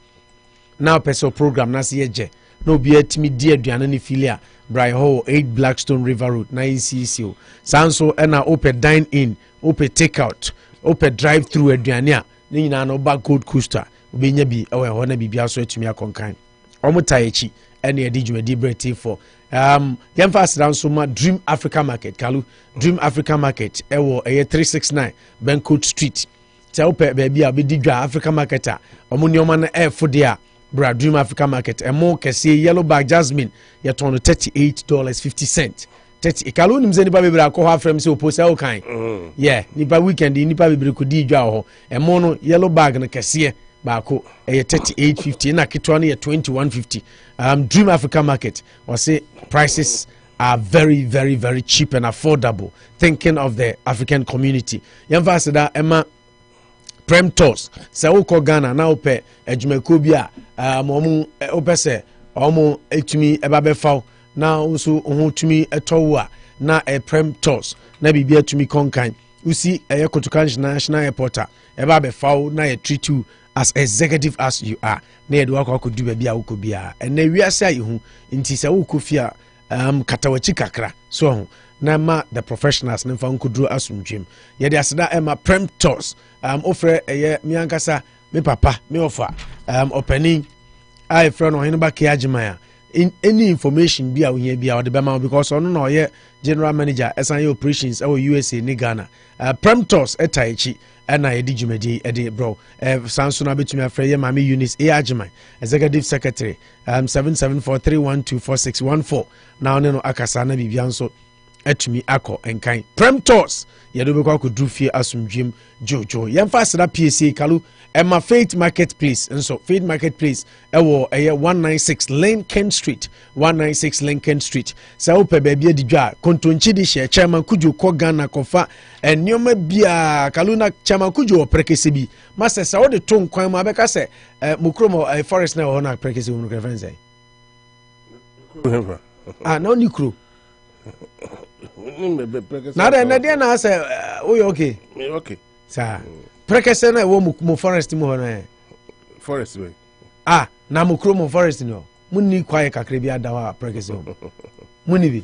Now, Peso program, Nasi Eje, no be at me, dear Duanani Filia, Bry Ho, 8 Blackstone River Road, 9 CCO, Sanso, and Upe dine in, Upe take out. Open drive through aduane a ne nyina no ba Gold Coast obinya bi e ho na bibia so atumi akonkan Omotayechi and the Djumedi Breti for Yemfas Ransoma Dream Africa Market, Kalu Dream Africa Market, Ewo 369 Bencourt Street. Taupe baby a bidija Africa Marketer, Omunioman air for dia, Bra Dream Africa Market, and more can see yellow bag jasmine, yet on $38.50. 30 Kalu nimze nipa bebra ko ha frame se oposa o kan. Yeah, nipa weekend nipa bebra ko di dwa ho. E mo no yellow bag na kese ba ko e 38.50 na kitwa na 21.50. Dream Africa Market was say prices are very very very cheap and affordable, thinking of the African community. Yemfa se da ema Prem Tours se wo ko Ghana na ope adwumako bi a omu ope se omu etumi eba be faw na also ohotumi etowo na Prem Tours na bibia tumi konkan usi Kotoka National Airport eba be faw na treat you as executive as you are na ye do akodu ba bia wokobia na wiase ayehu nti se wokofia katawachi kakra so na ma the professionals na fa nkuduro asumdwem ye de aseda ema Prem Tours ofre miankasa me papa me ofa opening I friend no hinba ke agimaya in any information be here be out the bema because on no ye general manager SI operations our USA ni Ghana Prem Tours etaichi and I did jumedi edi bro sanso na betumi afre ye mami Eunice Agimai executive secretary 7743124614 now no akasa na bibianso etumi akọ enkan Prem Tours yedo be kwa kudru fie asumdwem jojo yemfa sra PSA Kalu Emma Faith Marketplace and so Faith Marketplace ewo 196 Lincoln Street 196 Lincoln Street sa ope baby adidwa kontonchi di share chairman kujo ko Ghana kofa enioma bia Kalu na chairman kujo oprekese bi master sa wode to nkwan ma beka se mukromo forest na ho na prekese mu reference no nikro na dia na say we okay sa prekese na wo mu forest mu na forest we na mu kro mu forest no munni kwaye kakre bi adawa prekese munni bi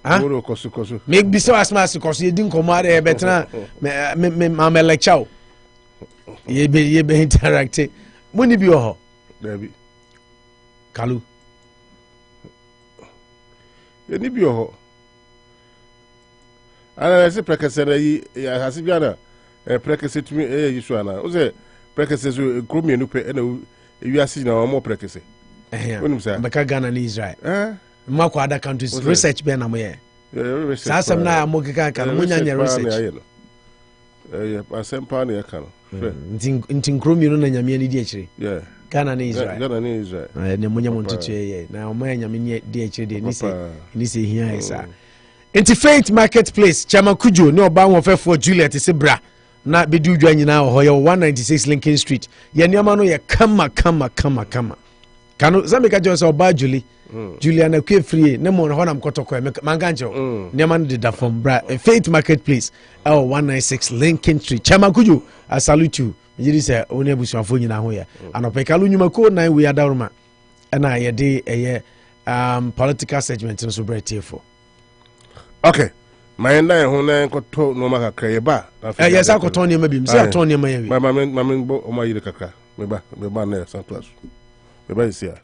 woro kosu me bi so asma kosu ye din komo are betena me lecture ye be interact munni bi ho Dabi Kalu ye ni bi ho ana se prekese na yi hasibiana prekese tumi yisu ana o se prekese so kromienu pe na wiase na mo prekese wonum sa beka Ghana na Israel mako other countries research be na mo ye sa sam na mo keka kan mo nya research asempa na ya kan ntin kromienu na nyame ni di akire Ghana na Israel ne mo nya mo ntutu ye na o ma nyame ni di akire de ni se hia isa Inti Faith Marketplace Chama Kujo ne oba wonfefo Juliet se bra na bedu dwa nyina ho ye 196 Lincoln Street ye niama no ye kama kanu zameka jonse oba Juliana kwe free ne mo ho na mkotoko manganjo niama no de from bra Faith Marketplace 196 Lincoln Street Chama Kujo I salute you yiri se oni abusuafo nyina ho ye Anopa Kalu nyuma ko 9 we adaruma na ye de eye political segment no so bretifo. Okay. My nine who nine got told no maka creba. Yes, I got on your maybe. Say, I told you, my mamma, oh my yaka. Maybe, maybe, some plus. Maybe it's here.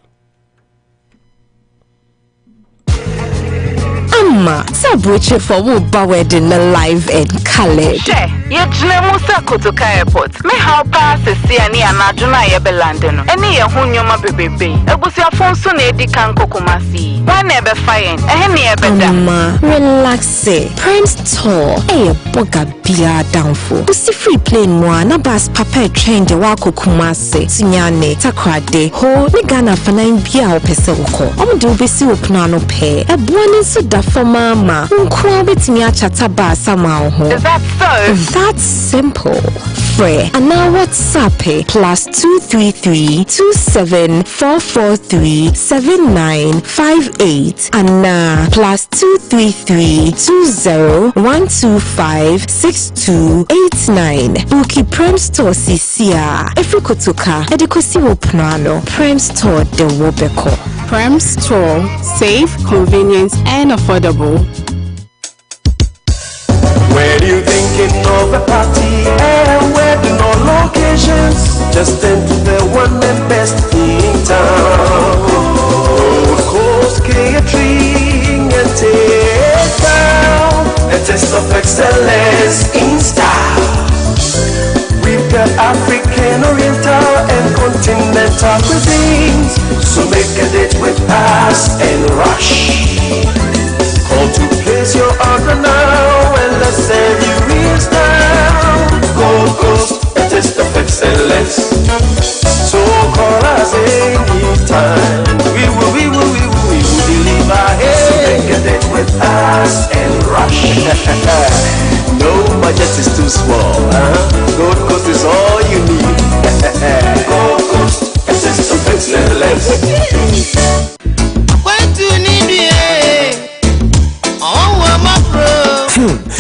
Amma, Sabuche for wo wedding live and colored. Ye Musa Kotoka Airport. Me how pass the sea and Anajuna Yebelandeno. Any ye hunyoma bebe. Ebusia Fonso ne di kanko kumasi. One never fine. Any ebeda. Amma, relax. Prince Tour. Boga bia downfall. Busi free plane moi na bas papa train de wako kumasi. Sinyane takrade. Ho ni Ghana fanain bia opese woko. Omude ubesi opnano pe. Ebuani so da for mama. Unkwa betimi achata ba sama ho. Is that so? That's simple. Free. And now WhatsApp +233 27443 7958 and now +233 20125 6289. Buki Prem Store CCA. Every Kotoka Edikosi Wopnano. Prem Store de Wobeko. Prem Store, safe, convenient, and affordable. When you thinking of a party and wedding or locations, just enter the one and best in town. taste of excellence in style. We've got African, Oriental, and continental cuisines. So make a date with us and rush. Call to place your order now and let's serve you real style. Gold Coast, a taste of excellence. So call us anytime. We will deliver. So make a date with us and rush. No budget is too small, Gold Coast is all you need. Gold Coast, a taste of excellence.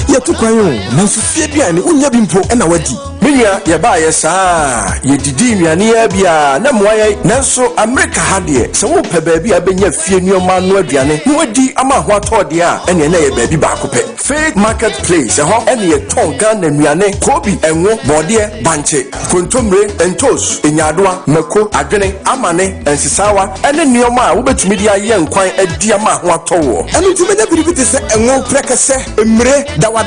Ya tu kwayo na sufie bia ni unya bimpo na wadi menya ya ba ya saa ye didi nnuane ya bia na moaye nanso America ha de se wo pe ba bia benya fie nnuama no aduane no wadi ama ho atode a ene na ye ba bi ba ko pe Faith Marketplace ho ene ye ton Ghana nnuane kobi enwo bode banche kontomre entos enyadoa mako adwene amane ensisawa ene nnuama a wo betumi dia ye nkwan adi ama ho atowo ene tumi da biribi te se enwo prekese emre dawa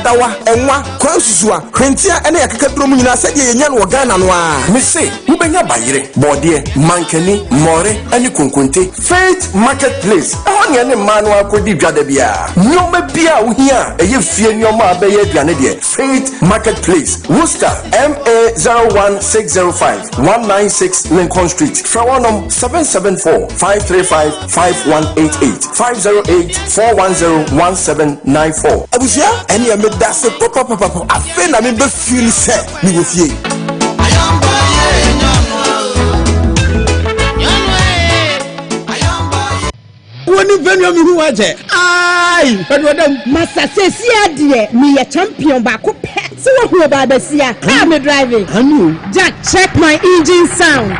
enwa kwansusua hwentia ene yakakaduro mu nyina sɛ ye nya no Ghana no a me se wo benya bayire bode mankani more ene konkonte Faith Marketplace ɛhɔ ne ne ma no akodi dwada bia nyoma bia wo hia ɛyɛ fie nyoma abɛyɛ aduane de Faith Marketplace Worcester MA01605 196 Lincoln Street Frawonom 774-535-5188 508-410-1794 abusia ene me da se papa afi na me be feel say ni go fie woni venue mi hu waje ai pedodam masasesi ade me ye champion ba ko pe se wo hu ba basia car me driving anu Jack check my engine sound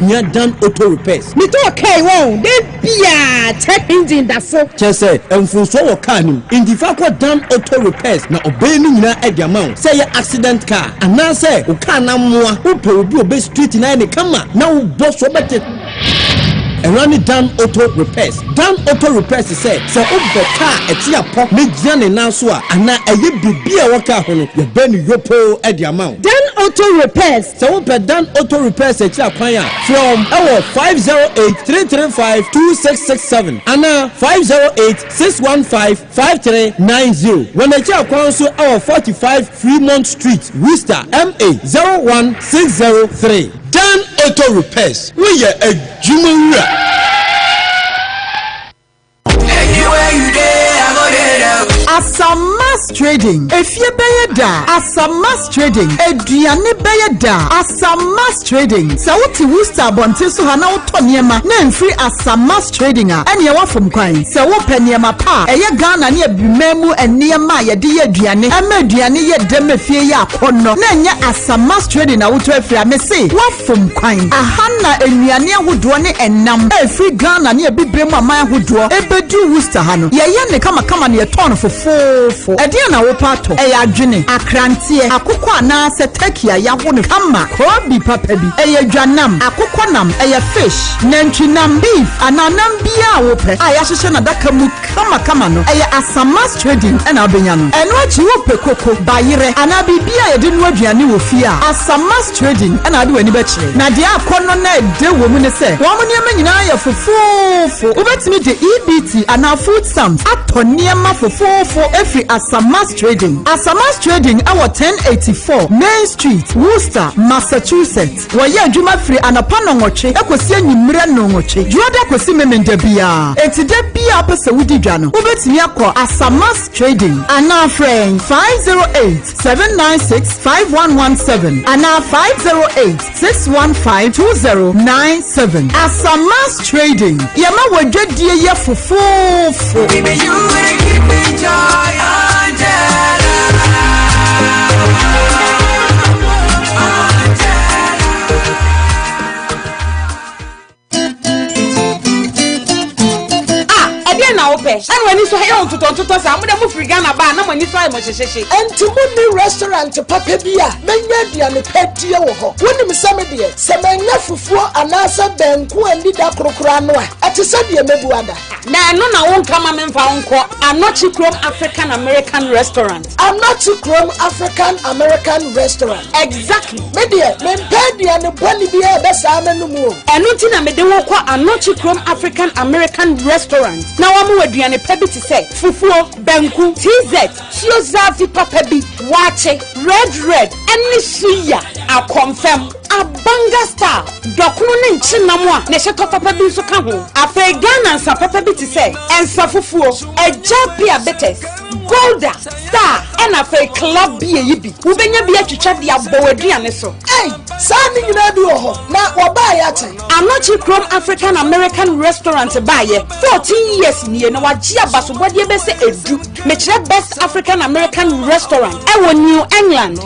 you done auto repairs. Me to okay won. Dey bia check engine da so. Chese enfunso wo car nim. Indifa ko done auto repairs na obey ni nyina e dia ma. Say accident car. Ana say o car na moa. Wo pe obi obe street na ne kama. Na wo Bosuo bete. Erani Dan Auto Repairs. Dan Auto Repairs say so over car eti apo me gina ne nan so a ana eye bibia wo car ho no ye be ni yopo e dia ma. Dan Auto Repairs. So over Dan Auto Repairs eti akwan a from 508-335-2667 ana 508-615-5390. When eti akwan so 45 Fremont Street, Worcester MA01603. Dan Auto Repairs. We are a Jumura. Asamas Trading. If you buy da, Asamas Trading. Adriane buy da, Asamas Trading. So what you Worcester bonte so hana utoniema. Na free Asamas Trading a. Any one from Queen. So what peniema pa. Eye Ghana ni ebimemu eniema ye di Adriane. Eme Adriane ye deme fie ya kono. Na nya Asamas Trading a utu efri me say. What from Queen. Ahana enuane ahodoɔ ne enam. Free Ghana ni ebibremu aman ahodoɔ. Ebedu Worcester hano. Ye ne kama ne ton fofo. Edia na wo pato. Eya adwene. Akrantie. Akokɔ ana se tekia ya ho ne kama. Kobi papa bi. Eya dwanam. Akokɔ nam. Eya fish. Nantwinam beef. Ananam bia wo pe. Aya hyehyɛ na daka mu kama no. Eya Asamas Trading ɛna obenya no. Ɛno akyi wo pe koko. Bayire. Ana bibia ye de no aduane wo fie a. Asamas Trading ɛna ade wani bɛkyerɛ. Na de akɔno na de wo mu ne sɛ. Wo mu nneɛma nyinaa yɛ fofofo. Wobɛtumi de EBT ana food stamps atɔ nneɛma fofofo every Asamas Trading. Asamas Trading our 1084 Main Street, Worcester, Massachusetts. Waya adwuma free Anopa nongoche ekosi anyimre nongoche. Juoda kosi memende bia. Enti de bia pese wudi dwa no. Wobetimi akɔ Asamas Trading. Ana friend 508-796-5117. Ana 508-615-2097. Asamas Trading. Yema wadwadie ye fofofo. And when you saw him to some of them Frigana Ban, when you saw him, and to Mundi restaurant to Papa Bia, Menyadia and the pet dear. When you some dear, Semenya Fufu and Nasa Benku and Lida Crocranoa, ati said ye mebuada. Na no na won kama me mfa nko Anochi Chrome African American Restaurant. Anochi Chrome African American Restaurant. Exactly. Me de me pedi and boni bi e be sa amenu mu. Eno ti na me de wo kwa Anochi Chrome African American Restaurant. Na wa mu aduane pa bi te say fufuo, banku, TZ, chiozafi papa bi, wache, red, any suya, a confirm. A banga star, dokunu ne nchinamo a ne hyeto papa bi so ka ho. Afa Ghana nsa papa bi te say ensa fufuo, ejapia betes, golda, star, and afa club bi eyibi. Wo benya bi atwitwa de abo aduane so. Hey, sa ni nyina bi ho na wo ba ya che. Anochi Chrome African American Restaurant ba ye 14 years ni na wagye abasobode be se edu. Me kire best African American Restaurant e wo New England.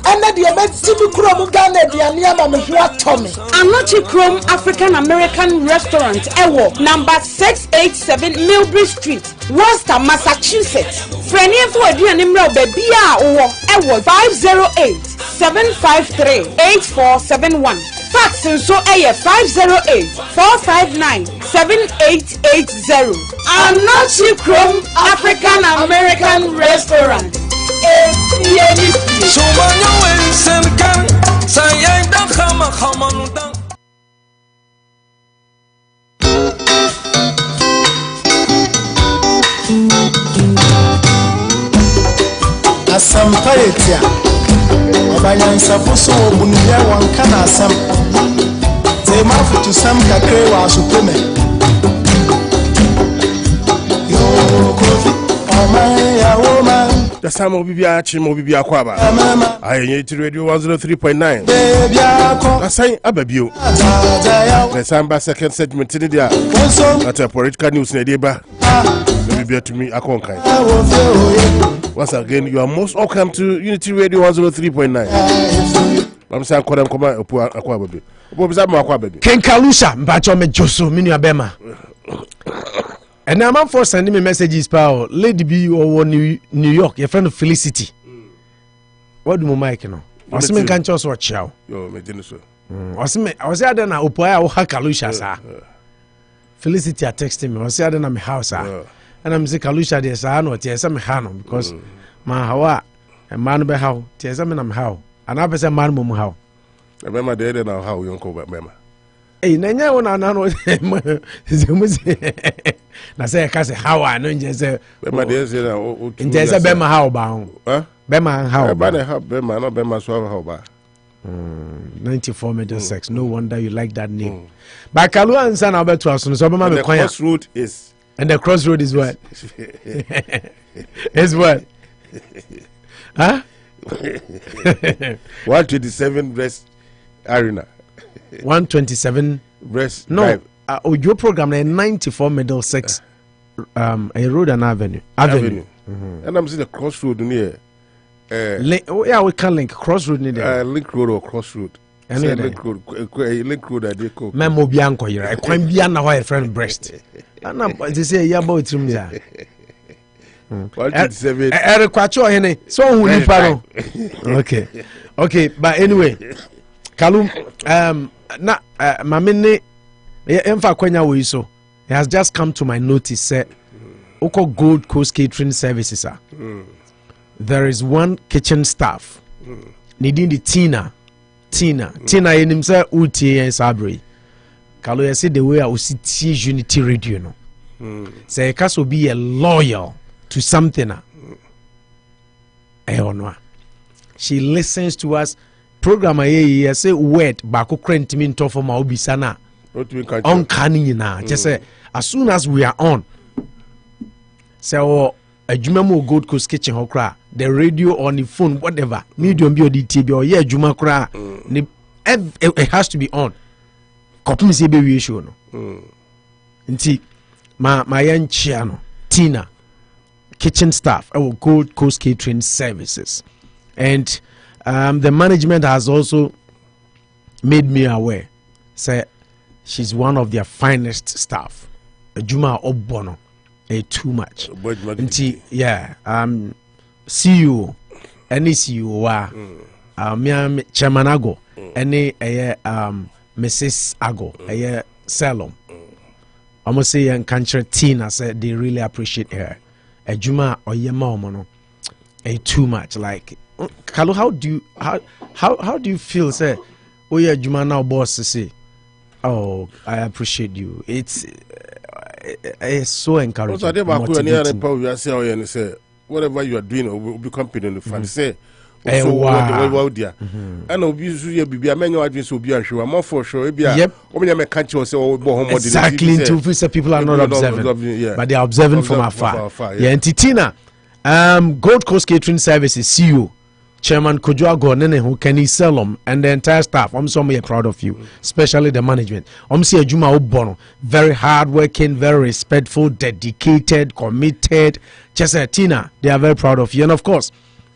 Ene de be ti bi kuro mu Ghana aduane Anochi Chrome African American Restaurant Ewo number 687 Millbury Street, Worcester, Massachusetts. Freni for aduane mra baby a wo Ewo 508-753-8471. Fax nso eye 508-459-7880. Anochi Chrome African American Restaurant. Asampa etia obanyansafo so obunuya wanka na asam te mafutu sam kakre wa asupeme yo kofi amaya woma the same obibia chim obibia kwaba ayenye ti radio 103.9 asan ababio the samba second segment ni dia at a political news na dey ba obibia to me akonkan. Once again, you are most welcome to Unity Radio 103.9. I'm saying, Kodam Koma, Aqua Baby. What was that, Aqua Baby? Ken Kalusha, Bacho me Joso, Mini Abema. And I'm for sending me messages, pal. Lady B or New York, your friend of Felicity. What do you make? No, I was me can't just watch you. Yo, me didn't so. I was there, then I Upoya or Kalusha, sir. Felicity are texting me. I was there, then I'm house, sir. And I'm saying, Kalusha, there's a no, there's some Hano because my hawa and man be how, there's some I'm how, and I was a man mum how. Remember, they didn't know how you call that, remember. Hey, Nanya, when I know, I say, I can't say how I know, just say, there's a Bema how bound, Bema how, Bema, not Bema, so how about 94 Middlesex. No wonder you like that name. But Kalu and San Albert was on some of the crossroad is. And the crossroad is what? Is what? Huh? 127 Breast Arena. 127 Breast. No. Your program is 94 Middlesex. A road and avenue. And I'm seeing the crossroad near. Yeah, we can link crossroad near. Link road or crossroad. Link road. I did go. Memo Bianco here. I can't be an away friend breast. They say yeah boy to me. 127. Eric Quacho hene. So who ni paro. Okay, but anyway, Kalum na mamene emfa kwenya we so. It has just come to my notice say Oko Gold Coast Catering Services there is one kitchen staff needing the Tina yenim say utie en sabre. Kalo you see the way I will see Unity Radio no. Say you can be a loyal to something. She listens to us. Program I say word bako krent me into for my obisana. On canning na. Just say as soon as we are on. Say a Jumamo Gold Coast Kitchen hokra, the radio on the phone, whatever. Medium be or DTB or yeah Juma kra. It has to be on. Kopimi se be we show no. Nti my young chiano Tina kitchen staff our Gold Coast Catering Services, and the management has also made me aware say she's one of their finest staff. Juma Obono too much. Nti yeah CEO any CEO wa chairman ago any Mrs. Ago, Salom. almost say and country Tina said they really appreciate her. A Juma or Yamamono, a too much. Like, Kalu, how do you feel? Say, oh yeah, Juma now boss to say, oh, I appreciate you. It's so encouraging. Say whatever you are doing will be company in the front. Say. Wow. And obviously, be a menu address will be a show. I'm more for sure. Yep. Exactly. Into people are not observing, but they are observing from afar. Yeah. And Titina, Gold Coast Catering Services CEO, Chairman Kojo Agonene, who can sell them, and the entire staff. I'm so proud of you, especially the management. I'm see Juma Obono, very hardworking, very respectful, dedicated, committed. Just Tina, they are very proud of you, and of course.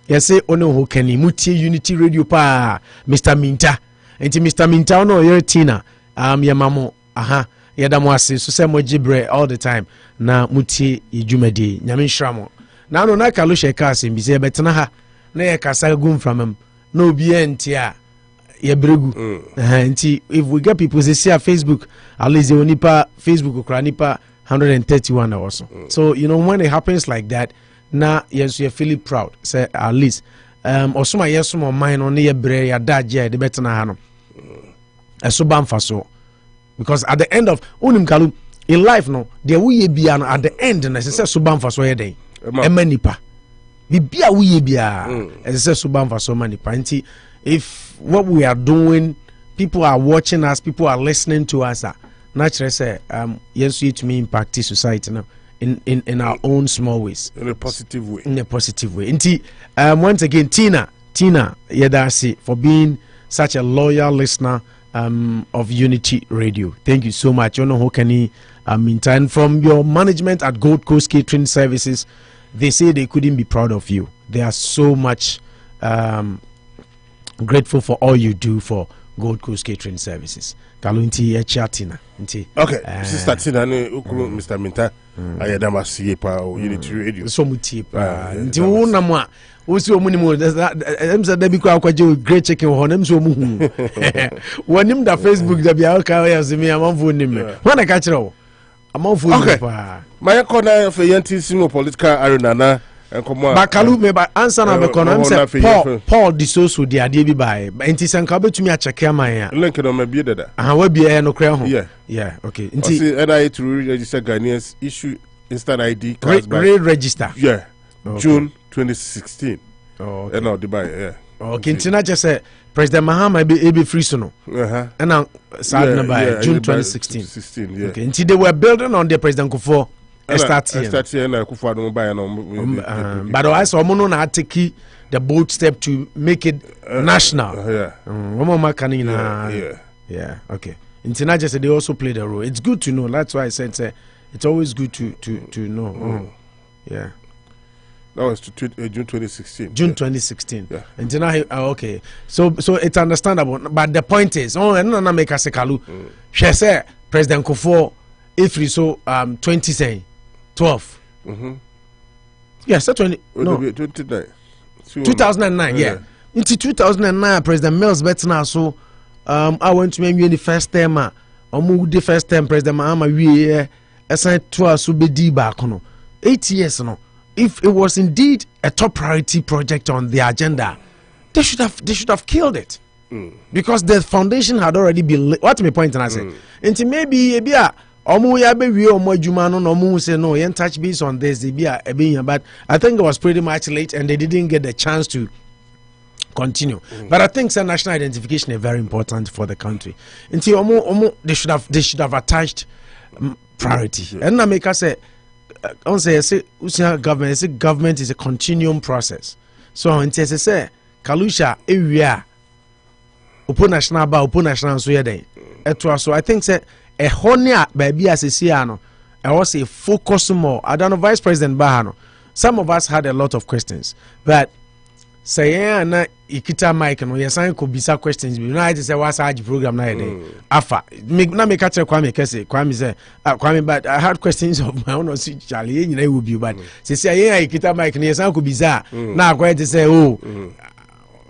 Yes, ono ho kani mutie Unity Radio pa Mr. Minta. Enti Mr. Minta ono ye Tina. Yamamo aha yedamo ase so se mo gibre all the time na mutie ijumadi nyame nhramo. Na no na kalu sheka ase bi se betena ha na ye kasa gum from na obi enti a ye bregu. Enti if we get people say Facebook at least they onipa Facebook okra nipa 131 also. So you know when it happens like that na yes you feel proud say at least osuma yes mo mine on ye bre ya daje de betena ha no eso bamfa so because at the end of unim kalu in life no there we bia no at the end na say so bamfa so ye den emanipa bibia we bia say so bamfa so manipa nti if what we are doing people are watching us, people are listening to us, naturally say yes you to me impact society now in our own small ways, in a positive way. Inti, once again, Tina, Yedasi, for being such a loyal listener of Unity Radio. Thank you so much. You know how can he meantime from your management at Gold Coast Catering Services, they say they couldn't be proud of you. They are so much grateful for all you do for Gold Coast Catering Services. Kalunti Tina. Okay, Sister Tina, Mr. Minta. I am a CA Unity Radio. So much pa. Nti wo na mo a wo si omu ni mo em say da bi kwa kwaje great chicken ho na em so omu hu. Wonim da Facebook da bia ka ya se me amanfo nim me. Ho na ka kire wo. Amanfo nim pa. My corner for yantisimo political arena na Bakalu me ba answer na be kono say Paul Disoso di ade bi bae. Nti sanka betumi a check am ya. Link no ma bi dada. Wa bi no kra ho. Yeah, okay. Nti NIA to register Ghanaians issue instant ID cards by register. Yeah. Okay. June 2016. Oh, okay. And now Dubai, yeah. Okay, nti na just say President Mahama be free so no. And now sad by June 2016. 16, yeah. Okay, nti they were building on the President Kufuor. But I saw Mono na take the bold step to make it national. Yeah. Okay. International just they also played a role. It's good to know. That's why I said it's always good to know. Yeah. That was June 2016. June 2016. Yeah. International. Okay. So it's understandable. But the point is, and no make us kalu. She said President Kufuor if we so 2012. Yes, 2009. Yeah. Into 2009, President Mills Betna so I went to me the first time. The first time President Mahama we assigned to us be di back no 8 years no. If it was indeed a top priority project on the agenda, they should have killed it. Because the foundation had already been what my point and I say. Into maybe omu ya be wi omo adwuma no omu say no yen touch base on this but I think it was pretty much late and they didn't get the chance to continue. But I think national identification is very important for the country. Until they should have attached priority. And na make us say government is a continuum process. So until say Kalusha area upo national so yeden. So I think say a honia baby as a siano, I was a focus more. I don't know, Vice President Bahano. Some of us had a lot of questions, but say na ikita mic no yesan ko bisa questions bi na say what's our program na dey afa na me catch Kwame kese Kwame say Kwame but I had questions of my own on Charlie nyina will be but say ikita mic no yesan ko bisa na akwa to say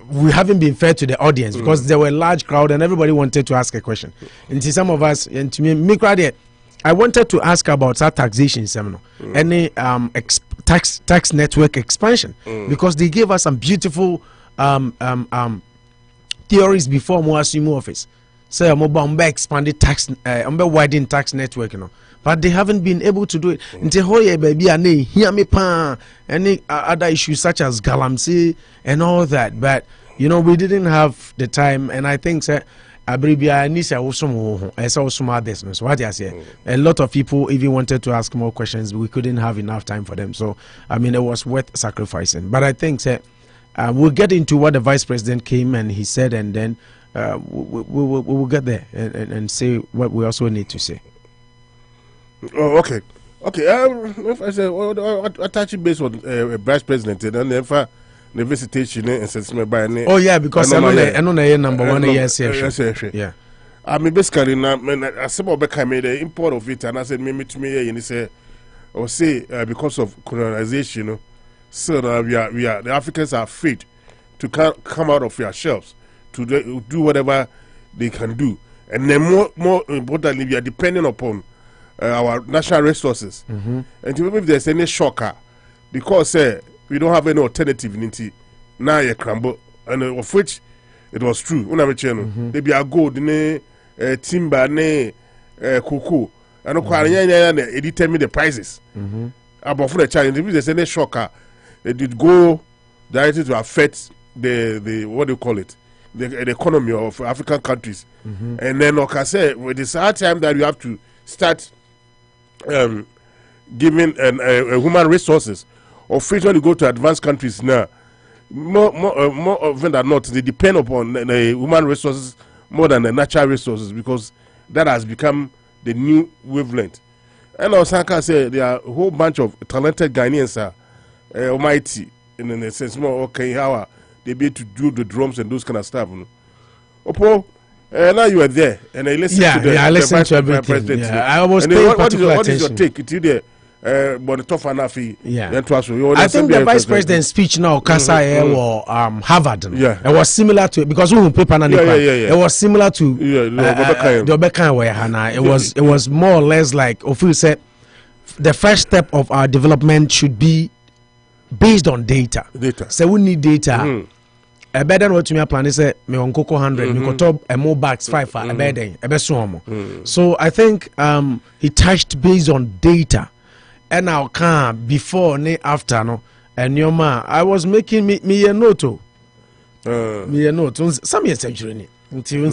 we haven't been fair to the audience because there were a large crowd and everybody wanted to ask a question. And see some of us, and to me crowd I wanted to ask about that taxation seminar, any tax network expansion, because they gave us some beautiful theories before more assume office. Say mobile expanded tax, widen tax network, but they haven't been able to do it. Until hoye baby and hear me pa any other issues such as galamsey and all that, but we didn't have the time, and I think say abribia nisa also others. What I say, a lot of people even wanted to ask more questions, we couldn't have enough time for them. So I mean, it was worth sacrificing. But I think say we'll get into what the vice president came and he said, and then we will get there and say what we also need to say. Oh, okay. If I say attaching based on vice president, and then for the visitation and assessment by name. Oh yeah, because I know number one yes. Yeah. I mean basically now, I said about the import of it, and I said maybe to me, and he said, or say because of colonization, so we are the Africans are afraid to come out of their shelves to do whatever they can do, and then more importantly, we are depending upon our natural resources. And if there's any shocker, because we don't have any alternative in now you crumble, and of which it was true. They be a gold, timber, cocoa, and they determine the prices. About for the challenge, if there's any shocker, it did go directly to affect the what do you call it, the economy of African countries. And then, like I said, it is our time that we have to start giving human resources. Of which when you go to advanced countries now, more often than not, they depend upon the human resources more than the natural resources, because that has become the new wavelength. And also, like I said, there are a whole bunch of talented Ghanaians almighty in the sense more okay how they be able to do the drums and those kind of stuff. Opo, now you are there and I listened to the I listened to everything. I was paying particular attention. What is your take? It's there. But the tough anafi. I think the vice president's speech now, Kasa or Harvard. It was similar to, because we paper it was similar to the Obekan way Hana. It was more or less like Ofu said, the first step of our development should be based on data. So we need data. A better what to me plan is me on cocoa 100, me got top a more bags 5 a better a So I think he touched based on data. And now can before ne after no and your man I was making me a note some years century until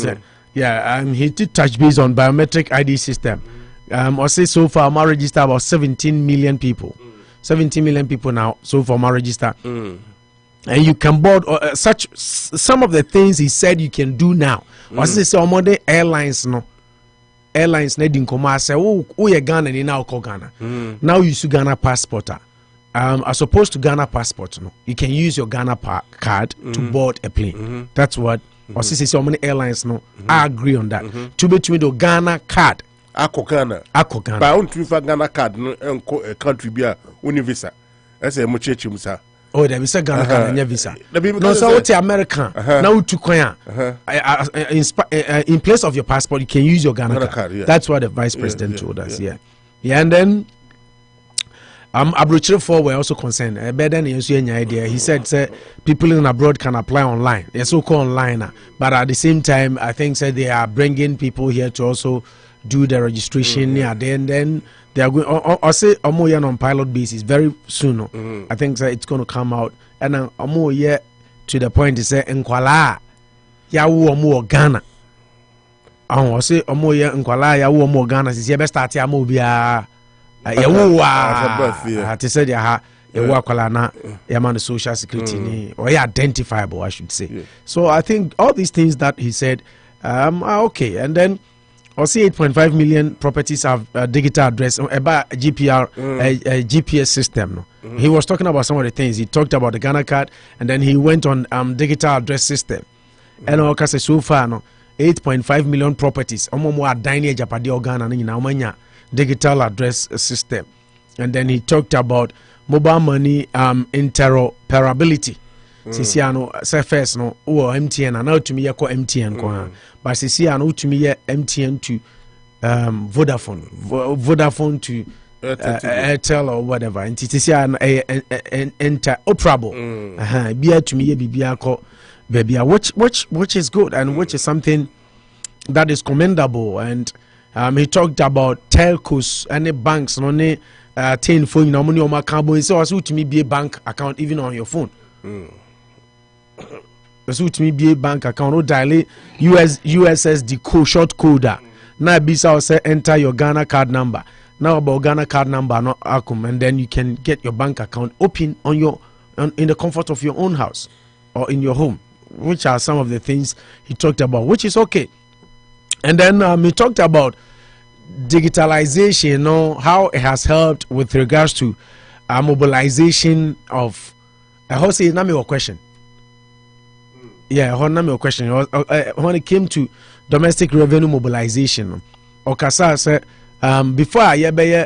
he did touch base on biometric ID system. I say so far my register about 17 million people. 17 million people now so far my register. And you can board some of the things he said you can do now. I say so modern airlines needing come say oh you Ghana ni now call Ghana. Now you use Ghana passport. As opposed to Ghana passport, you can use your Ghana card to board a plane. That's what or say so many airlines I agree on that. To be the Ghana card. Ako Ghana. But I want to Ghana card a country be a visa. That's a much musa. Oh, there is a Ghana card and visa. No, so what's American? Now to Korea. In place of your passport, you can use your Ghana card. That's what the vice president told us. Yeah, and then Abrochire 4 were also concerned. Better than any idea. He said, people in abroad can apply online. They're so-called online, but at the same time, I think they are bringing people here to also do the registration. Then they are going. I'll say on pilot basis very soon. I think it's going to come out, and to the point to say Nkwala yawu Ghana. I'll say Nkwala yawu Ghana. Since you best start yamu bia yawu. To say yawu na yaman social security ni or identifiable I should say. So I think all these things that he said are okay, and then. Or see 8.5 million properties have digital address about GPS system. He was talking about some of the things. He talked about the Ghana card, and then he went on digital address system. And okay, so far 8.5 million properties. More dining Japadi or Ghana digital address system. And then he talked about mobile money interoperability. Sisiano say first no MTN and now to me MTN but Sisiano to me MTN to Vodafone to Airtel or whatever. And it is enter operable. Be to me, baby, which is good and which is something that is commendable. And he talked about telcos and the banks, no ne ten phone, no money on my cabo. So also to me be a bank account even on your phone. So to me be a bank account. No dial USSD code short coder. Now bisa say enter your Ghana card number. Now about Ghana card number not Akum, and then you can get your bank account open on your in the comfort of your own house or in your home, which are some of the things he talked about, which is okay. And then he talked about digitalization, you know, how it has helped with regards to mobilization of. I hope say now your question. Yeah, your question. When it came to domestic revenue mobilization, Okasa said before I be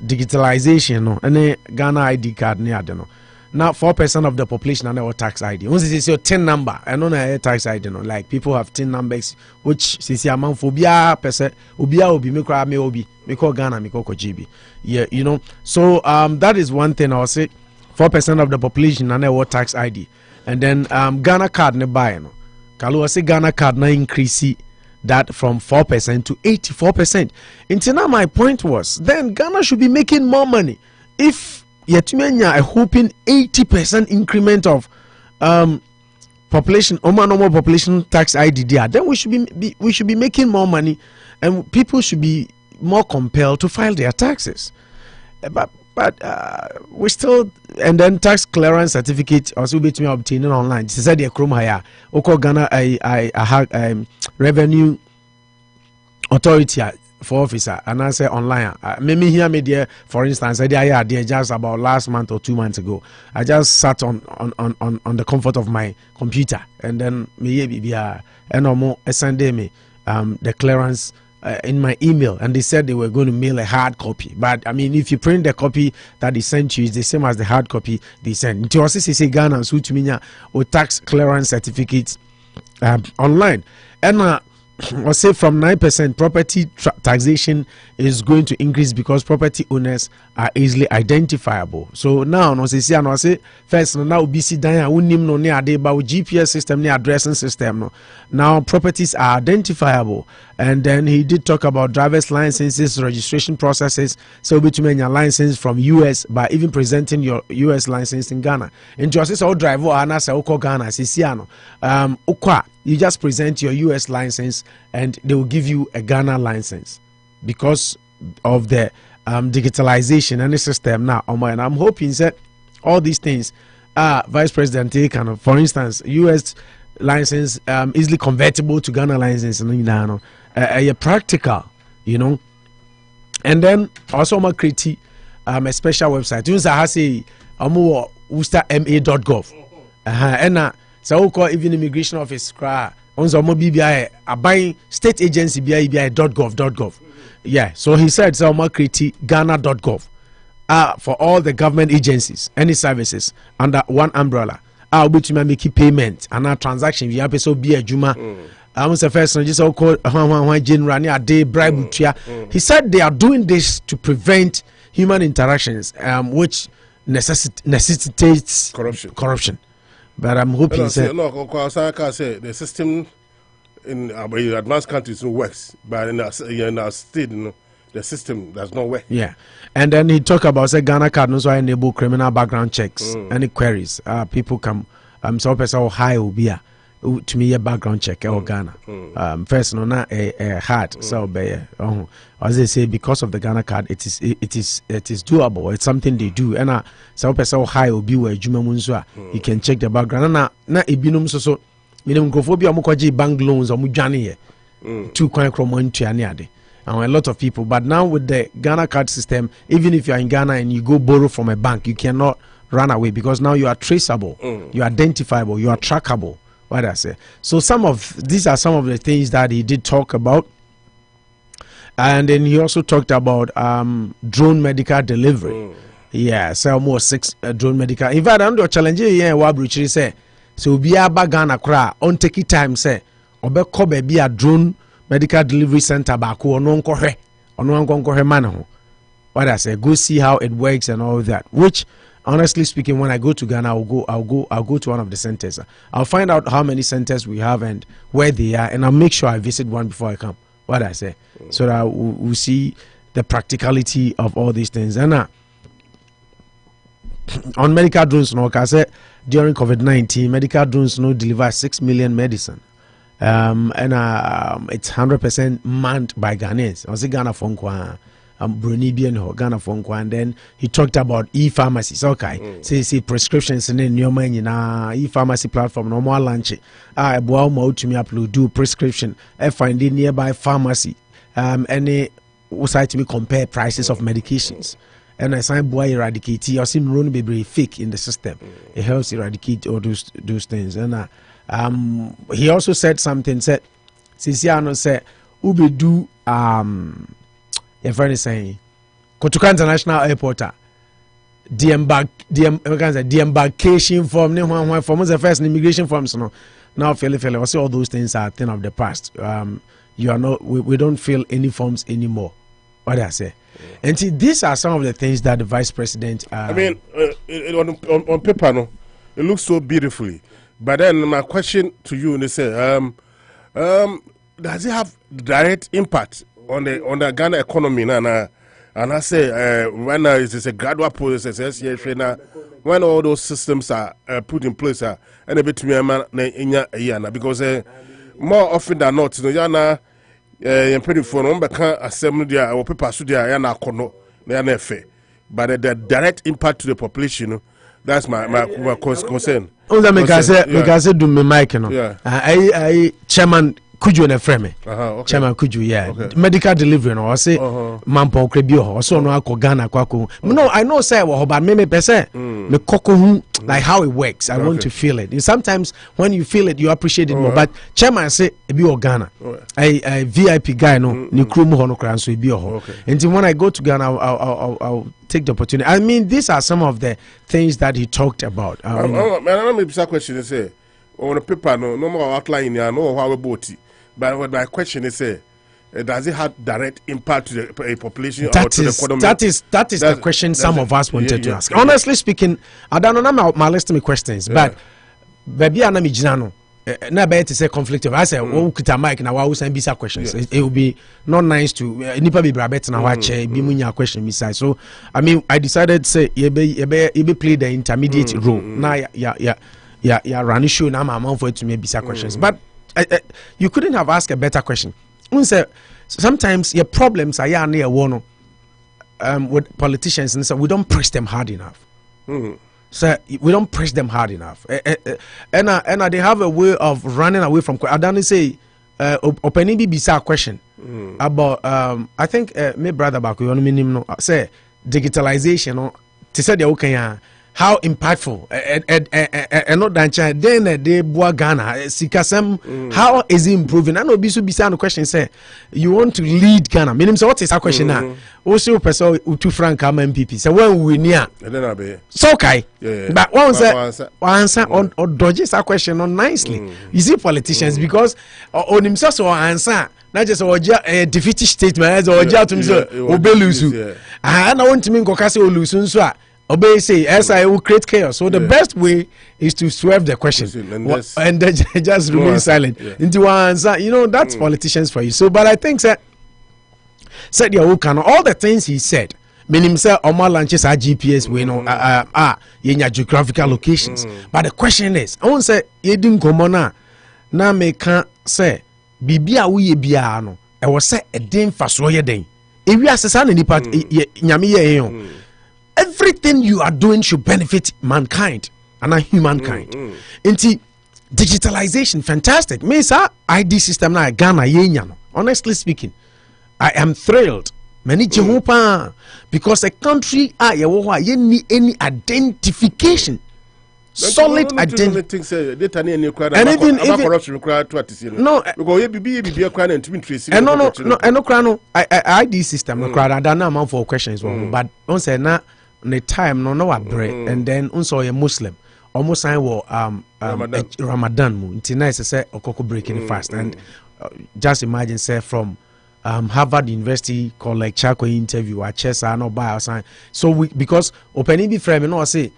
digitalization, no, any Ghana ID card near no. Now 4% of the population are now tax ID. Once it is your 10 number, I don't know tax ID, no. Like people have 10 numbers, which since amount for obia percent, obia obi me cry me obi, me call Ghana, me call GB. Yeah, you know. So that is one thing I'll say. 4% of the population are now tax ID, and then Ghana card ne buy no. Kalu say Ghana card na increase that from 4% to 84%. Until now, my point was then Ghana should be making more money if Yetumenya a hoping 80% increment of population, normal population tax ID there, then we should be making more money, and people should be more compelled to file their taxes. But we still, and then tax clearance certificate also be to me obtaining online. She said the Chrome hire Oko Ghana I revenue authority for officer, and I say online. Maybe here me there, for instance, I did just about last month or 2 months ago. I just sat on the comfort of my computer, and then me be and more Sunday me the clearance in my email, and they said they were going to mail a hard copy. But I mean, if you print the copy that they sent you, it's the same as the hard copy they sent. To also say Ghana so to me or tax clearance certificates online, and or say from 9% property taxation is going to increase because property owners are easily identifiable. So now no say first now BC dan unim no ne ade ba GPS system ne addressing system no. Now properties are identifiable, and then he did talk about driver's licenses, registration processes. So between your license from US by even presenting your US license in Ghana. And just say driver ana say oko Ghana sisiano ukwa you just present your US license and they will give you a Ghana license because of the digitalization and the system now. And I'm hoping that all these things Vice President kind of, for instance, US license easily convertible to Ghana license, practical, you know. And then also I'm create a special website. You say worcester.ma.gov. And so call even immigration office on some BBI buying state agency BI.gov. Yeah, so he said so I'm create Ghana.gov for all the government agencies, any services under one umbrella. I'll be to make payment and our transaction. We have so be a Juma. I was the first one just called general day bribe. He said they are doing this to prevent human interactions, which necessitates corruption. But I'm hoping the system in advanced countries works, but in our state, the system does not work. Yeah, and then he talked about say Ghana card also enable criminal background checks, any queries. People come. So person high will be to me a background check or Ghana. First, no, not a hard. So, as they say, because of the Ghana card, it is doable. It's something they do. And so person high will be where Juma Munzwa. You can check the background. Na ibinum so. Minimum gophobia mukaji bank loans or mujani 2 coin from 1 to aniade. And a lot of people, but now with the Ghana card system, even if you are in Ghana and you go borrow from a bank, you cannot run away because now you are traceable, you are identifiable, you are trackable. What I say. So these are some of the things that he did talk about, and then he also talked about drone medical delivery. Yeah, so almost 6 drone medical. In fact, I'm the challenge here. Wabruchiri say so. Be a Ghana kra on take time say obe kobe be a drone medical delivery center back or no man ho. What I say, go see how it works and all that. Which, honestly speaking, when I go to Ghana, I'll go to one of the centers. I'll find out how many centers we have and where they are, and I'll make sure I visit one before I come. What I say, so that we'll see the practicality of all these things. And on medical drones, I said during COVID-19, medical drones deliver 6 million medicine. And it's 100% manned by Ghanaians. I was Ghana phone Brunibian Ghana phone, and then he talked about e-pharmacies. Okay, say prescriptions and then your money na e-pharmacy platform no more launch. I to me upload do prescription. I find the nearby pharmacy. Any site to me compare prices of medications. And I sign boy eradicate. I see run be fake in the system. It helps eradicate all those things. And he also said something. Said, Sisiano said, "Ube do your friend is saying, Kotoka International Airport, the embarkation form, the first immigration forms, no. Now, I see all those things are a thing of the past. You are not. We don't fill any forms anymore. What I say, and see, these are some of the things that the vice president. I mean, on paper, no, it looks so beautifully. But then my question to you is, does it have direct impact on the Ghana economy and I say when it's a gradual process when all those systems are put in place and a bit because more often than not you're pretty for assembly or people but the direct impact to the population, that's my concern. I chairman Kuju and a frame. Chairman Kuju, yeah. Medical delivery, no, I say, Mampo Krebio, so no, Ghana, Kwaku. No, I know, say, but maybe per se, the cocoon, like how it works. I want to feel it. And sometimes when you feel it, you appreciate it more. But chairman say, be Ghana. A VIP guy, no, Nikrum Honokran, so be ho. And when I go to Ghana, I'll take the opportunity. I mean, these are some of the things that he talked about. Let me ask a question. Say, on the paper, no more outline. I know how about it. But what my question is, does it have direct impact to the population or to the economy? That is the question some of us wanted to ask. Honestly speaking, I don't know my list of questions, but baby, I'm not na be to say conflict of I say we kita mic na wa send bisa questions. It will be not nice to nipa be brabet na wa che bi munya question beside. So I mean I decided say you be play the intermediate role. Na ya run show na ma for to me bisa questions. But you couldn't have asked a better question. Sometimes your problems are near one with politicians, and so we don't press them hard enough. So we don't press them hard enough. And they have a way of running away from. I don't say opening bisa question about I think my brother back you know say digitalization. To say the okay. How impactful and not that then they boa Ghana Sikasem how is it improving? I know Bisu Bisa the question say you want to lead Ghana. Meaning so what is that question now? Also person Utu Frank MPP. So when we near so okay. But one answer on dodges that question on nicely. You see politicians because on himself so answer not just a defeated statement as or to Obelusu. I want to mean Kokasi Olusun so obey say as I will create chaos. So the best way is to swerve the question and just remain silent into one answer. You know that's politicians for you. So but I think said your all the things he said. Meaning say Omar launches our GPS we know in your geographical locations. But the question is I won't say you didn't come on now me can't say bibia we bia no I was say a dim fast roya day. If we are saying any part nyami everything you are doing should benefit mankind and not humankind. Into digitalization, fantastic. Me sa ID system na Ghana yenya no. Honestly speaking, I am thrilled. Many Jehovah because a country any identification. Solid identity. And even no, ID system no crowd. I don't know amount for questions, but on say na the time no abre and then also a Muslim almost I will Ramadan mu nti na say okoko breaking fast and just imagine say from Harvard University called like Chako interview at chess no buy sign. So we because opening be frame no say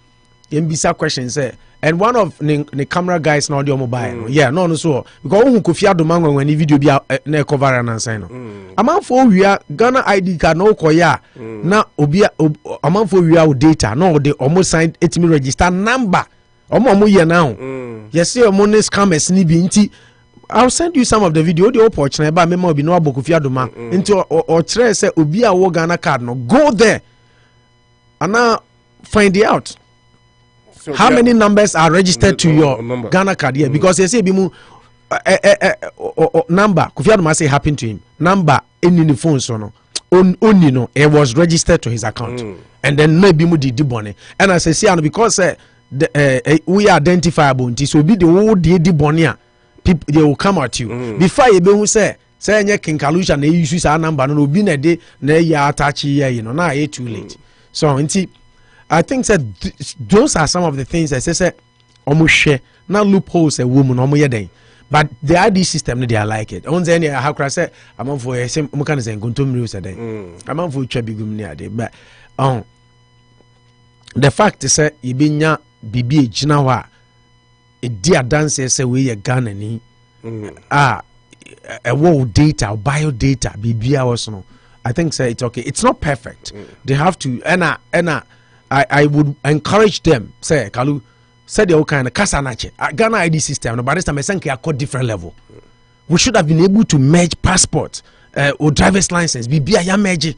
mbisa question say and one of the camera guys now the mobile yeah no so because who Kofi Adomango when video be na cover and sign no amount for we are Ghana ID card no koya na obi amount for we are data no they almost signed 8 me register number omo ye now yes say omo ne scammers ni bi nti I'll send you some of the video the opportunity ba me ma obi no Kofi Adoma nti o kire say obi a wo Ghana card no go there and now find it out. So how many numbers are registered to your Ghana card here? Because they say bimu number Kofi Adoma say happened to him. Number in the phone so no only no it was registered to his account. And then maybe mu di bone. And as I say because we are identifiable so be the whole di bone people they will come at you. Before you be who say any kinkalusha na use our number no be na dey na ya attach here you know now it's too late. So nti I think that those are some of the things that say almost share now loopholes a woman almost day. But the ID system they are like it. On any how can I say I'm for a same can say contumely today. I'm for chebigum near day. But the fact is that you be nya bibi jinawa a dear dancer say we a Ghana ni a world data bio data bibi also. I think say it's okay. It's not perfect. They have to I would encourage them say Kalu said the kind of Kasanache Ghana ID system no, but this time I think I different level. We should have been able to merge passport or driver's license be ya merge.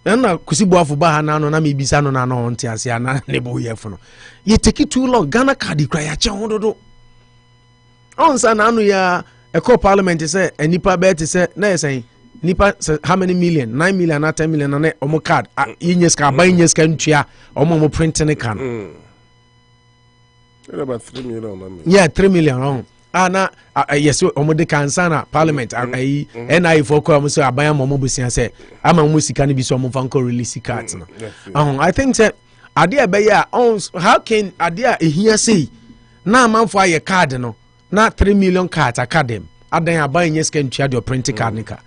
Na kusibu afuba na no na me bisa no na no nti ase na nebo yefo no. Ye take it too long Ghana card cry ya che hododo. Onsa na anu ya a parliament say enipa bet say na say nipa how many million 9 million or 10 million na omo card inyeska buy inyeska ntua omo print ne kan about 3 million yeah 3 million na yes omo de kansa na parliament ai NI for ko omo so aban omo busia say ama omo sika ne bi so omo fanko release cards no I think say ade abeya how can ade a ehia say na amanfo aye card no na 3 million cards academ adan aban inyeska ntua de print card ne ka.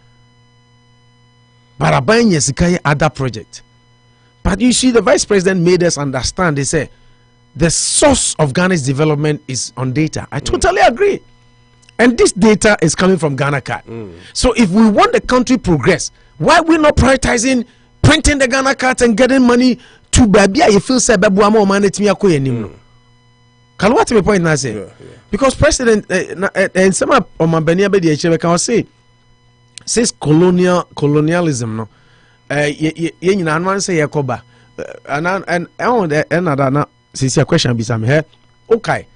But Abanye Sikaye other project. But you see, the vice president made us understand. They say the source of Ghana's development is on data. I totally agree. And this data is coming from Ghana card. So if we want the country progress, why are we not prioritizing printing the Ghana cards and getting money to baby? You feel say babu amo man etimi akoye nim. Can what me point now say? Because president and some of my benia be the can say. Says colonialism no ye nyina anu say yakoba and another na sisi a question be some here okay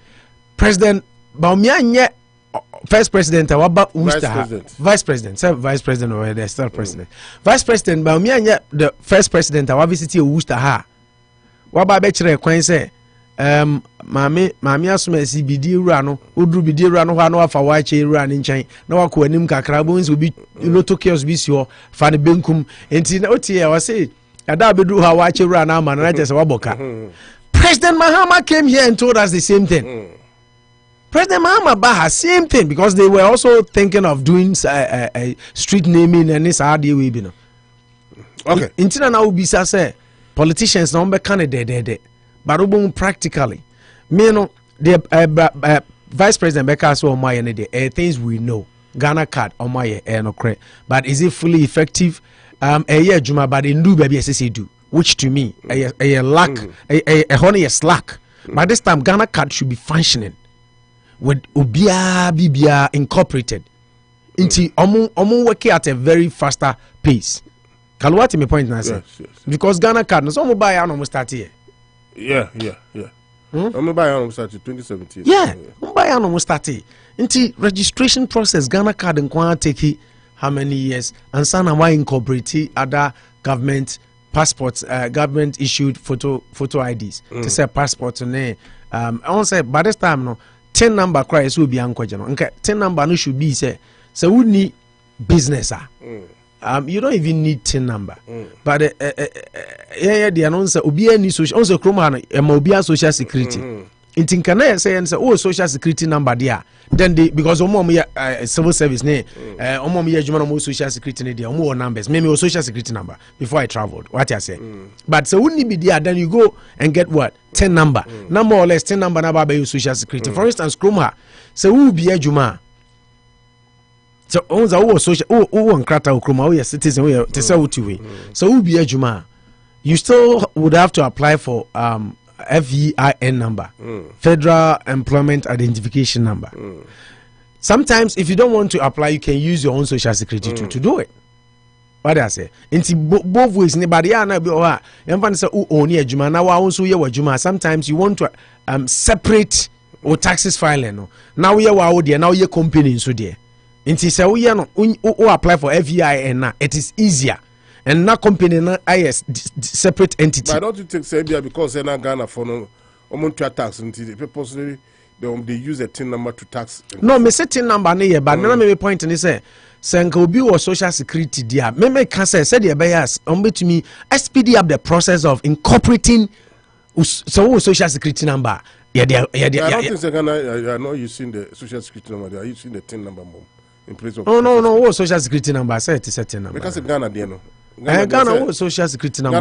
president Baumia nye first president waba vice president or the still president vice president Baumia nye the first president wa visit Worcester ha waba be kire kwan say mami asoma si bidi wura no odru bidi wura no ha no afa wa che wura ni nchen na wako anim kakra bo nso bi loto chaos bi si ho fa ne benkum enti na otie ya say ada bedu ha wa che wura na ama na je se waboka. President Mahama came here and told us the same thing. President Mahama Baha same thing because they were also thinking of doing street naming and this hard way bi no. Okay intina na ubisa say politicians na be candidate but practically, me no the vice president Beka so on my end things we know Ghana card on my no credit, but is it fully effective? A year Juma, but in do baby SSA do, which to me a lack a honey a slack. By this time Ghana card should be functioning with Ubia Bibia incorporated into omu working at a very faster pace. Kalwati me point now say because Ghana card no so buy almost start here. Yeah. I'm buy on started 2017. Yeah, buy on started. Into registration process Ghana card and kwa take how many years and sana why incorporate other government passports government issued photo IDs to say passport ne I want say by this time no 10 number cry so be ankoje no okay 10 number no should be say we need business you don't even need 10 number but the announcer obi any social also chroma no social security in can I say and say oh social security number there then they because civil service ne social security there numbers maybe social security number before I traveled what I say but so wouldn't be there then you go and get what 10 number more or less 10 number number by social security for instance Chroma so who be a juma so on the social on krata Chroma we are citizen we are so who be a juma you still would have to apply for FEIN number, Federal Employment Identification number. Sometimes, if you don't want to apply, you can use your own social security to do it. What I say? In both ways, anybody sometimes you want to separate or taxes filing. Now we are now you're company so there. Inti say we no apply for FEIN now. It is easier. And not company na IS separate entity. But don't you think Serbia because they're not Ghana for no tax until purposely they use a TIN number to tax? No, me say TIN number ne but me point ni say senka obi or social security dia. Me can say the bias to me speed up the process of incorporating social security number. I don't think Ghana are not using the social security number. They are using the TIN number more in place of. No, social security number. I say it's a TIN number. Because Ghana there no. Ghana social security number.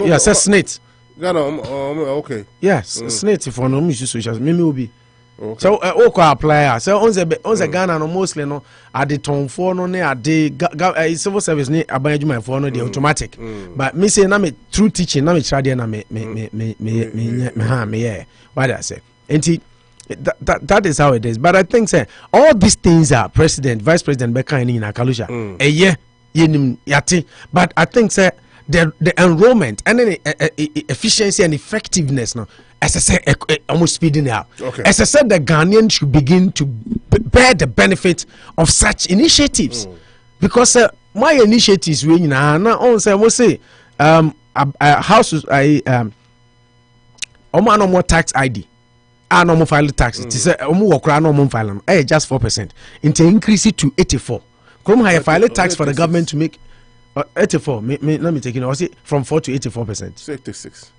Yes, SNIT. Ghana, okay. Yes, SNIT for no use social. Maybe will be. So, apply. So, on the Ghana no mostly no at the ton for no at the civil service ne abanjuma for no the automatic. But me say na me through teaching na me try there na me what I say. And that is how it is. But I think say all these things are president, vice president Becca in Akalusha. But I think say the enrollment and then efficiency and effectiveness now as I said almost speeding up. As I said, the Ghanaians should begin to bear the benefit of such initiatives because my initiatives we now on say we say houses no more tax ID. No more file tax. It is no more file. Just 4%. Into increase it to 84. Come higher file tax for the government to make 84. Let me take it. I say from 4 to 84%. 86.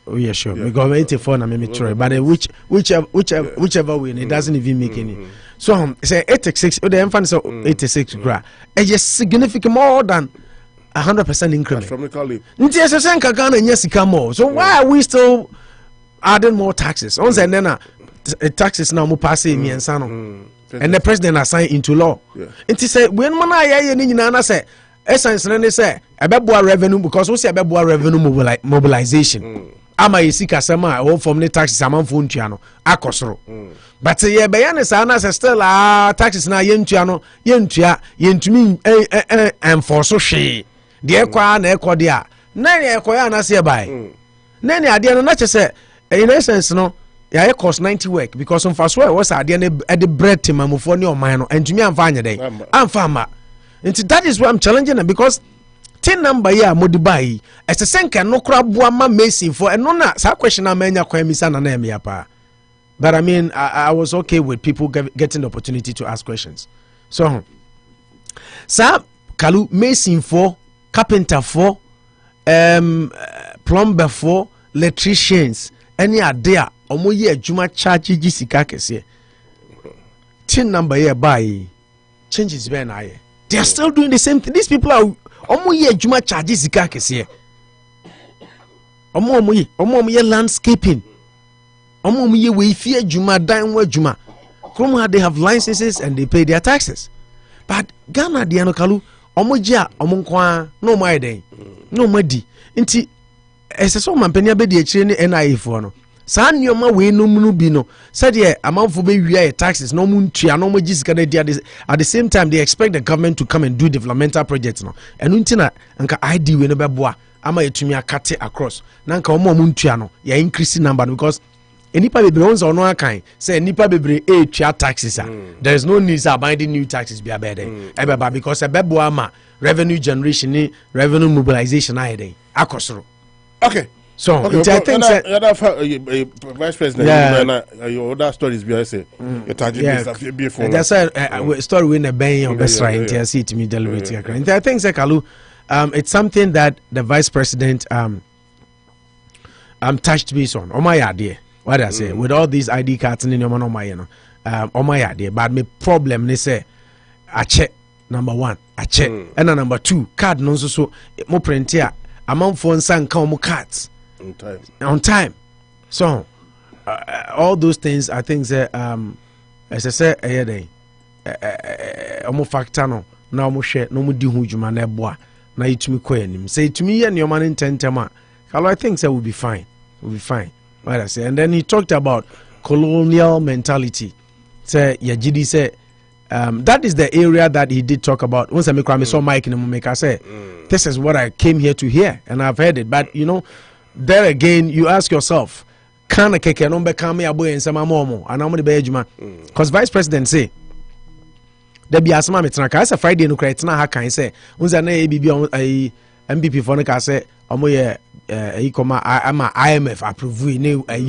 Oh yeah, sure. Yeah. Because 84 na me try, but whichever way, it doesn't even make any. So say 86. The emphasis 86 gra. It's significant more than 100% increment. So why are we still adding more taxes? On the then taxes now mo pass me and the president assign into law. It say when man aye ni nyina say essence na say ebeboa revenue because we say ebeboa revenue mobilization. Ama yesika sema o from the taxes amanfo ntua no akosoro. But ye be yan say na say still taxes na yentua no yentua yentumi enforce hwe. De kwa na ekode a na ekoya na say bai. Na ni ade no na che say in essence no ya cost 90 work because on first was ade na the bread timamofo ne oman no entumi amfa anya den amfa ma. And that is why I'm challenging them because TIN number ya modibai as a senka no crabwa ma messing for and no na sa question na menya kwa misa na na me apa. But I mean I was okay with people getting the opportunity to ask questions. So sa kalu mason for carpenter for plumber for electricians any idea omo ye adwuma charge sika kese. TIN number ya buy changes be na ye. They are still doing the same thing. These people are omo ye adwuma charge sika kese. Omo ye landscaping. Omo ye we fi adwuma dan wa adwuma. From they have licenses and they pay their taxes. But Ghana de anokalu omo gia omo kwa no mai den. No madi. Nti eseso mampania be de akire ne NIA fo no. Sa nneoma we no mu bi no said ye amanfo be wia taxes no mu ntua no magi sika na dia at the same time they expect the government to come and do developmental projects no enu ntina nka ID we no beboa ama yetumi akate across na nka omo mu ntua no ya increase number because enipa bebre onzo ono akan say enipa bebre tua taxes there is no need to bind new taxes be abede ebeba because ebeboa ma revenue generation ni revenue mobilization ayede akosoro. Okay. So okay, I think vice president, your other stories be I say. That's a story when a bang on best right to see to me deliberate. I think Kalu, it's something that the vice president touched base on. Oh my idea. What I say, with all these ID cards in your man on my, you know, on my idea, but my problem, they say, I check number one, I check, and then number two, card no so more print here, amount for and come cards on time. So, all those things, I think, say, as I say, a day, factor no, now mo share, no mo di hujuma na boa, na it me kwenim. Say to me, and your man in 10 tema, I think that will be fine. Will be fine. What I say, and then he talked about colonial mentality. Say, Yajidi say, that is the area that he did talk about. Once I saw Mike in the make, I say, this is what I came here to hear, and I've heard it. But you know, there again, you ask yourself, can a keke no be come here boy and some momo, and I'm the bejuma, because Vice President say, there be asma metraka. As a Friday no credit na ha can say, once I ABB MPP for no say, omo I'm IMF approve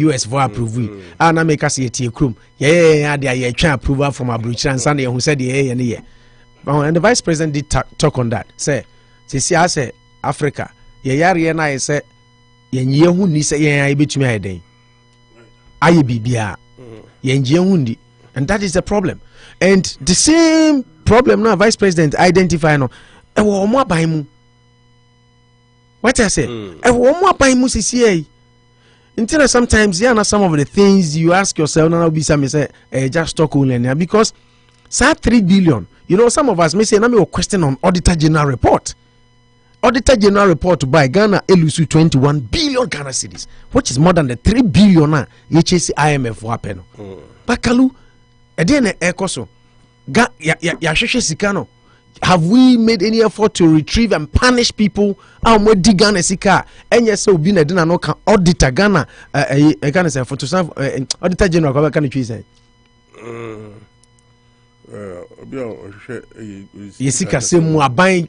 US for approve and I make us a krum they try approval from a breach and Sunday who said and the vice president did talk on that say see I say Africa I say who ni say between me day aye bibia hundi and that is the problem and the same problem now vice president identify no e wo mo aban mu. What I say? One more by Musisi. Until sometimes, yeah, some of the things you ask yourself, now be some say, just talk only because, say 3 billion. You know, some of us may say, "I'm a question on Auditor General report." Auditor General report to buy Ghana elusu 21 billion Ghana cedis, which is more than the 3 billion HSC IMF wapen. Bakalu, again, ekoso. Ya sikano. Have we made any effort to retrieve and punish people? We dig Ghana sika. And yes, so being a dinner no can auditor Ghana. Ghana say for to serve Auditor General. What can you say? Yesika say mu abai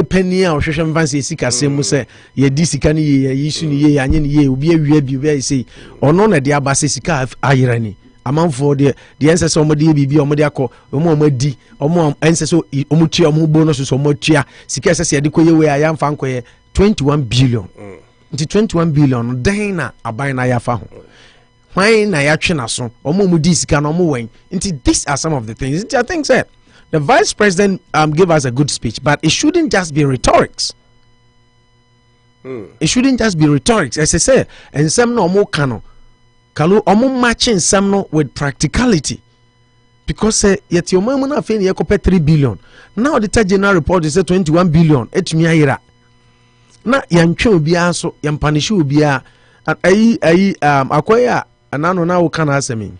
penny or shoshem fancy yesika say mu say ye di sika ni ye yisu ni ye anye ni ye obi awia bi obi say ono na de abase sika ayirani. Among for the answer somebody be omodiako omadi omo answer so omutia omo bonus so omotia sika sese ye de koye we ayam fa nkoye 21 billion nti 21 billion den na aban na ya fa ho hwan na ya twe na so omo mudi sika na omo wen nti these are some of the things I think say the vice president gave us a good speech, but it shouldn't just be rhetorics. It shouldn't just be rhetorics, as I say, and some no more cano kalu omo matching some no with practicality, because yet your mama na fe 3 billion now the general report is 21 billion etumi ayira na yantwe obi aso yampanishi obi a akwaya anano na wo kana asemi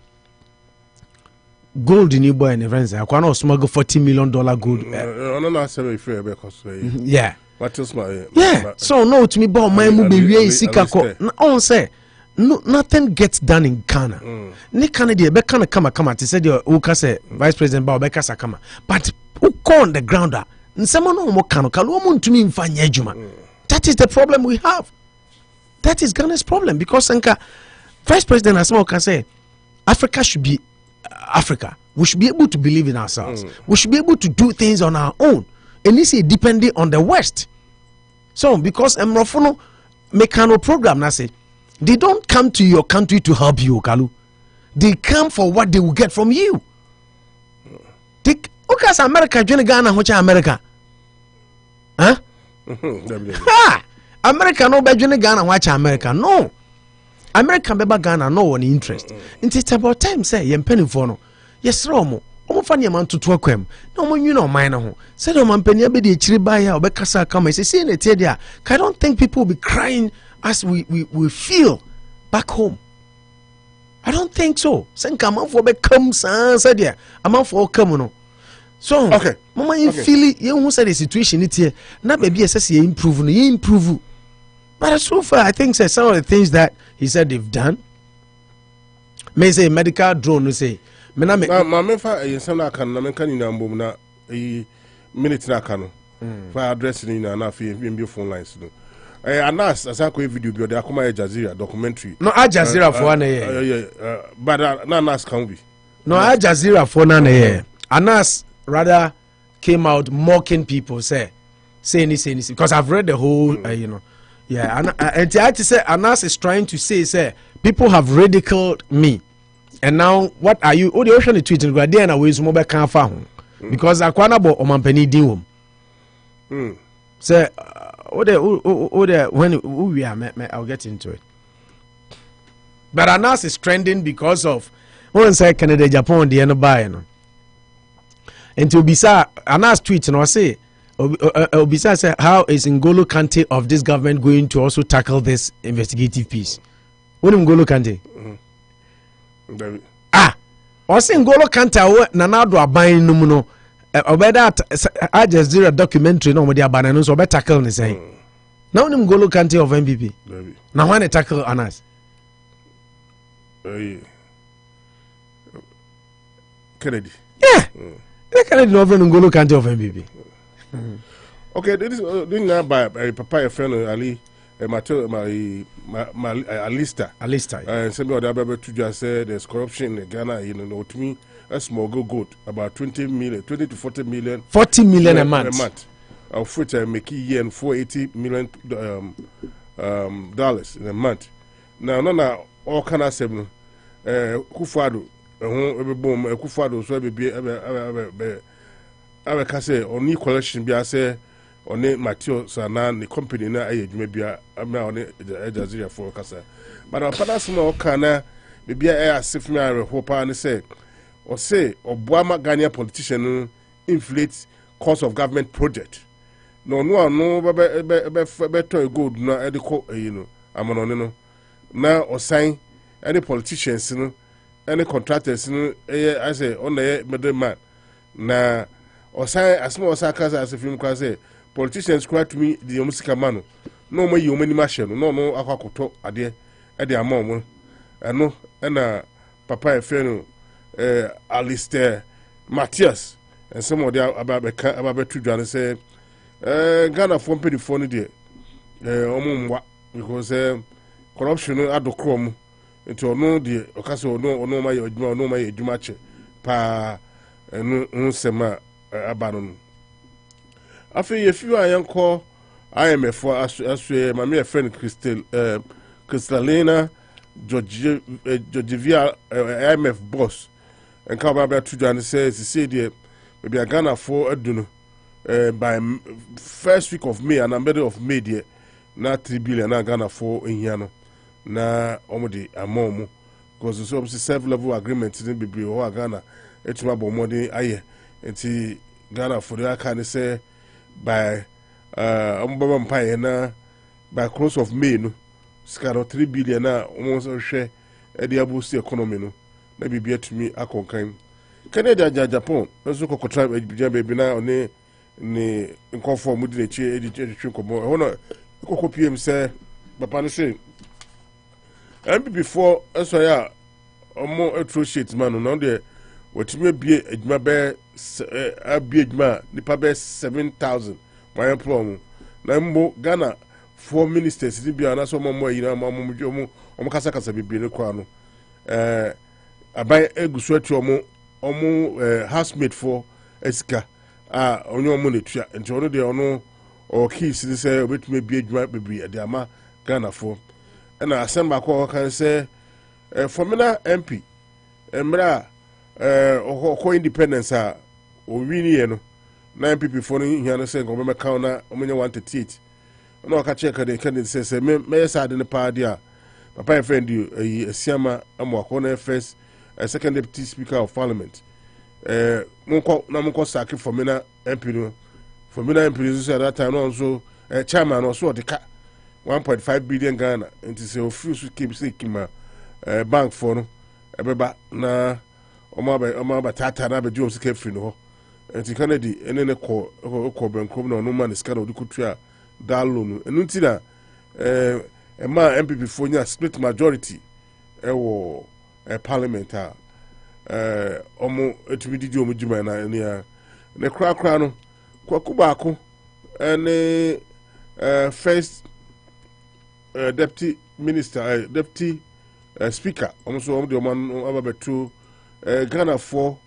gold in boy and friends akwa smuggle $40 million gold no na asemi free be cause yeah what is my yeah so no to me ba man mu be wie sika ko on say no, nothing gets done in Ghana. Ni Canada be kana kama te said your uka say vice president ba be kasa kama, but who on the ground that nsemo no mo kano kalu mo ntumi mfanya adwuma. That is the problem we have. That is Ghana's problem, because nka vice president asma can say Africa should be Africa. We should be able to believe in ourselves. We should be able to do things on our own, and this is depending on the West. So because Mrofono Mekano program na say they don't come to your country to help you, Kalu. They come for what they will get from you. Okay, as America, join Ghana, which America? Huh? America no be join Ghana, watch America. No. America be Ghana, no one interest. It's about time, say, yen penny for no. Yes, Romo. Omo fa niam to akwam na omo nwi no man na ho said o man pania be de chiri ba ya obekasa kama say na tie dia. I don't think people will be crying as we feel back home. I don't think so. Senka man for be come said dia man for come no. So okay, mama you feel you who said the situation it here na baby say you improve. But so far I think some of the things that he said they've done, may say medical drone say ma me fa yensam na kan na me kan nyina mbom na minute na kan fa address ni na na fi bi phone lines no anas asako video bi o de akoma Al Jazeera documentary no Al Jazeera for na but na anas can be no Al Jazeera for na anas rather came out mocking people say any because I've read the whole Yeah, and I say Anas is trying to say people have ridiculed me, and now what are you? Oh, the ocean is tweeting. But then away is mobile can't find because Akwana bo omampeni diwum. Say, when we are, I'll get into it. But Anas is trending because of one say Canada, Japan, the end buy no. And to be sa Anas tweet and I say. Obisa said, how is N'Golo Kante of this government going to also tackle this investigative piece? What N'Golo Kante? Also N'Golo Kante nanado abayin no muno. Obeda Al Jazeera documentary no mo dia banana so obeta tackle ni say. Now N'Golo Kante of MPP. Now when they tackle Anas. Kennedy. Yeah. Kennedy no N'Golo Kante of MPP. Okay, this is now by Papa friend Ali Alista. And some of the other to just say there's corruption in Ghana. You know, to me, a small goat about 20 to 40 million. 40 million a month. Of which I make year and $480 million dollars in a month. Now, all kind of seven. Kufado, every boom, Kufado, so I can say only collection be I say on it Matthew Sanan the company na age maybe on it Jazeera for Casa. But our father small kana maybe I ask me I hope and say or Obama Ghanaian politician inflate cost of government project. No better good no edico you know I'm on now or sign any politicians any contractors I say on the middleman na or say as small as a film can say politicians cry to me the music man no more you many machine no aquacoto ade at the amount and no and papa friend Alistair Matthias and some of the about two John say Ghana from penny phone there because corruption at the chrome into no the occasion no my jumache pa no sema Abanon. I feel if you are young call IMF for as my friend Kristalina Georgivia IMF boss and come back to John says he said there maybe a Ghana for Aduno by first week of May and a middle of May there na 3 billion na Ghana for in Yano na omodi amomo because it's obviously self-level agreement in be or Ghana it's my bomodi aye and Ghana for the kind of say by na by close of May no scar 3 billion na almost share the boost the economy no na be to me akonkan Canada Japan also ko tribe baby na oni ni nkonfo mu di echi editwe komo hono ko PM say papa no say before so ya omo atrociate man no de watime bie adwuma be abie adwuma nipa be 7,000 my employee na mbo Ghana 4 ministers ni bia na so momo yi na momo kasa bibie ne kwa no abai egusu atu omo housemate for esika onye omo ne tua nti ono de ono o keys ni say obetime bie adwuma bibie de ama Ghana for na asemba ko kan say formula MP emra ko independence a o wini ye no na MPP for no hiano say go be count na omenye 138 no ka check the candidate say me say ade ne pa dia papa friend you asiama amwako na first second deputy speaker of parliament monko sack formula MP no formula MP so at that time no so chairman no so the 1.5 billion Ghana and say official keep seeking bank for no ebeba na omaba tata na be jom sika free no and Kennedy enene ko benkom na no man sika no dikutua dalo no enu nti na ma MPP for nya split majority ewo parliament a omo etumi didi omo juma na enia ne kra no kwaku baako ene first deputy minister deputy speaker almost omo de omo ababetu Ghana for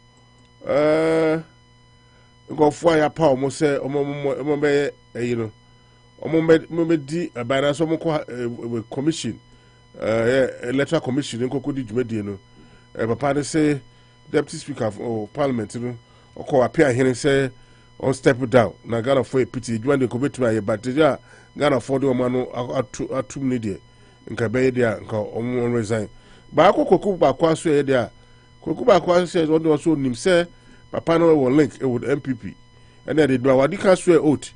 go for ya pa omo say omo be you know omomedi abana so mko commission electoral commission nkoko di dwumadi no papa ne say deputy speaker of parliament no okọ appear here say on step down na Ghana for pity dwumadi ko betuma ye bateja Ghana for the omano atum ne de nka be dia nka omo resign ba akoko ba kwa so ye dia koku ba kwa say on also nim say papa no will link with MPP and then they do wadi ka swear oath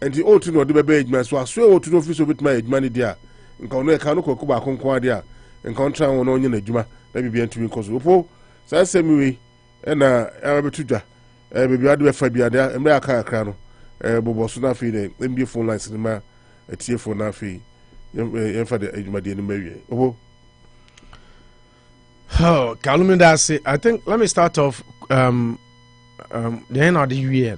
and the oath no de be ejuma so swear oath no fi so betuma ejuma ne dia nka no e ka no koku ba konkon dia nka on try won onye na ejuma na bibia ntumi nkoso opo sa semi we na abetudwa bibia ade be fa bia dia emre aka akra no bobo so na fi de mbie phone lines ni ma etie phone na fi yem fa de ejuma de ni mawie opo. Oh, Kalumindasi, I think let me start off the end of the year.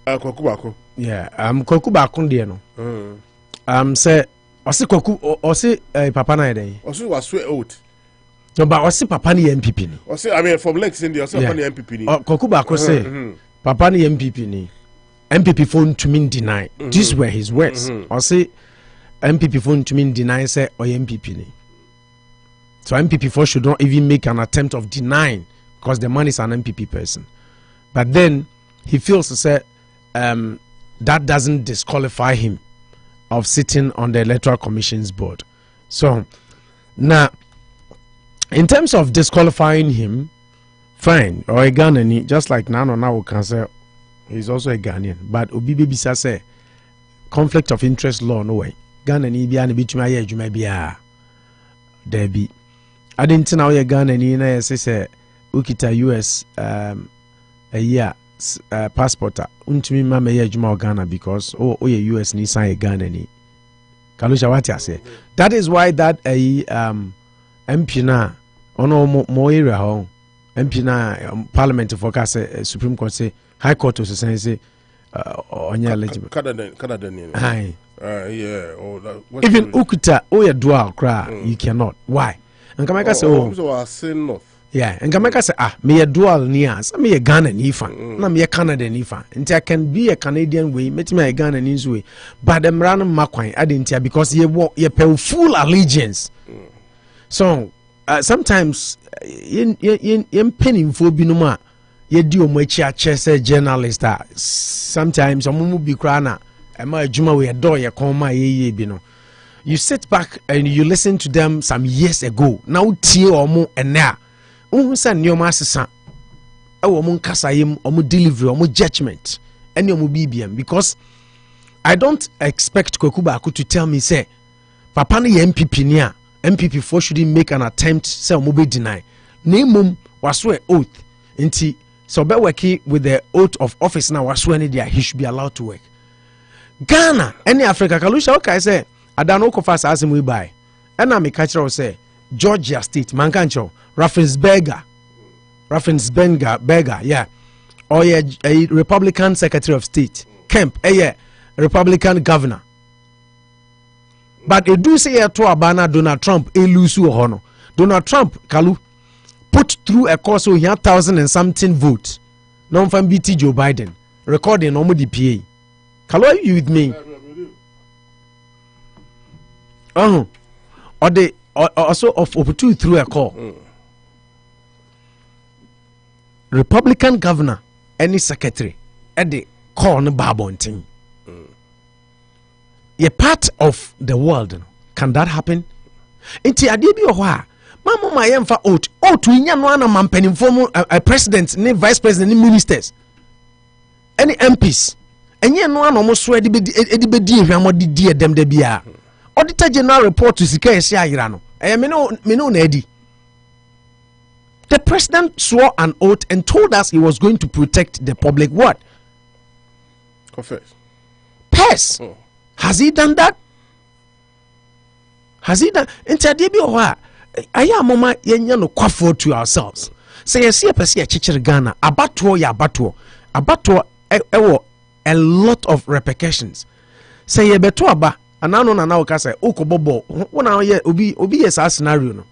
Kokubako. Yeah, Kokubako de no. Say osi koku osi papa na dey. Osi was swear out. No, but osi papa ni MPP ni. Osi I mean from Lex India osi papa ni MPP ni. Kokubako say papa ni MPP ni. MPP phone to me deny. These were his words. Osi MPP phone to me deny say or MPP ni. So MPP4 should not even make an attempt of denying because the man is an MPP person. But then he feels to say that doesn't disqualify him of sitting on the Electoral Commission's board. So now, in terms of disqualifying him, fine, or a Ghanaian, just like Nano now can say he's also a Ghanaian. But Obi Bisa say conflict of interest law no way. Ghanaian be an bitumaya jumabia. There be. I didn't know you Ghana ni say ukita US a year passport untumi ma me adwuma Ghana because oh ye US ni sign Ghana ni Kalusha what I say. That is why that MP na ono mo area ho MP na parliament focus Supreme Court say High Court to say onye eligible Canada ni hi yeah even ukita oya dual cry you cannot why and come say oh yeah and come say me a dual nears me a Ghana ni fan na me a Canada ni fan until I can be a Canadian way met me a Ghana ni way but them random makwan I didn't because you pay full allegiance so sometimes yen penning for binuma ye di o machi a chese journalist sometimes omumu bi kra na ema adwuma we do ye kon ma ye bi no. You sit back and you listen to them some years ago. Now tie omo ena. Unsa nyoma asesa. E wo mo nkasayem, omo delivery, omo judgment. Ene omo BBM because I don't expect Kokuba to tell me say papa na MPP ni a MPP4 shouldn't make an attempt say omo be deny. Nemum waswe oath. Nti so be working with the oath of office now waswe ni dia he should be allowed to work. Ghana, any Africa Kalusha okay say Adano Kofas as we buy. And I'm a catcher say Georgia State, Mankancho, Raffensberger, yeah. Or a Republican Secretary of State, Kemp, a Republican governor. But they do say to Abana Donald Trump, a lusu hono. Donald Trump, Kalu, put through a course of 1,000 and something votes. Non from BT Joe Biden, recording no more DPA. Kalu, are you with me? Or they also of two through a call. Republican governor, any secretary, at the call on Babonting. A part of the world, can that happen? Inti adibi ohwa. Mama my emfa out. Out we nya no ana mampenim form a president, ni vice president, ni ministers. Any MPs. Enye no ana mo so edibedi ehwamo di dem da bia. Auditor General report to Sika Ayira no. Me no na edi. The president swore an oath and told us he was going to protect the public what? Confess. Purse. Has he done that? Has he done? Interdebi owa. Aya mama yenya no kwafo to ourselves. Say yesi pese ya chichire Ghana. Abato ya abato. Abato ewo a lot of repercussions. Say ye beto aba. Anano na na oka say okobobo. Wona ye obi yes a scenario no.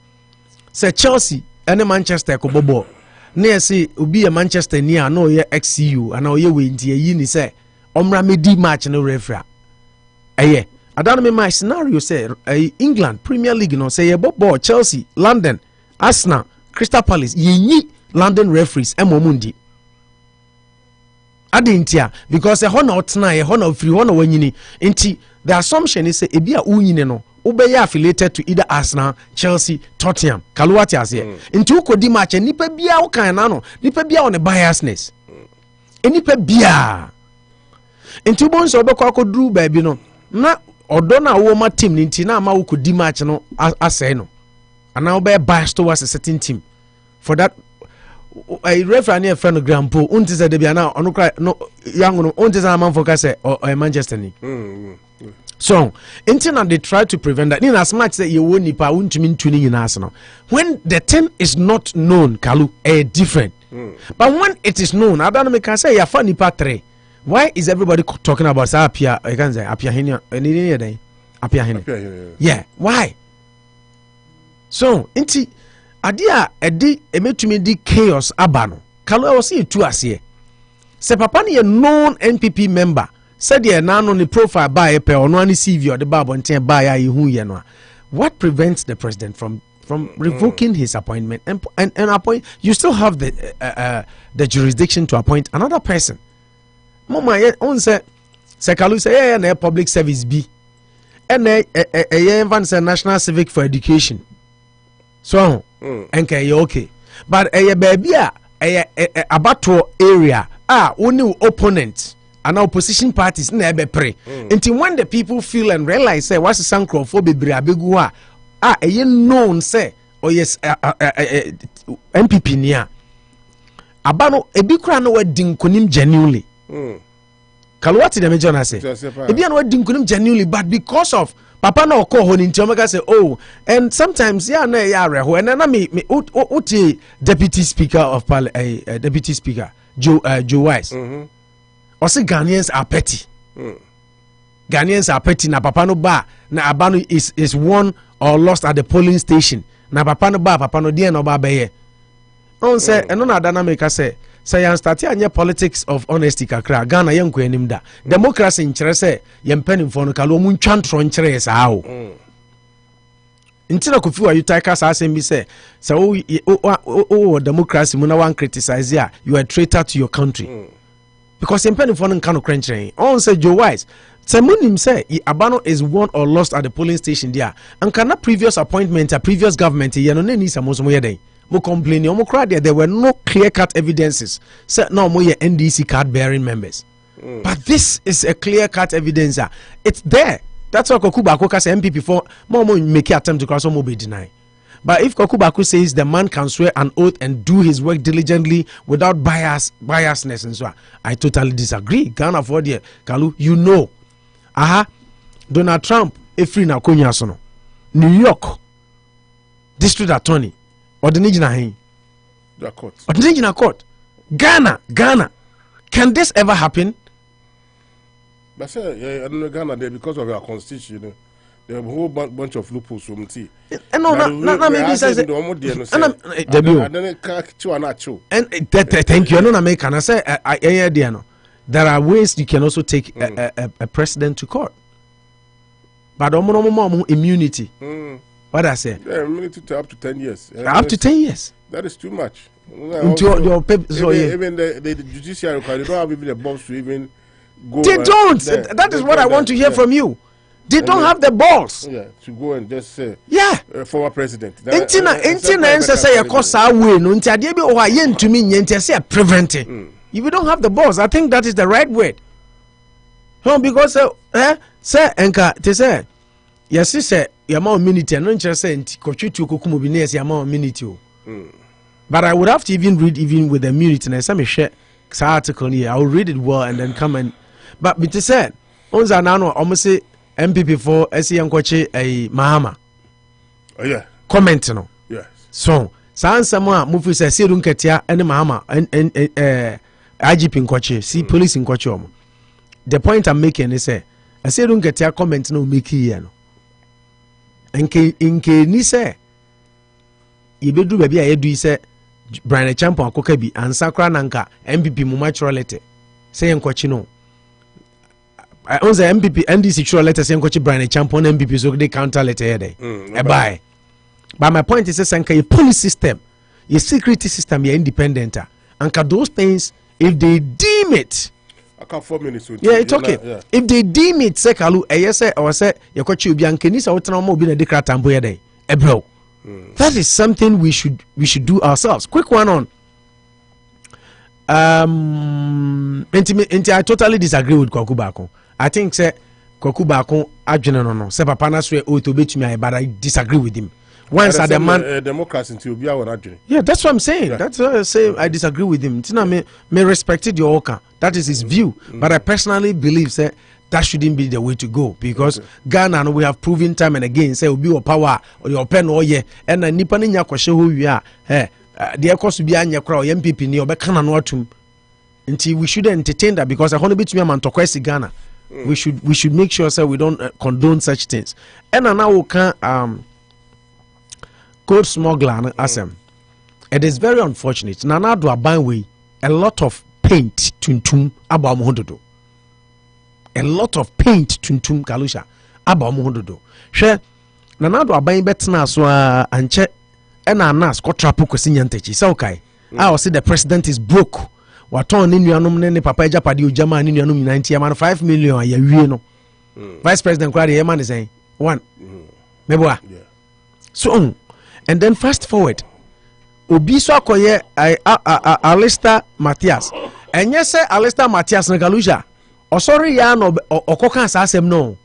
Say Chelsea and Manchester kobobo. Na say obi e Manchester ni ano ye XCU ana oye we nti yi ni say omra medi match no referee. ɛyɛ adano me my scenario say England Premier League no say ball Chelsea London Arsenal Crystal Palace yenyi London referees emomundi adintia because na otna na free na wanyini nti the assumption is say ebi a unyine no ubeye affiliated to either Arsenal Chelsea Tottenham kaluwati ase nti ukodi match nipa bia ukan na no nipa bia on biasness nipa bia nti bonso obekọ akodru baabi no na odo na wo ma team nti na ma ukodi match no asay no ana obey biased towards a certain team for that a referee a friend grandpo unti say dey na onu cry no young no unti say man focus say Manchester ni so internet they try to prevent that in as much say you won nipa untumi ntuni nyina ase no when the thing is not known kalu different but when it is known I don't make say ya fa nipa 3 why is everybody talking about say apia I can say apia henia any day apia henia yeah why so inti adia edi emetumi di chaos abano kalu I was see tu ase se papa ne known NPP member said ye na no ni profile ba ye pe ono ani CV or the babo nten ba ya hu ye no what prevents the president from revoking his appointment and appoint you still have the jurisdiction to appoint another person mama ye on say kalu say ye na public service bi and ye even say national civic for education so enke ye okay but ye baby a abato area only opponent and opposition parties na ebe pray until when the people feel and realize say what's the sancro bebre abegu a known say oh yes MPP nia abano ebi kura no wadin konim genuinely kalwati dem jona say ebi na wadin konim genuinely but because of papa na okọ ho ni ntiomeka say oh and sometimes ya na ya reho and na me uti deputy speaker of deputy speaker Joe Wise also Ghanaians are petty. Ghanaians are petty. Na papa no ba na abano is won or lost at the polling station. Na papa no ba papa no die no ba beye. On say eno na dynamic say yan start anye politics of honesty kakra Ghana yenko anim da. Democracy nkyere say yempenim fo no kalo mu ntwantro nkyere sa o. Ntina kofi wa yutaka sa asem bi say o democracy mu na wan criticize ya you are a traitor to your country. Because in penny phone can crunch on say Joe Wise Samunim say Abano is won or lost at the polling station there and cannot previous appointment a previous government no need some mo complain there were no clear-cut evidences say no more NDC card bearing members but this is a clear-cut evidence it's there that's why Kokuba Koka say MPP for more make attempt to cross more be deny. But if Kokubaku says the man can swear an oath and do his work diligently without biasness and so on, I totally disagree. Ghana for the Kalu, you know. Donald Trump, free na konya sono. New York, district attorney, or the Nijina the court. Or the Nijina court. Ghana. Can this ever happen? But say, I don't know Ghana there because of our constitution, you know. There are a whole bunch of loopholes from tea. And no, maybe says and thank you. No, make can I say there are ways you can also take a president to court. But immunity. What I say? Yeah, immunity to up to 10 years. Up to 10 years. That is too much. Also, even the judiciary, they don't have even the bombs to even go. They don't. That is what I want to hear from you. They don't have the balls. Yeah, to go and just say, former president. Intina say a course I win. Until they be over yen to me, yen say preventing. If you don't have the balls, I think that is the right word. No, because say enka te say yes, say yama minute. No interest say kochu tu kokumo bi nes yama minute. But I would have to even read even with the minute. And I say me share article here. I will read it well and then come and. But me te say onza nano almost say. MPP for SCM Kochi a Mahama. Oh yeah. Comment no. Yes. So Sansama Mufu says Sirun Ketia and Mahama and IGP in Kochi, see police in Kochi. The point I'm making is say I Sirun Ketia comment no Miki no. Nke ni say Ibedu baby I do say Brian Champion Kokebi and Sakra Nanka MPP Mumachorolete. Say in Kochi no. on the MPP NDC sure letters and coach Brian champion MPP so they counter letter here buy. But my point is a police system, your security system, your independent, and those things if they deem it. I can't 4 minutes. Yeah, it's okay. Yeah. If they deem it, say Kalu, yes, or say your coach will be uncanisa or tramo be a decrat and boy day. Bro. That is something we should do ourselves. Quick one on. I totally disagree with Kwaku Bako. I think say Kwaku Bako no. Say papa na swe o to bet me but I disagree with him. Once at the man democracy until be our adwene. Yeah, that's what I'm saying. Yeah. That's why I say I disagree with him. Tina me respected your oka. That is his view. But I personally believe say that shouldn't be the way to go because Ghana we have proven time and again say obi power or your pen or ye and nipa ni nya kwhye ho wi a the ekoso bi anya kra o MPP ni obeka na no atum until we shouldn't entertain that because I want to be to me amantokwa Ghana. We should make sure say we don't condone such things. And now we can code smuggler asem. It is very unfortunate. Nana do aban a lot of paint tuntum aba mo hododo. A lot of paint tuntum kalusha aba mo hododo. Hwe nana do aban betena so anche ena anas ko trapo kwesi nyantechi. Say okay. I see the president is broke. Waton ni nuanom ne papa ejapade ojama ni nuanom 90 man 5 million ya wie no. Vice president kwade e man say 1. Meboa. So and then fast forward. Obi so akoye Alistair Matthias. Enye se Alistair Matthias na Galusha. Osori ya no okoka asem no.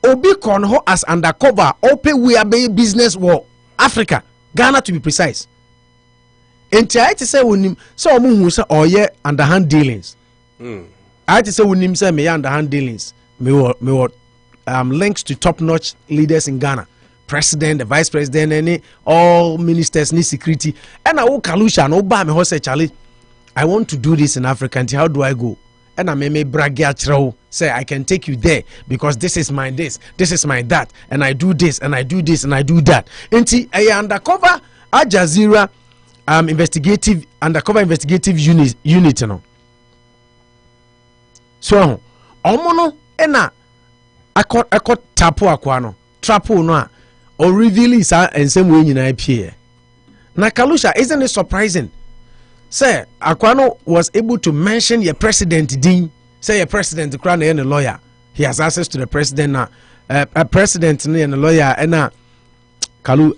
Obi kon ho as undercover open we are business war Africa, Ghana to be precise. Enti I to say wonim so omu say oye underhand dealings. I to say wonim say me underhand dealings. Me links to top notch leaders in Ghana. President, the vice president, any all ministers, need security. And I will Kalusha no ba me ho say Charlie. I want to do this in Africa. And how do I go? And I may brag say I can take you there because this is my this is my that, and I do this and I do this and I do that. And I undercover Al Jazeera undercover investigative unit no. So omono ena akọ tapo akwa no trapo no a or reveal is and same way nyina appear. Na Kalusha, isn't it surprising? Say Aquano was able to mention your president Dean. Say your president crown and a lawyer. He has access to the president now. A president and a lawyer and Kalu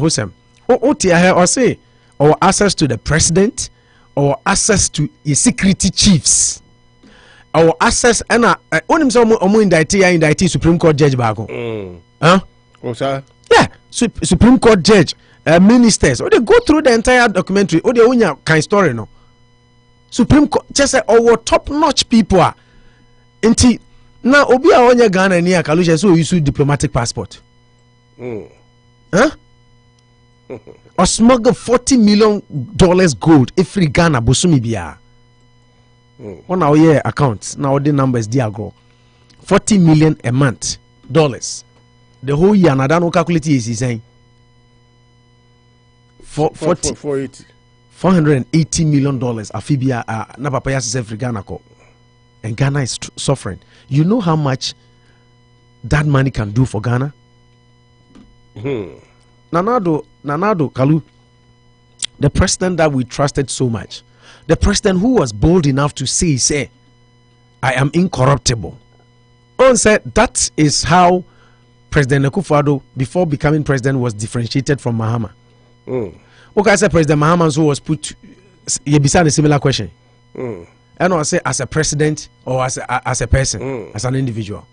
Hussein. Or say or access to the president or access to your security chiefs. Or access and only some indicted Supreme Court judge bago. Huh? Oh, sir? Yeah, Supreme Court judge. Ministers, or they go through the entire documentary, or they own your kind story, no. Supreme Court, just say, our top-notch people are. Now, Obi on your Ghana near Kalusha, so you issue diplomatic passport. Huh? Or smuggle $40 million gold if free Ghana Bosumi biya. On our year accounts, now the numbers they grow. 40 million a month dollars. The whole year, and I don't know calculate is saying. $480 million afibia na papa ya sese Ghana ko, and Ghana is suffering. You know how much that money can do for Ghana? Nanado Kalu, the president that we trusted so much, the president who was bold enough to say I am incorruptible. On said that is how President Akufo-Addo before becoming president was differentiated from Mahama. Okay, I said President Mahama who was put you beside a similar question. And I say as a president or as a person, as an individual.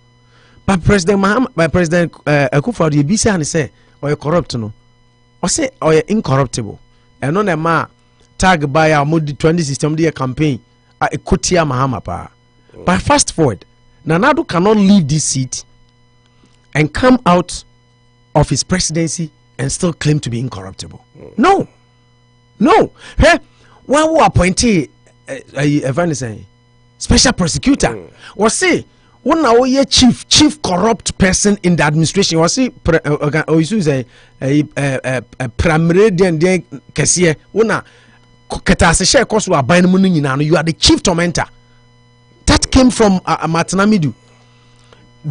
But President Mahama, by President Akufo-Addo, you be saying say or you corrupt no, or say or you incorruptible. And on a ma tag by our 2016 campaign a Kutia Mahama pa. But fast forward, Nanado cannot leave this seat and come out of his presidency and still claim to be incorruptible. No. Hey, one who appointed special prosecutor was say one now chief corrupt person in the administration was say or you say a primary den kesiye una ketase share cost wa ban mu nyina no you are the chief tormentor That came from Matanamidu.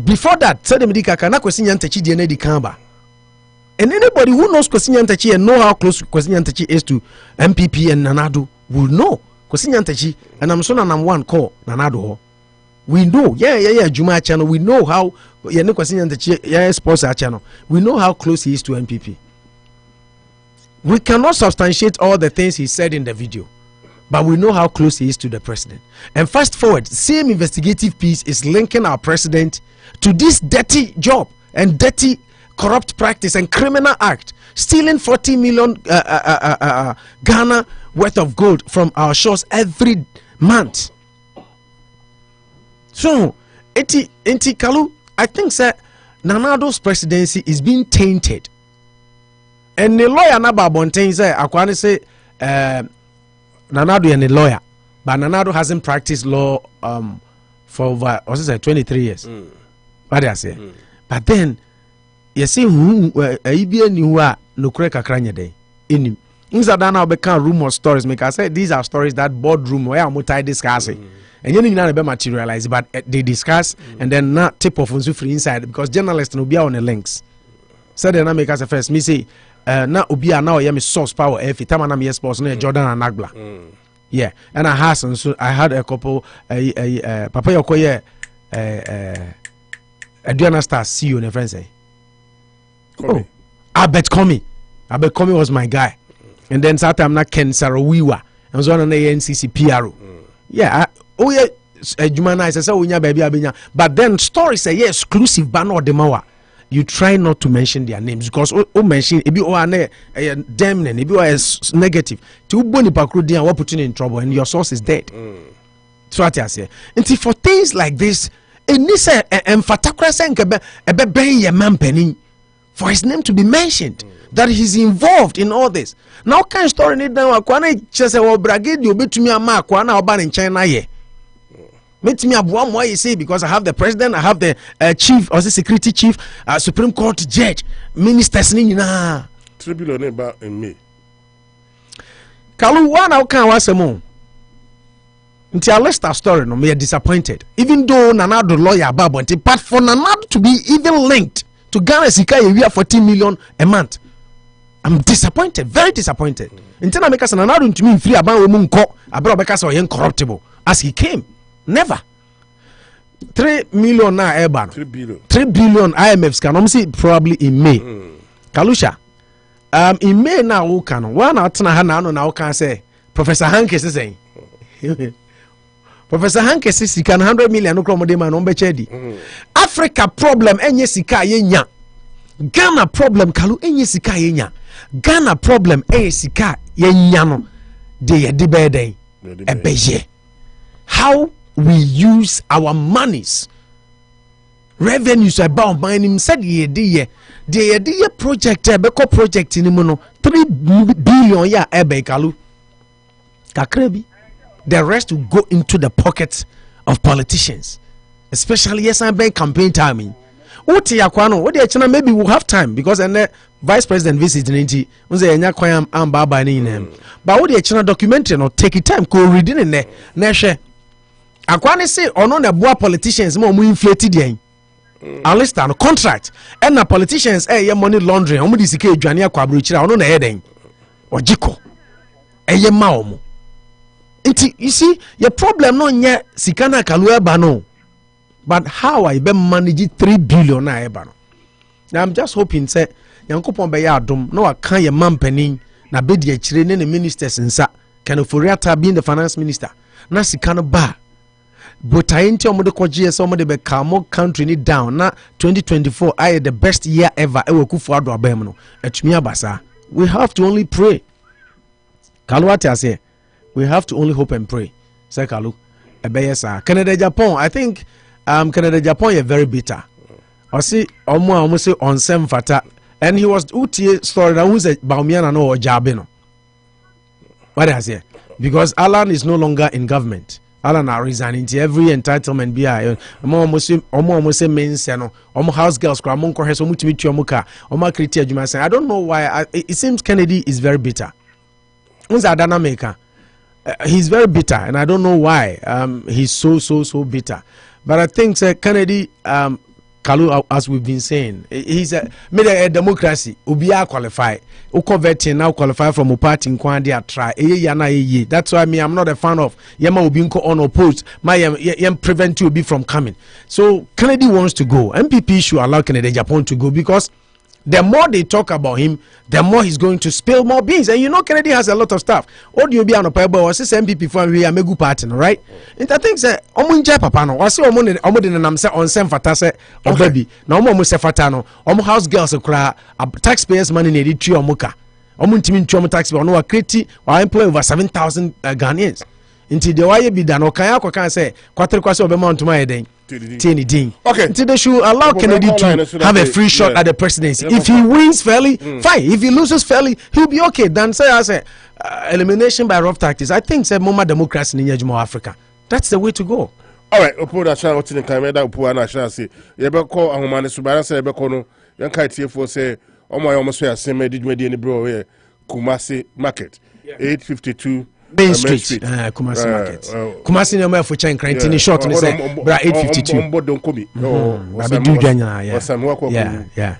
Before that, said the Medika Kana Kwesi Nyantachi Dienedi Kamba. And anybody who knows Kwesi Nyantachi and know how close Kwesi Nyantachi is to MPP and Nanado will know Kwesi Nyantachi, and I'm so I'm one call Nanado. We know, Juma channel. We know how Kwesi Nyantachi sports channel. We know how close he is to MPP. We cannot substantiate all the things he said in the video, but we know how close he is to the president. And fast forward, same investigative piece is linking our president to this dirty job and dirty corrupt practice and criminal act, stealing 40 million Ghana worth of gold from our shores every month. So, Enti Kalu, I think sir, Nanado's presidency is being tainted. And the lawyer Naba Bontain say, Akwane say, Nanado is a lawyer, but Nanado hasn't practiced law for over 23 years. What do I say? But then, you see, IBN who are no correct akranya day in him. Inzadana become rumor stories. Make I say these are stories that boardroom where I'm discussing. And you know be materialized, but they discuss and then not tip off on free inside because journalists will be on the links. So then I make us a first. Me say now Ubia now I am source power. Every time I'm sports no Jordan and Nagla. Yeah, and I had a couple. Papa Yokoye, Adriana Star see you in a friend say. Oh, I bet Komi was my guy, and then Saturday I'm not Ken Sarawiwa. I was on the NCC PRO. Yeah. Oh yeah, Jumana is a baby. But then stories say yeah, exclusive banner the mawa. You try not to mention their names because mention if you are damn if you are negative. To boni pakrudi and put you in trouble and your source is dead. So what I say. Until for things like this, and this emphatically saying for his name to be mentioned that he's involved in all this. Now can story need down Akwana just say bragade you be to me a mark Akwana oban in China ye. Meet me abuam why you say because I have the president, I have the chief or the security chief, Supreme Court judge, ministers ni na. 3 billion about in May. Kalu one how can was a mo. Until I left that story, no, me are disappointed. Even though Nanado lawyer Babonti, but for Nanado to be even linked to Ghana Sika, we have 14 million a month. I'm disappointed, very disappointed. Until I make us an another to me free about Munko, about because or incorruptible as he came. Never. 3 million now Eban. 3 billion IMFs can almost probably in May. Kalusha. In May now who can one out now can say Professor Hankes is saying. Professor Hankes says he can 100 million no kromodema no bechedi. Africa problem enye sika yenya. Ghana problem kalu enye sika yenya. Ghana problem enye sika yenya no. De beden. Ebeye. How we use our monies. Revenues about mining said ye de project beko project ni mono 3 billion ya ebe kalu. Kakrebi. The rest will go into the pockets of politicians, especially yes, I'm bank campaign timing. What maybe we'll have time because the vice president visit in but what the documentary no take it time go reading in there. Neshe Akwane say on the boa politicians more inflated yen. At least on contract and the politicians money laundering. Omo di sike adwane akwa abrochira ono na heden. Ojiko. Maomo. You see, your problem no nye sikana kalu no. But how I be manage 3 billion na eba no. Now I'm just hoping say Yankopon be ya adom no aka ye mampanin na be de akire ne ministers nsa Kanoforiata being the finance minister. Na sikana ba. But I ain't your mother koji so mother be calm country ni down na 2024 I the best year ever ewe kufu ado abem no. Etumi abasa. We have to only pray. Kaluati ase. We have to only hope and pray. Sekalu, Ebeyesa. Canada, Japan. I think Canada, Japan is very bitter. I see almost on some fata. And he was Uti story that who's a Baumiana no or Jabino. What I say? Because Alan is no longer in government. Alan are resigning to every entitlement be almost means house girls I don't know why it seems Kennedy is very bitter. Who's a dynamic? he's very bitter, and I don't know why. He's so bitter. But I think Kennedy, Kalu, as we've been saying, he's made a democracy. Ubia qualify. Uko now qualify from a party in Kwandia try. That's why I'm not a fan of Yama Ubinko unopposed. My yam prevent you from coming. So Kennedy wants to go. MPP should allow Kennedy Japan to go, because the more they talk about him, the more he's going to spill more beans. And you know, Kennedy has a lot of stuff. What do you be Anopa was this MPP for we are megu party, right? And I think say omunja papa no. Wasi omudi na namse onsem fata se obabi. Na omo se fata no. Omo house girls kura taxpayers money na di trio omuka. Omo ntimi ntwi omo taxpayer no wa create wa employ over 7,000 Ghanaians. Inti de waye bi da no kan akwa say kwatere kwase obema ntuma yeden. Okay. Until they should allow Kennedy to have a free shot at the presidency. If he wins fairly, fine. If he loses fairly, he'll be okay. Then say as elimination by rough tactics. I think say more democracy in Yajimo Africa. That's the way to go. All right. Opo da sha otini kameda opo na sha say. Yebe ko ahomane subara say yebe ko no yan kai tiefo say omo ya omo so ya seme didwedi ni bro we Kumasi market 852 Main Street, Kumasi Market. Kumasi no more for chain crane short on say bra 852. Ombo don komi. Yeah.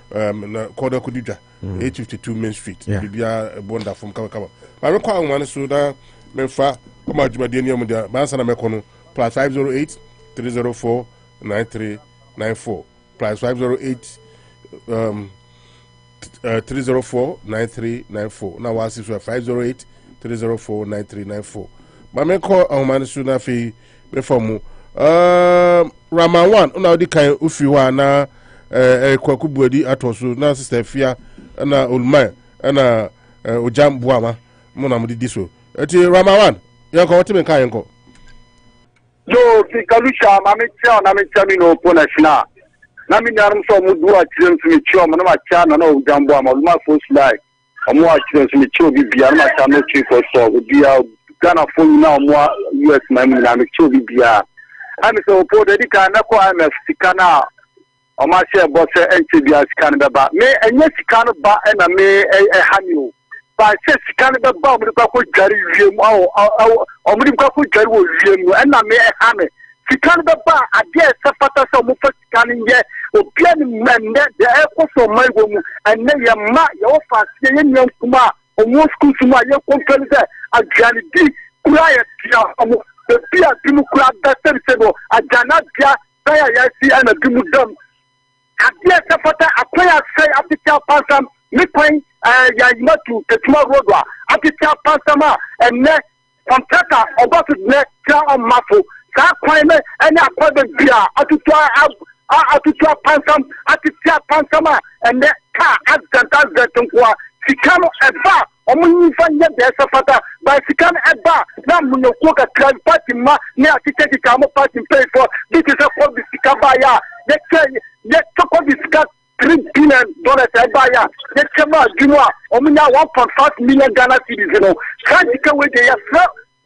Na kodo kudija 852 Main Street. Bibia bonda from kama. Ba me kwa umane so da memfa kama adwumade ni omudia. Ba ansa na me kono +508 304 9394 +508 304 9394. Now wasi so 508 304 9394. Mame call Ahumani Suna fi befomu. Rama 1 una di kan ufi wa na kwaku buedi atoso na sister Fia na Olma na Ojam Buama muna mudi diso. Eti Rama 1 yanko wati me kan yanko. Yo fi Kalusha mame tia na me tia mi no pona shina. Na mi narum so mudu a tirem mi chio mo na ma tia na Ojam Buama Olma first like. Omo accident me cho bibia na cha no chief for so bibia Ghana phone na omo US man na me cho bibia ami so po dedi kan na ko IMF sikana omo share boss NTBA sikana beba me enye sikana ba na me hanyo ba se sikana beba omo ko jari wiem omo ko jari wo wiem na me hame sikana beba ade sefata so mo fa sikana ye obian mende de ekoso maigo mu enne ye ma ye ofase ye nyan kuma omo school suma ye konfelize agani di kura ye tia omo de bia dimu kura da sebo agana dia baya ya si ana dimu dam adia sefata akwaya sai apitia pasam mi kwan ya yimatu tetuma rodwa apitia pasama enne contractor obato ne tia on mafo sa kwan me ene akwa bia atutwa atutua pansam atitia pansama ene ka accident kwa sikano eba omunyifa nye de safata ba sikano eba na munyokuo ka crime party ma ne atite di kamo party pay for this is a for the sikaba ya ye toko di sika $3 billion eba ya ye chema jumwa omunya 1.5 million Ghana cedis no kanjika we de ya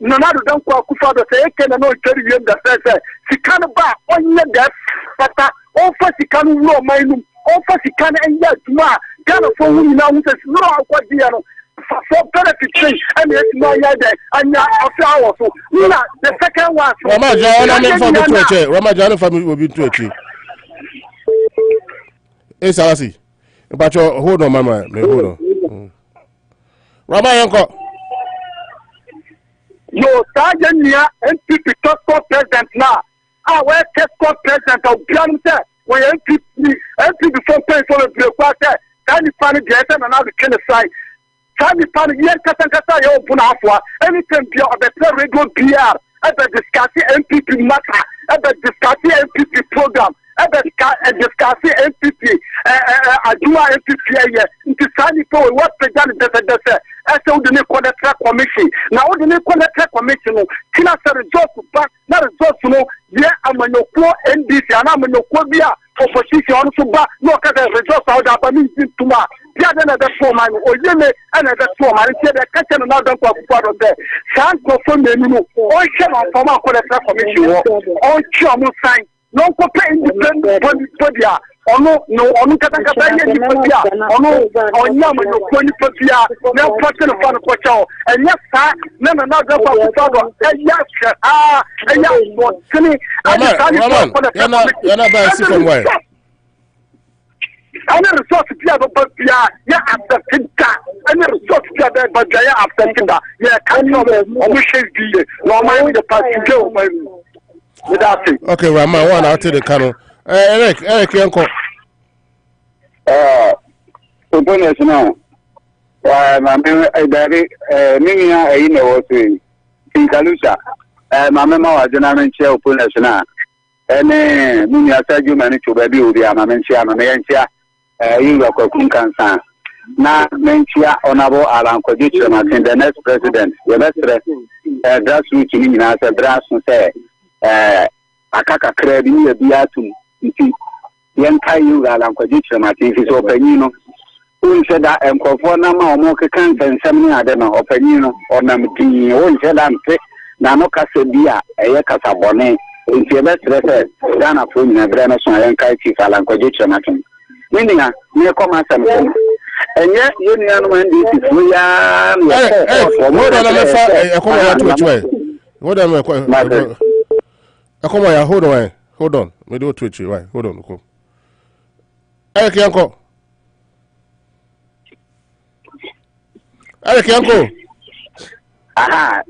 Nonado don't call Kufado say, I can know tell you the first. She can't buy on your death, but offer she can't roll my room, offer she can't end yet. Ghana for whom now says, no, what dear. For benefit change, and yes, no, and after hours. The second one, Ramajan family will be 20. Hey, Salasi, but hold on, Mama, hold on. Ramayan. Yo, Sergeant Nia, NPP top president now. Where test president of Bianca, where NPP before paying for the bureaucrat, Tiny Fanny Gata and now the kind of side. Tiny Fanny, yes, Kata, you open up for anything beyond the regular PR, ever discussing NPP matter, ever discussing NPP program, ever discussing NPP, Aduma NPP, into Tiny for what president does. Ese udine contract commission na udine contract commission kila se result back na result no ye amanyoko NDC ana amanyoko bia opposition on so ba no ka the result out da mi tuma bia na the forman oyeme ana the forman tie the ka chen na don kwa kuado there san ko so menu no o che na forman contract commission o che o sign no ko pe independent body ono kata ye ni papia ono onya mo no ko ni papia na pate no fa no ko chao enya sa na da fa ku fa do eya so tini yana ba si from where any resource pia do papia ya accepted ka any resource pia do papia ya accepted da ya kan no o mo share die no man the party go man okay Rama one out to the canon Eric yanko components now dari mimi ya ine wote Kalusha mama wa jana menchia opponents na ene mimi asaju mani chubabi uri ama menchia ama menchia yiwa kwa kunkansa na menchia onabo alanko jitre matin the next president the next grassroots ni na se grassroots say akaka kredi ni biatum nti yen kai yu alanko jitre matin fi so panino unse da enkofo na ma omo kekan nsem ni ade no opanyino onam din unse da mpe na no kasa bia eye kasa bone nti ebe stress dana fo nyina bre no so yen kai chief alanko jitre matin meaning me come asem enye union no ndi fo ya hold on me fa ekoma ya to chwe hold on ekoma ya hold on me do to chwe why hold on ko Eric yanko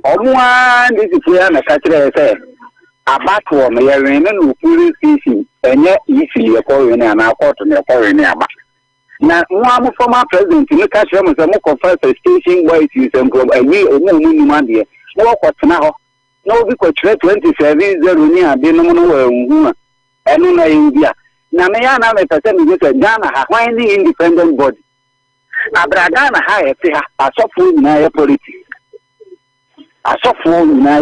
omwa ndi fo ya na katre se abato me ya wen no puri sisi enye isi ye ko wen na court ne ko wen aba na nwa mu former president ni ka chere mo se mo confess station boy ti se nko ayi omu ma de no ko tena ho no bi ko chere 27-0 ni ade no no wa nhu enu na yibia na me ya na me pese mi se Ghana ha when ni independent body na Ghana ha e fi ha asofo na ye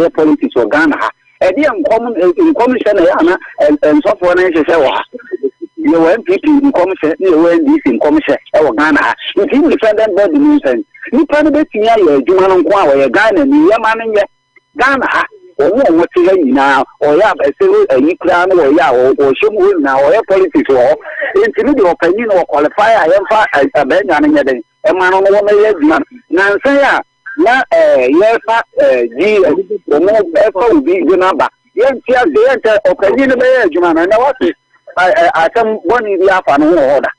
politics o Ghana ha e di nkom se na ya na ensofo na se wa you MPP nkom se ni NDC nkom se e wo Ghana ha nti independent body ni sen ni pa no beti ya ye adwuma no nko a wo ye Ghana ni ye ma no ye Ghana ha o ti ya nyina o ya ba se ayi kra no o ya o shemu na o ye politics o nti ni de opinion no qualify a ye fa abenya no nye den e ma no wo me ye adwuma na nsan ya na ye fa ji o mo e fa ubi de namba ye nti a de ye opinion no be ye adwuma na what atam boni bi afa no ho da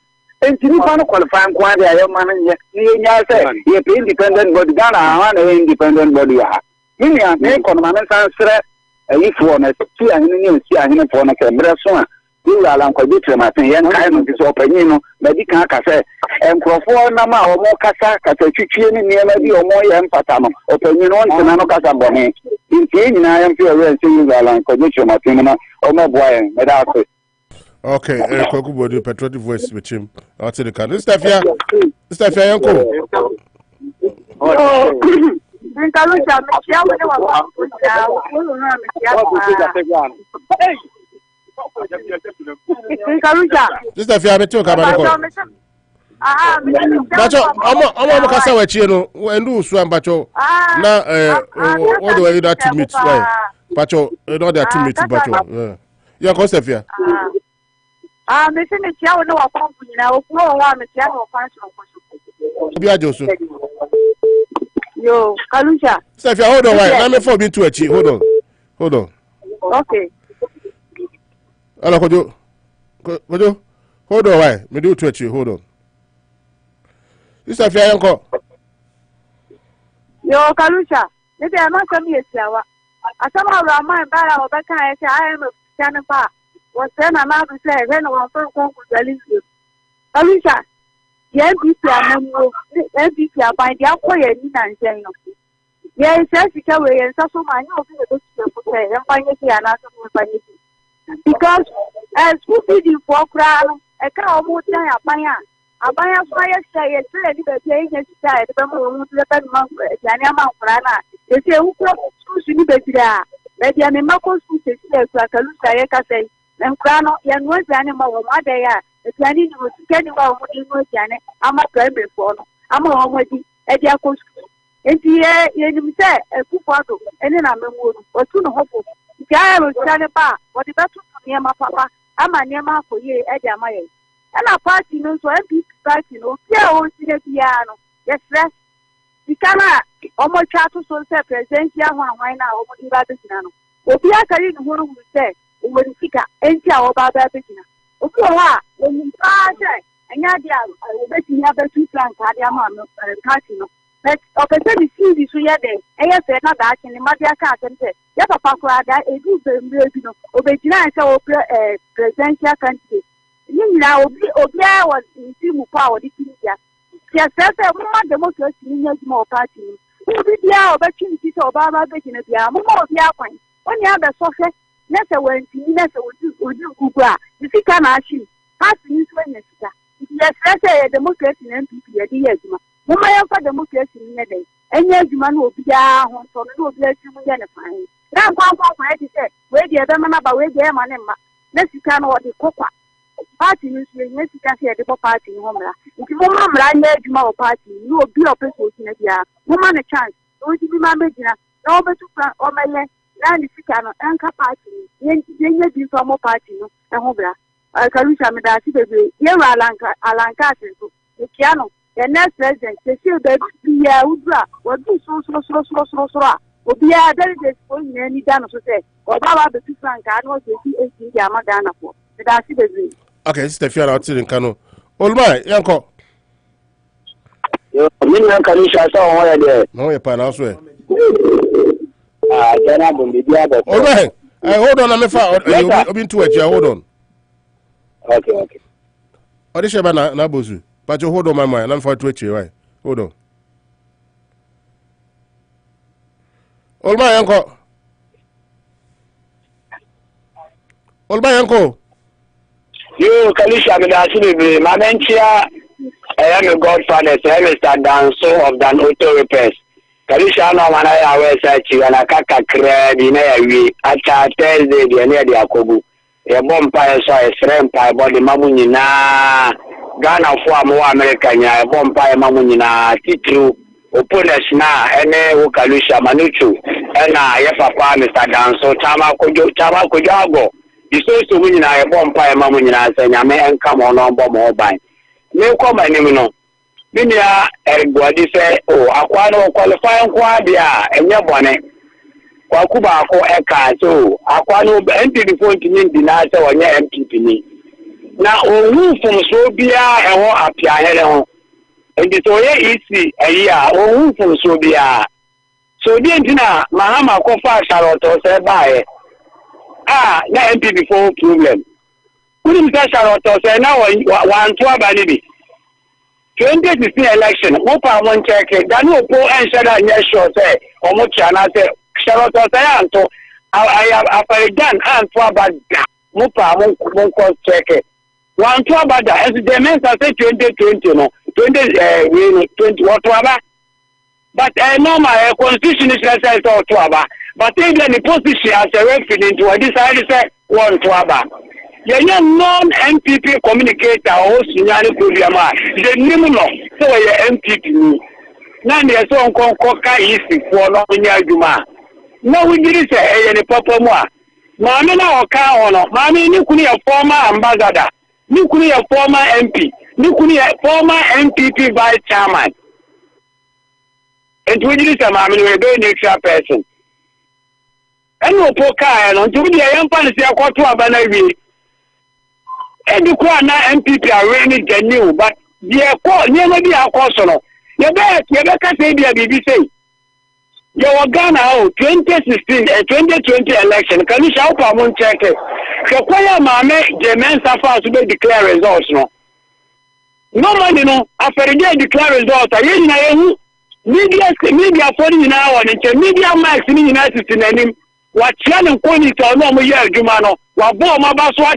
enti ni fa no qualify nko ade aye ma no nye ni nya se ye pe independent body Ghana ha na independent body ha mini a me kono ma san sere ifo na ti ahene ni si ahene fo na ke bre so a ni ala nko bi trematen ye nkai no ti so panyin no ba di kan ka se enkrofo na ma o mo kasa twitwie ni niema bi o mo ye mpata no o panyin no ntina no kasa bone nti nyina ya mfi o re se ni ala nko bi trematen no o mo boa ye me da so okay Kwaku Bodi patriotic voice with him out to the car Stefia yanko Nkalusha mechia wale wa kuja ukulu na mechia Nkalusha Stefia beto ka ba ko bacho omo kasa wa chie no endu usu ambacho na what do you that to meet why bacho no that to meet bacho yeah ko Stefia mechia mechia wale wa kuja ukulu wa mechia wa kwanza ko bi ajo so Yo, Kalusha. Stefia, hold on, why? Let me for be to a cheat. Hold on. Okay. Hello, Kojo. Hold on, why? Me do to a cheat. Hold on. Stefia, uncle. Yo, Kalusha. Maybe I'm not coming here. I somehow Rama and Bala or Becca, I say I am a Canapa. Was then I'm out to say, when I was so cool with the Kalusha. MPP amemo MPP aban dia koye ni na nsen no ye se sika we ye so ma nya obi do to ko say em panye ki ana so mo panye ki because school feeding for kra no e ka o mo tan abanya so ye say ye tell ni be ye nya sika e be mo mo tele tan ma ya ni ama kra na ye se u kro school ni be tira be dia me mako school se se so Akalusha ye ka say em kra no ye no jani ma wo ma de ya Etiani ni musikeni wa umudi jane ama primary for no ama omodi edi akosku enti ye ni mse ekufado eni na memuodu otu no hopo ntia ya mutane ba odi betu niema papa ama niema akoye edi amaye And a party no so MP party no fear on the piano. Yes, rest. We cannot almost chat to so say presidential why now almost in Babylon. Obia carry the one who say, when Fika enter our Babylon. Okoha, when you pass, and Yadia, I will bet you have a 2 franc party no. But opposite the CD so yade, and yes, not in the Madia card and say, yes, a papa, a good baby, Obejina is presidential candidate. You know, Obia was in Timu Power, the India. Yes, that's a woman democracy in your party. Who be the opportunity to Obama Bekin at the Amo of the Appoint? When you have a sofa, Nessa went to Nessa would do Google. You see, can I see? Pass the news when yes, that's a democracy in MPP at the Yezma. No matter for democracy in the day. And yes, man will be there, so no bless you again. Now, one point I said, where the other man about where the man and let's see kind of what the cocoa. Party news, yes, you can see a double party in Homer. If you want to run there, tomorrow party, you will be a person in a year. Woman a chance. Don't you remember, no, but to or my land, land is a anchor party. Then you do some more party, and Homer. I can reach a medasi baby. Here, Alanka, the piano. The next president, the shield that be a Udra, or do so. Will be a delegate for any done to say, or Baba the 2 franc, I know the 18 Yamadana for. Medasi baby. Okay, Stefan out in Kano. All my uncle. You mean Kanisha saw one there? No, you're pan elsewhere. I cannot believe the other. All right. Hold on, I'm a been to it. Hold on. Okay. What is your banana, Bosuo? But you hold on my mind. I'm for Twitch, right? Hold on. All my uncle. All my uncle. You, Kalisha, my mentia, I am a godfather, Mr. Danso of Dan Auto Repairs. Kalisha, no man, I always said you, and I can't crab in a week. I can't tell the near the Akobu. A bonfire saw a shrimp pie body Mamunina, Ghana for more American, a bonfire Mamunina, Titru, Opunes na, and Kalisha Manuchu, and I, Papa, Mr. Danso, Tama Kujago. You say to me, I bonfire Mamunina, and I may come on bomb or buy. No come by Nimino. Minia, Eric Body say, oh, Aquano qualifying quadia, and your bonnet. Kwakuba ko eka so akwano MPP phone tini deny say onye MPP ni na owu fun so bia ewo apia here ho enti so ye isi eya owu fun so bia so di entina mahama ko fa sharoto say bae na MPP phone problem kuni msa sharoto say na wan to abani bi 2016 election wo pa won check dani opo enshada nye sure say omo kiana say Charlotte Sayanto, I have a gun and to about Mupa Monko check it. One to about that as the men say 2020, no 20 whatever. But I know my constitution is says to Abba. But even the position as a referee to a decided say one to Abba. You're non MPP communicator or Signani Kudiama, the Nimuno, so you're MPP. None is so Coca easy for no Juma. No, we did say any papa moi. Mammy now car on. Mammy, you could a former ambassador. You could a former MP. You could a former MPP vice chairman. And we did say, Mammy, we're very neutral person. And no poor car, and to be a young fancy, I got to a banana. And the Kwana MPP are really genuine, but the never be our personal. You better say, be a BBC. Your Ghana 2016 2020 election. Can you shout for one check? Kakwaya Mame, Jemen Safa to declare results. No money, no. After they declare results, I media for the hour and media max in the United States. What Chan Koni to no year, Jumano, what Boma Baswa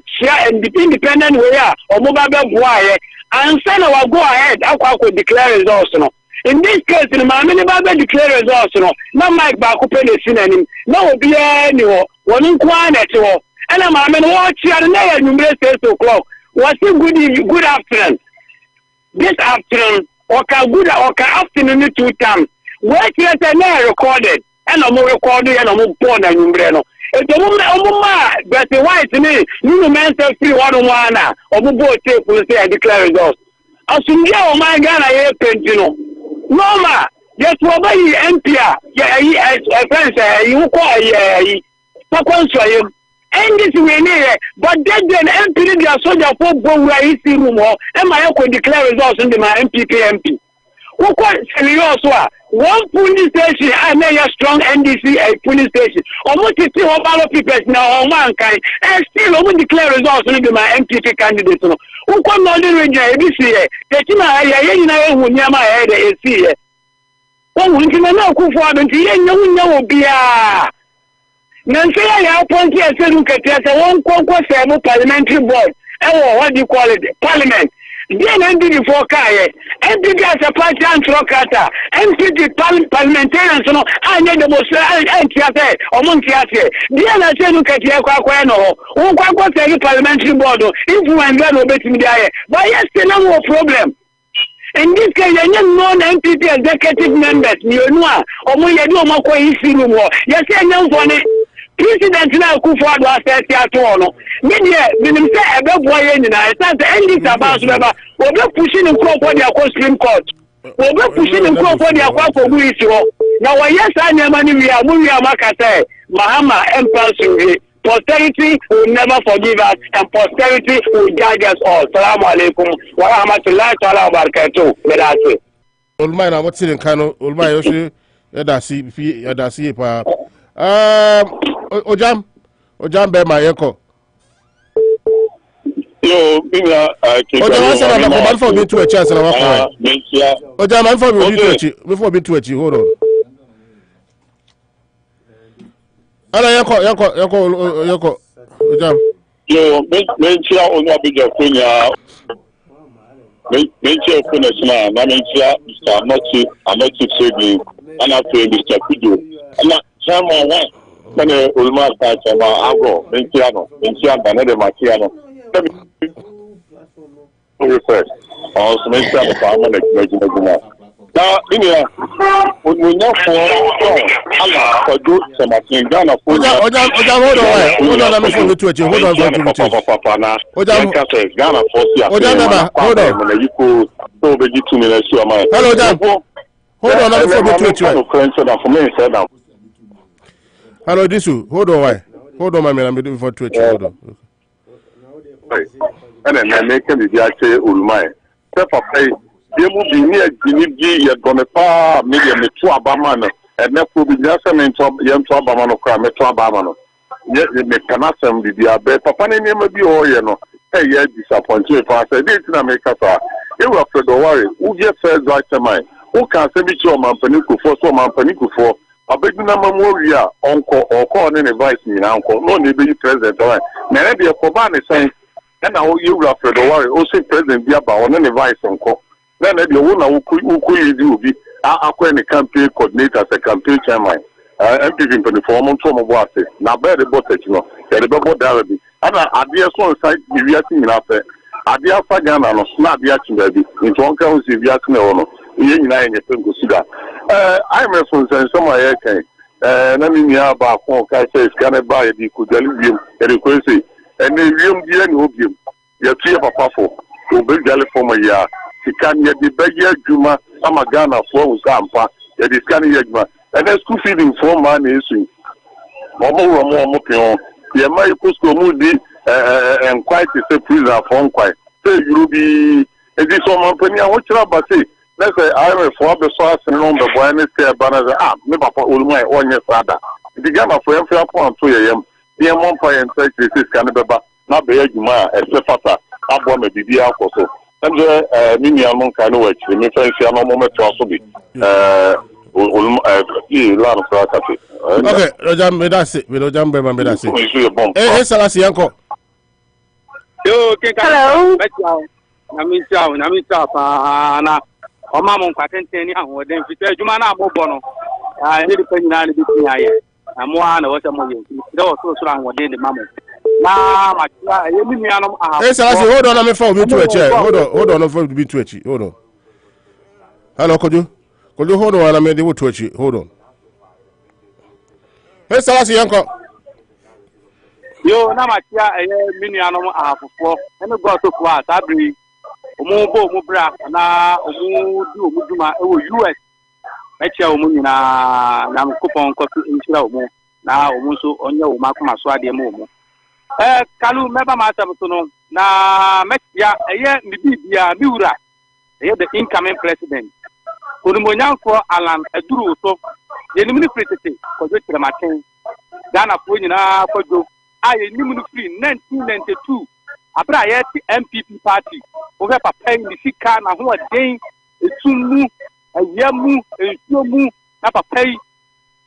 and the independent way or mobile wire, and send our go ahead. I could declare results. In this case, the Mammy Baba declare results, no Mike Bakupen is in him, no be anywhere, one in quiet at all. And a man watch your name and 8 o'clock. What's a good afternoon? This afternoon, or good afternoon 2 times. Where is the recorded? And I'm recording and I'm born and Umbreno. But the white me, you mental free 1-on-1, or go tape will say I declare results. As soon as my Ghana air pentino. Norma, yes, what by NPR, yeah, friends, you call him. And this way near, but then MP their soldier for go where he see room or I could declare results in the my MP. Who quite serious one police station, I may a strong NDC a police station. Almost 50 people now, mankind, and still almost declare results in the my MPP candidate. Who come on the region, ABC, the Tima, I who near my head, a see. Oh, we can now go for them to you be a. Nancy, I have plenty of look at us, one concourse parliamentary board. Oh, what do you call it? Parliament. Then MPP before Kaya, MPP as a party and Trocata, MPP parliamentarians, I need the most anti-attack or Montiate. Then I say, look at Yaquano, who got a parliamentary board, if you and God obey me there. But yes, no problem. In this case, I know non-MPP executive members, you know, or when you do more easy room. Yes, I know for it. President now Kufuor was said at all. Media, when say about boy in I start to end this about we're pushing in court for their Supreme Court. We're pushing in court for their court for Bosuo. Now, yes, I know money we are Makate, Mahama, and Palsu. Posterity will never forgive us, and posterity will judge us all. Salamu alaikum wa rahmatullahi wa barakatuh. Medase. Ulmai na what's in Kano, Ulmai Yoshi, Yadasi, pa. Ojam be my echo. Yo, Ojam said I'm a for me to a chance and I walk away. Ojam, I'm for me before me to a hold on. Ala yako Ojam. Yo, mentia on what big Kenya. Mentia Kuna, Mentia, Mr. Amati Saving, and I pay Mr. Kudo. And not Chama one. Mane Ulma Chama Ago, Mentiano, Banade Maciano. Refresh. Also, Mentia Farmer, now, in here, when we know for Allah, for good, some of them, Ghana, hold on, I'm going to twitch you. Hold on, Papa. Ghana, hold on, you could over 2 minutes. Hello, Dan. Hold on, I'm going to twitch you. Hello, Disu. Hold on, why? Hold on, my man, I'm doing for twitch. Hold on. And then I make him the Yache Ulmai. Papa. They will be near Guinea, yet Bonifa, medium, the 2 Abamano, and that will be just a man to young Abamano, Metro Abamano. Yet the mechanism, the diabetes, Papa, never be all, you know. Hey, yeah, disappointed. I said, it's in America. You were afraid of worry. Who gets first right to mine? Who can say which your man Panico for so man Panico for? A big number more, yeah, uncle or call any advice me, uncle, no, maybe president. Now, the Koban is saying, and now you were afraid of worry. Also, President Biaba on any advice, uncle. Then the owner who be a campaign coordinator as a campaign chairman. MPP in the form of Tomo now bear the boat, you know, the Bobo Darabi. And I dear so side, if you are seeing after, I dear Fagana, no snap reaction, baby, into one council, if you are seeing on you and your friend Gusida. I'm a son, and some I can. And I mean, you have a phone, I say, can I buy the Kudalium, and request it. And the room, dear, and hope you. You're 3 of a puffle, who build Galley for my year. Can you be beggar Juma, Amagana, for Zampa, that is canning Yagma, and then school feeding for man issue. Momo Mopion, the American Moody, and quite a prison for quite. Say you be a disorder, what you about say? Let's say I'm a for the source and on the Buenos Aires banner, never for Ulma or your father. The Gamma for every upon 2 a.m. The Monpa and say this is Canada, not the Juma, a Sefata, Abba, Bidia, also. And mini among kind of which the difference is no moment to also be land of Rakati. Okay, Rojam, that's it. We don't jump by my that's it. Hey, Salasi, uncle. Yo, hello. Namisa, Pana, or Mamma, Patentani, or then Jumana Bobono. I need to pay 90 between I am one or some money. Those so strong were the mamma. Hey, Salasi, hold on, I'm phone to a chair. Hold on, I'm phone to be twitchy. Hold on. Hello, could you hold on? I made the wood twitchy. Hold on. Hey, Salasi, uncle. Yo, na machia minianum afofo ene go to kwa sabri omu bo omu bra na omu du omu duma e wo US machia omu nyina na mkopon kopi nchira omu na omu so onye omu akoma so ade mu omu kalu meba ma asabto no na machia mi bibia mi wura the incoming president Onumonyanfo Alan Eduru so ye nimuni pretete ko jo tire maten Ghana fo nyina kwajo aye nimuni free 1992 abra ye ti MPP party o fe papa ni sika na ho den etumu ayamu ensuomu na papa yi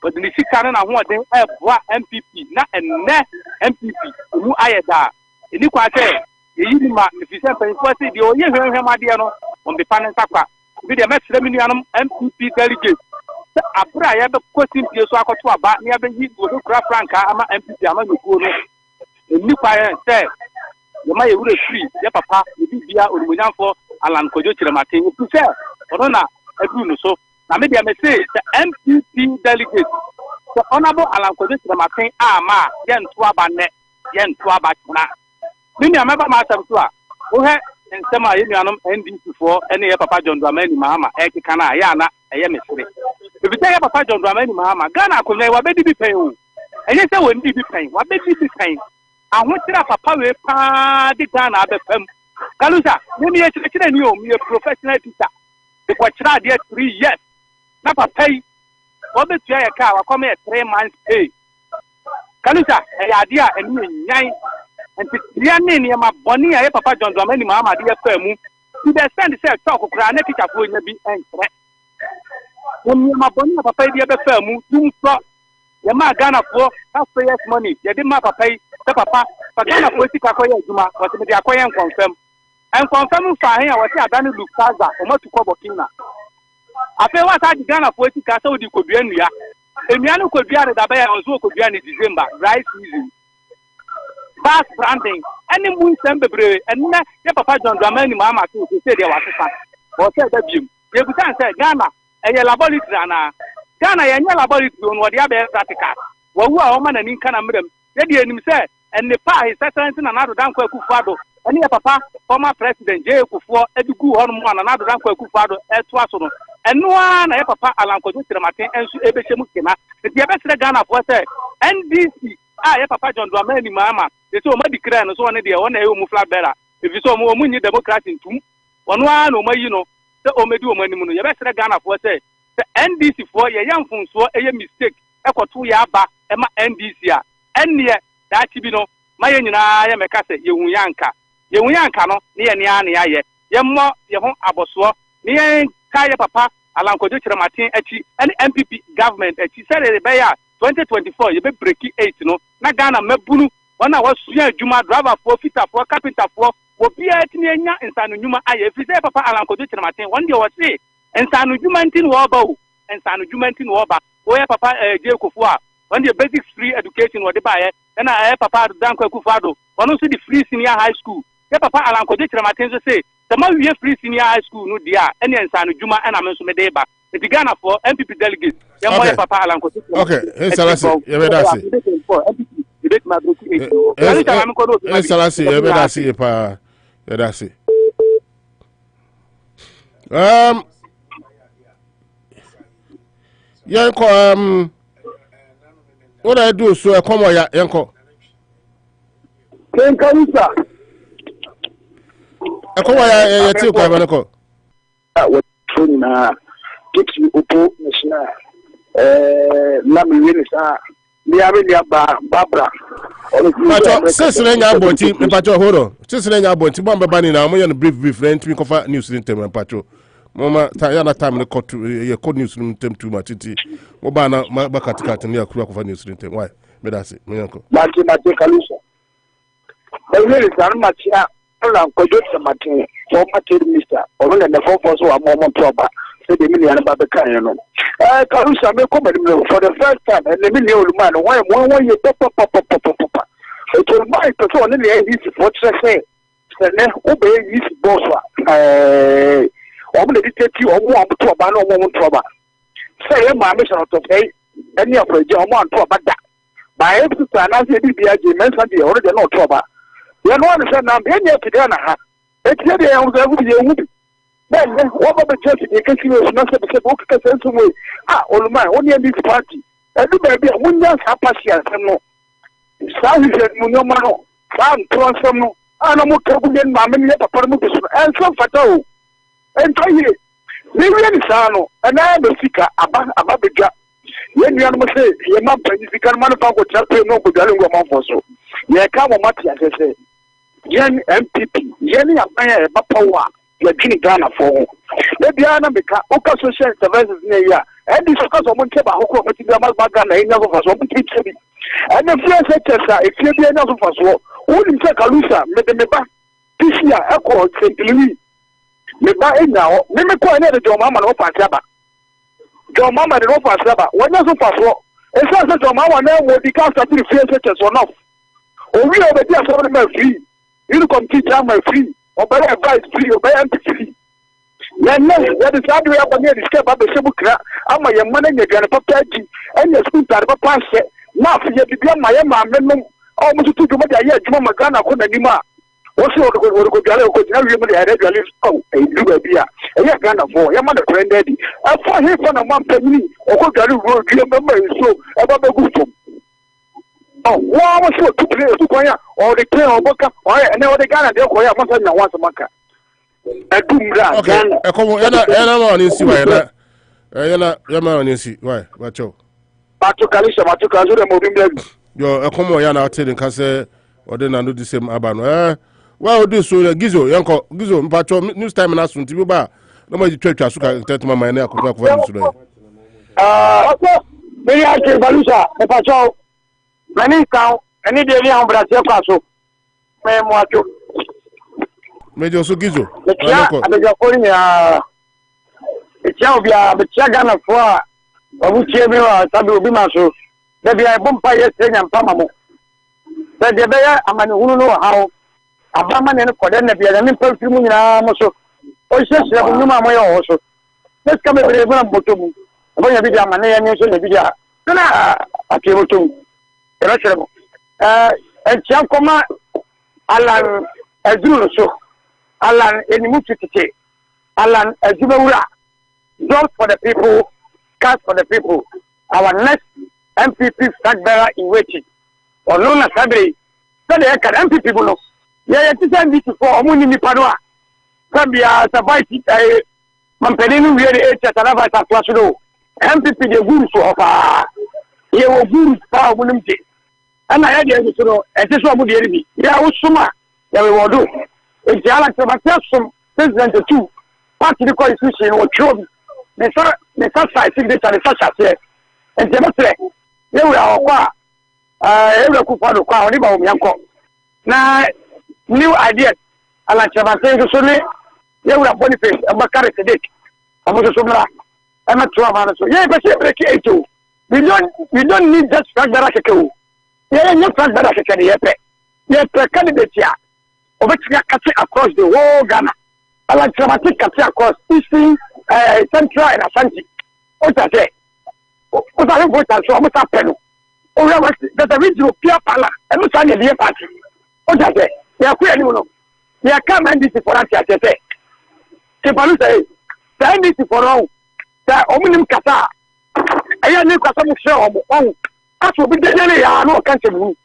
o de sika na ho den e boa MPP na enne MPP mu aye da eni kwa se ye yi ma mfise mpanfo se de o ye hwehwemade no on be panen sakwa bi de mesre minuanum MPP delegate abra ya be question pie so akoto aba ne ya be yi go kura franka ama MPP ama nyugo no eni kwa ye se ye ma ye wure free ye papa ye bibia Onumonyanfo Alan Kojo Chirematen pu se ono na adu no so na me de me say the MPP delegate so honorable Alan Kojo Chirematen ama ye nto aba ne ye nto aba na me ni ameba ma asem so a wo he nsema ye nuanom NDC for ene ye papa John Dramani Mahama ekeka na ya na eye mesere ebita ye papa John Dramani Mahama Ghana akonya wa bedi bi pen o enye se we ndi bi pen wa bedi bi pen ahotira papa we pa di Ghana abefam kalusa me ye kire ni o me professional teacher de kwa kira de 3 years na papa yi wo betua ye ka wa come 3 months pay kalusa e ya dia eni nyan enti dia ne ma boni ya papa John Dramani Mahama de fa mu to the extent say talk kura na teacher fo nya bi enkre eni ma boni papa de be fa mu dum so ye ma Ghana fo taxpayers money ye de ma papa yi the papa Ghana fo ti kwakoye aduma what me de akoye confirm en confirm fa hen ya what adani Lukaza o matu ko Burkina ape wa ta Ghana fo ti ka so di kodua nua enua no kodua da ba ya onzo kodua ni December dry season fast branding any moon sembebre enna ye papa John Dramani Mahama to say dey wasesa o say da biem ye butan say Ghana eye laboratory ana Ghana ye nya laboratory on wo dia be practical wo wu a o ma na nin kana mrem ye de enim say enne pa his excellency na nado dan kwa Akufo-Addo ene ye papa former president J Akufo edugu ho no na nado dan kwa Akufo-Addo eto aso no eno a na ye papa Alan Kojo Chirematen ensu ebehemu kena de ye be sere Ghana for say NDC ye papa John Dramani Mahama they say o ma declare no so one dey o na e o mu flag bearer if so o mu nyi democracy ntum ono a na o mayi no say o medi o manimu no ye be sere Ghana for say NDC for ye yamfunso eye mistake ekoto ya aba e ma NDC a enne da chi bi no ma ye nyina ye meka say ye hu yanka no ne ye ne a ne aye ye mo ye ho aboso ne ye ka ye papa Alan Kojo Chirematen achi any MPP government achi say the be ya 2024 you be break 8 no na Ghana mabunu wana wasua adwuma driver for fitter for carpenter for obi atini anya insanu nyuma aye fi say papa Alan Kojo Chirematen one day was say insanu nyuma ntin wo ba o insanu nyuma ntin wo ba o ya papa J Akufo a one day basic free education wo de ba ye na papa Dan Akufo-Addo one so the free senior high school ya papa Alan Kojo Chirematen so say the man we free senior high school no dia ene insanu nyuma na me so me de ba the Ghana for MPP delegate ya mo ya papa Alan Kojo okay Salasi ye be dasi Salasi ye be dasi pa ye dasi yanko what I do so come on yanko Kenkarusa come on ya ti ko ba nko what na get you opo national na me we sa ni ave ni Barbara Pacho sesere nya abonti me pacho hold on sesere nya abonti bo mbeba ni na mo ye no brief rent me kofa news ni tem pacho mama ta ya na time ni court ye code news ni tem too much ti mo ba na ba katikati ni akura kofa news ni tem why me da say me yanko mate kalusa ba ni san machia Alan Kojo Chirematen former trade minister or na the force wa mo proba say the million ba be kan no kalusa me come for the first time and the million man why mo ye papa it will my person on the is for say ne obey is Bosuo o mo dey take you o mo proba no mo proba say ma me so to say any of the o mo proba da by every time I say BBI, mentioned the already no trouble. You know what I'm saying? I'm in here today. It's here, I was able to. Then, what about the church? You can see us not to say, okay, some way. All my only in this party. Every baby, I wouldn't have patience. No, Sam is Munomano, Sam Tronson, Anopa, Mamma, Papamutus, and some fatal. And try it. Maybe Sano, and I am a seeker about the job. When you say, your mom, you can manufacture chapter no good for so. You come on, Matias, I say. Yen MPP, Yenny Amaya, Papawa, you're getting Ghana for. Let the Anna make Oka social services near and this because of Monteba, Hoko, Bagana, enough of us, open keep city. And the first sector, if you be enough of us, wouldn't take a loser, make them back. This year, Echo, St. Louis. Meba now, me ko ene de John Mama no fa saba. John Mama de no fa saba. Wanya so fa so. E say John Mama na wo di ka start the face church so enough. O wi o be dia so na free. You come teach am free. O be advice free, o be anti free. Ya na ya de sadu ya ba ne di step ba be sebu kra. Ama ye mana nya gane papa ji. Enya school tar papa se. Na fi ye bibia ma ye ma menum. O mo tutu duma dia ye adwuma magana ko na nima. What's your go jale ko na wi mo dey ready to oh e du ba bia e ya Ghana for ya ma the friend daddy e for he for na man pamini o ko jale ro due member so e ba be gusto oh wa mo so to play to kwanya o the play o boka o e na o the Ghana dey ko ya mo sa na wa so maka e dumra Ghana e ko yana ma ni si wa yana ma ni si why ba cho matu kazo de mo bimbe yo e ko mo yana ate den ka se o de na no the same abano well, do so Gizo, Yanko, Gizo, Mpacho, news time na sun tibuba. No ma twa so ka tetuma ma na akwa kwa so me ya ke balusa, Mpacho. Mani ka, ani de ri an Brazil kwa so. Me mo acho. Me jo so Gizo. Yanko. Abejo ko ni etia obi a betia Ghana fo a obu tie mi wa sabi obi ma so. Da bia bompa ye senya mpama mo. Da de be ya amani hunu no hawo. Abama ne ko den na bia na mpa fi mu nyina mo so o hyehyɛ bu nyuma mo yɛ wo so let's come every one botom abo nya bidia ma ne ya ne so na bidia na ake botom era kyerɛ mo entia koma alan azuru so alan enimu titite alan azumawura job for the people cast for the people our next MPP flag bearer in waiting or no na sabre so they can MPP no yeah, it's a bit for Omuni Padua. Cambia, Sabaiti, Mampedinu, we had a classroom. MPP, the guru for you were guru for Munimti. And I had to know, and this one would be. Yeah, was Suma, that we will do. It's the Alex of some president two party constitution or children. The first side, this are the first here. And the next, here we are. Every Kupano, Yanko. Now, new ideas. Alan Chabase so ne ye wura Boniface Abakare Sedek amoso somra e ma tuwa ma so ye be se break it o we don't need just flag baraka o ye nye flag baraka ke ye pe candidate ya obetia kati across the whole Ghana Alan Chabase kati across eastern central and Ashanti o ta se o ta le vote so mo ta penu o ya was that region pia pala e mo sa ne the party o ta se ya ku ani no ya come and this for that ya say ke balu say say this for all that omunim kasa aya ni kwasa mu hwe omo aso bi dedele ya no kan chebu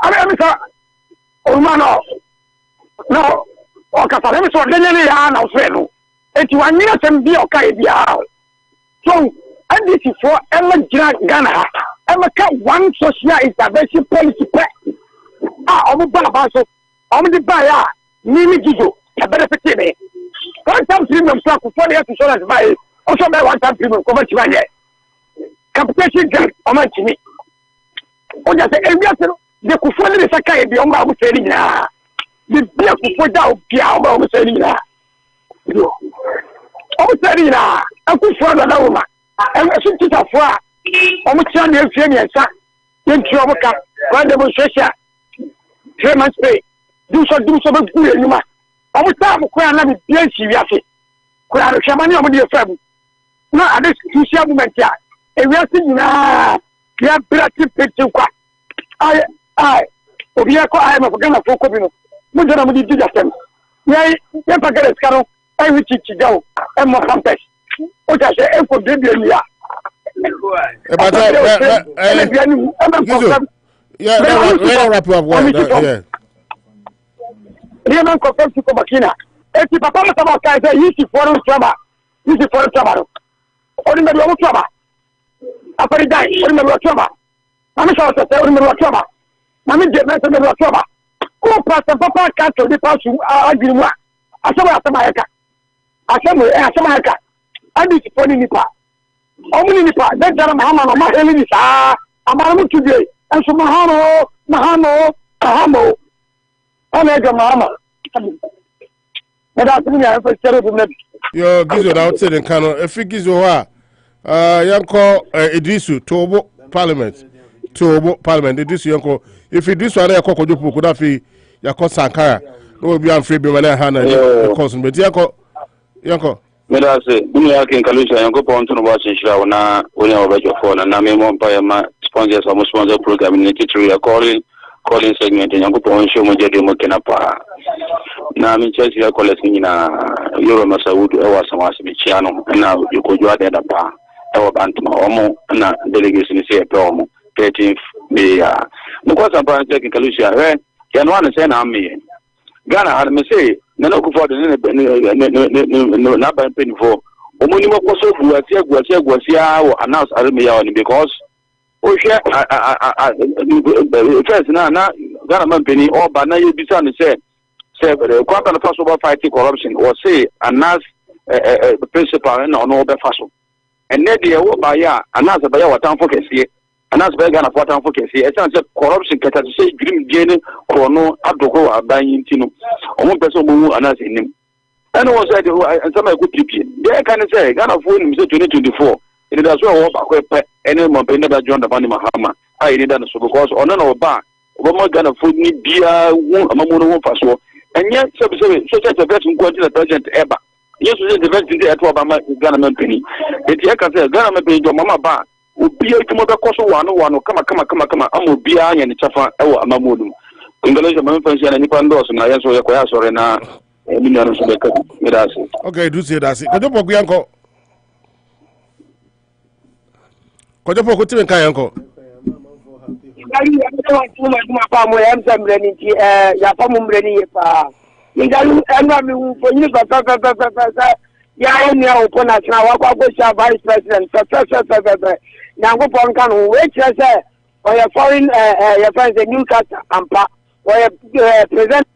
ara mi sa o ma no o kasa le mi so dedele ya na so no enti wanyina sem bi o kai bia so and this for ella Ghana ella ka one social intervention policy omo ba so omo di ba ya Mimi Gizo, a benefit me. One time premium stock for 40 insurance buy. Also, by one time premium cover to my capitation grant on my chimney. On just the Kufoni the Sakai beyond my saying now. The beer Kufu down Piao almost saying now. Almost saying now. I could find another woman. And I should teach a far. Almost trying to hear me and say, then trouble come, one demonstration. 3 months pay. Do so good you ma omo time ko na be bia siwiase ko na hwamani omo de fam na ade social movement ya ewiase nyina ya brati pete kwa I Obia ko I am for Ghana for Kobino. Mujana Mudi Justin. Yay, Yapaka Scaro, I will teach you go, and more compass. What I say, for Biblia. Yeah, wrap up. Yeah. Riemann confessed to Comakina. If the Papa Sabaka is a foreign trauma, use it for a trauma. Only the trauma. After die, only the trauma. Mamma shall say, only the trauma. Mamma did not say the trauma. Oh, Pastor Papa can't to the person. I didn't want. I saw America. I saw America. I did it for Nipa. Only Nipa. Then Mahama, my Helena, I'm out today. And so Mahamo. I'm a Mahama. Yo, Gizo outside in Kano. If you Gizo, Yanko Idrisu, Tobo Parliament. Idrisu Yanko. If you do so, I could have Yako Sankara. No, be unfree, be when I had a cousin. But Yanko. Medase, Dunia can Kalusha, Yanko Ponton watching Shrawana, when I read your phone, and Nami Mompire sponsors almost sponsor program in the calling segment and Yanko show Mojadi Mokenapa. Now, I'm in Chelsea, I call it in Euro Masawood, or was some Michiano, and now you could draw that apart. Our Bantama Omo, and delegation is here, Promo, 13th May. No question about taking Kalusha, eh? Can one send on me? Ghana had me say, Nanoku for the Naba penny for Omonimo Koso, Guasia, or announce Armia because. Oh, share first now, Ghana penny or Bana, you be son said. Quite an possible fighting corruption or say announce the principal and on all the faso. And then the Obaya announce by our town focus here, announce by Ghana for town focus here. It's not corruption, can say green gain or no Abdoko are buying Tino. One person who announce in him. And I was said, and some good people. They can say Ghana for him 2024. It does well any more never joined the money Mahama. I did that so because on no bar. One Ghana food need beer, Mamono Faso. And yet, such a person going to the president ever. Yes, the president at Obama Ghana penny. It's like I said, Ghana penny to Mama Bar. Would be a tomorrow cost one, come, I'm will be and it's a far Amamudu. Congratulations, my friends, and Nipandos, and I answer your question, and okay, do say that. Kojopo Yanko. Vice President, or your foreign your friends the Newcastle and or your present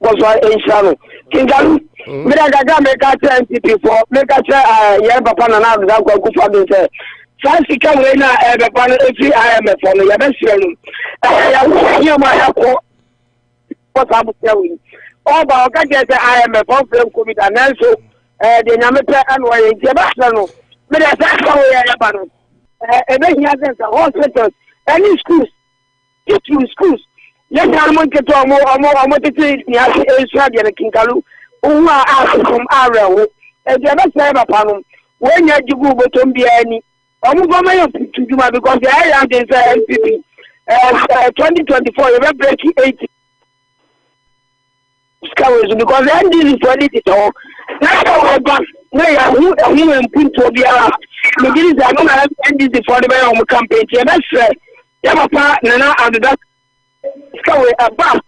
was in Shano. Kingalu, make a NTP for make a Yabapana now go for say. Fancy come in the panel if I am a follower, your best friend. I my help. What I'm telling. All about I am a problem committee and also the Namita and why in Jabasano. But that's how we are about. And then he has hospitals, any schools, schools. Yes, I'm going to talk more to say, Kinkalu, who are asked from Arrow, and the other side of Panum. When you go to be any, I'm going to do because the area is NPP. 2024, you will break 80. Because the end is 20 to that's how I got. No, you and put to be around. The beginning, I don't have ended for the home campaign. That's right. Yamapa, Nana, and that. Scout about.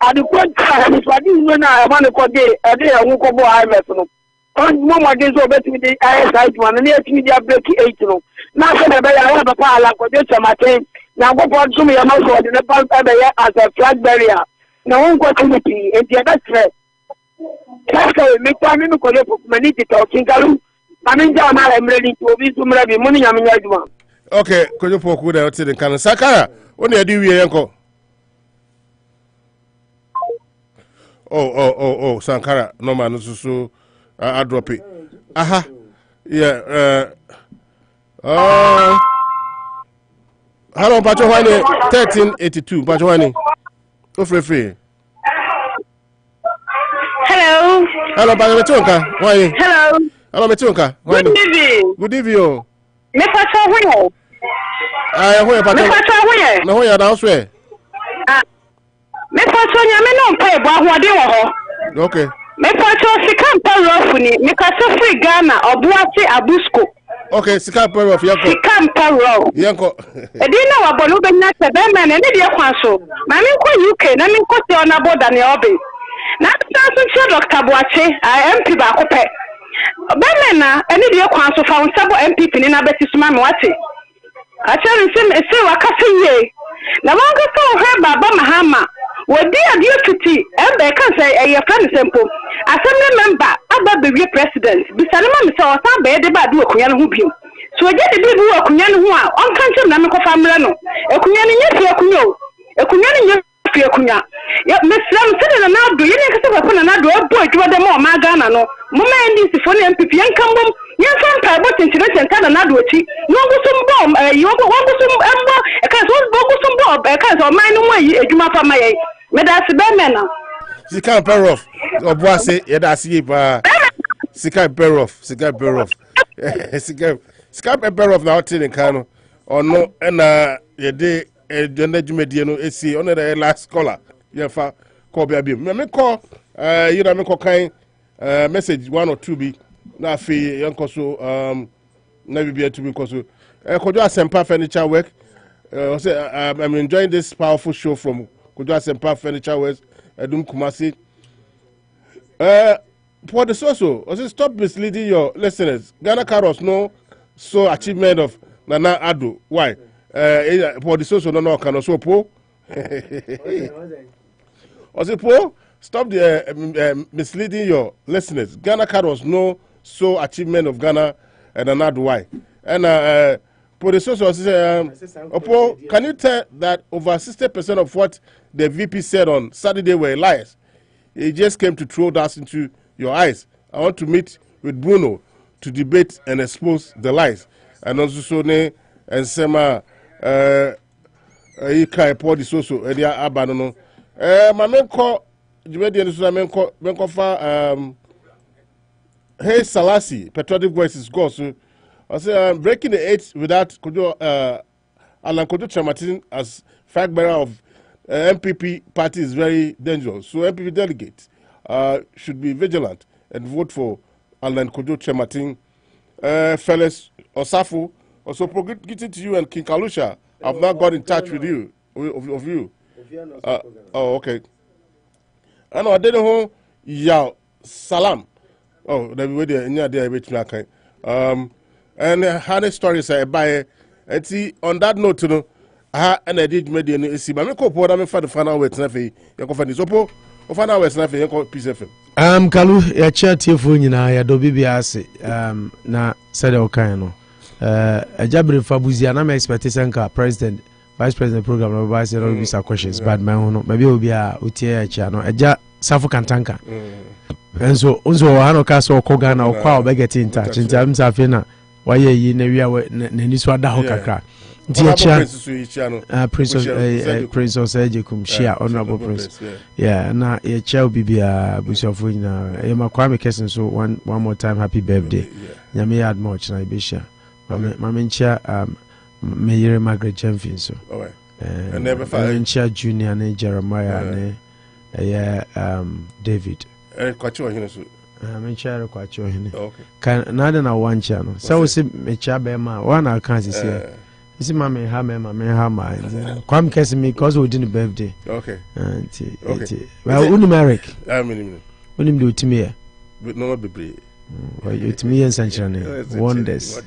At the point, if I didn't know I want to go there, a day I won't go IMF. On Mama days over to the ISI one, and yet media break 8. Now, I have a pile like what you're saying. Now, go for to me, I'm not going to as a flag barrier. Now, one opportunity, and the other threat. That's how we make time in the college of Maniti talking. I mean, I'm ready to be to money. I'm in okay, could you poke with outside in Canada? Sakara, what do you do here, uncle? Oh, Sankara, no man, so I drop it. Aha, yeah, hello, Pachowane, 1382, Pachowane. Go free. Hello. Hello, Pachowane. Why? Hello. Hello, Metunka. Good evening. Good evening. Me Pachowane. Who you pato? No, who you now swear? Me pato nyame no mpa ebo ahoɔden wɔ hɔ. Okay. Me pato sika mpa rofu ni me kaso free Ghana obuate abusko. Okay, sika mpa rofu yanko. Sika mpa rofu. Yanko. Edi na wabɔ no be nya se be man ne de kwan so. Ma me nko UK na me nko te ona border ne obe. Na so che Dr. Boache MP ba ko pe. Be man na eni de kwan so fa unsabo MPP ni na beti suma me wate. Achari sim waka fiye. Na wanga so he baba Mahama. Wodi adio tuti embe kan say e friend simple. Assembly member aba be president. Bisane ma me say o san be de ba do akunya no ho bim. So je de bi bu akunya no ho a on kan chem na me ko famre no. Akunya no nya fi akunya o. Akunya no nya fi akunya. Ya me slam se de na do yene ka se ba na do e boy do de mo ma Ghana no. Mo ma NDC fo ne MPP yan kan bom. Yan san pa bo tintin na do chi. No go sum bom yo go sum embo e kan so go sum bom e kan so man no mo yi adwuma fa ma ye. Me da se be me na. Sika Peroff. Obuase ye da se pa. Sika Peroff. Sika Peroff na hotel in Kano. Ono na ye de dwumedie no esi ono the last caller. Ye fa call bia bia. Me call you know me call kind message 1 or 2 bi na fi yanko so na bibia to be koso. Kojo Asempa Furniture Work. I'm enjoying this powerful show from Kojo Asempa Furniture Works, Edum Kumasi. For the social, also stop misleading your listeners. Ghana Caros no so achievement of Nana Ado. Why? For the social no can also po. Also po. Stop the misleading your listeners. Ghana Caros no so achievement of Ghana and Nana Ado. Why? And for the social, Opo, can you tell that over 60% of what the VP said on Saturday were lies? He just came to throw dust into your eyes. I want to meet with Bruno to debate and expose the lies. And also Sone and Sema Ika Paul the Soso Edia Abanono. My men call Jumedi menko fa Hey Salasi, Patriotic Voices go so I say breaking the 8 without Kojo Alan Kojo Chamatin as fact bearer of MPP party is very dangerous. So MPP delegates should be vigilant and vote for Alan Kojo Chematin. Fellas Osafo, also getting to you and King Kalusha. I've not got in touch with you. Of you. Oh, okay. I know I didn't know. Yeah, salam. Oh, the way they near there with me. And how the story say by and see on that note, you know. And I did media no esi ba me ko po da me fa the final words na fe ye ko fa ni so po o final words na fe ye ko peace fm Kalu ya chat fo nyina ya do bibia ase na said o kan no ajabre fabuzia na me expectation ka president vice president program no ba say no be questions but my no maybe obi a otie ya cha no aja safu kantanka enso unzo ha no ka so ko Ghana o kwa o be get in touch nti am sa fe na waye yi na wi na ni so ada ho kakra Prince of Sejikum, Shia, Honorable Prince. Yeah, na ye chao bibia Bosuo na ye makwame kesen so one more time happy birthday. Nyame add much na ibesha. Mamencha Mayor Margaret Champion so. All right. And never Mamencha Junior ne Jeremiah ne David. Kwacho hine so. Mamencha kwacho hine. Okay. Kan na na wancha no. So we say mecha be ma one can see. Isi mama ha me ma kwam kesi me cause we did birthday. Okay. Okay. Well, unimeric. I mean. Unim do timi here. But no be. Well, you to me and sunshine. Wonders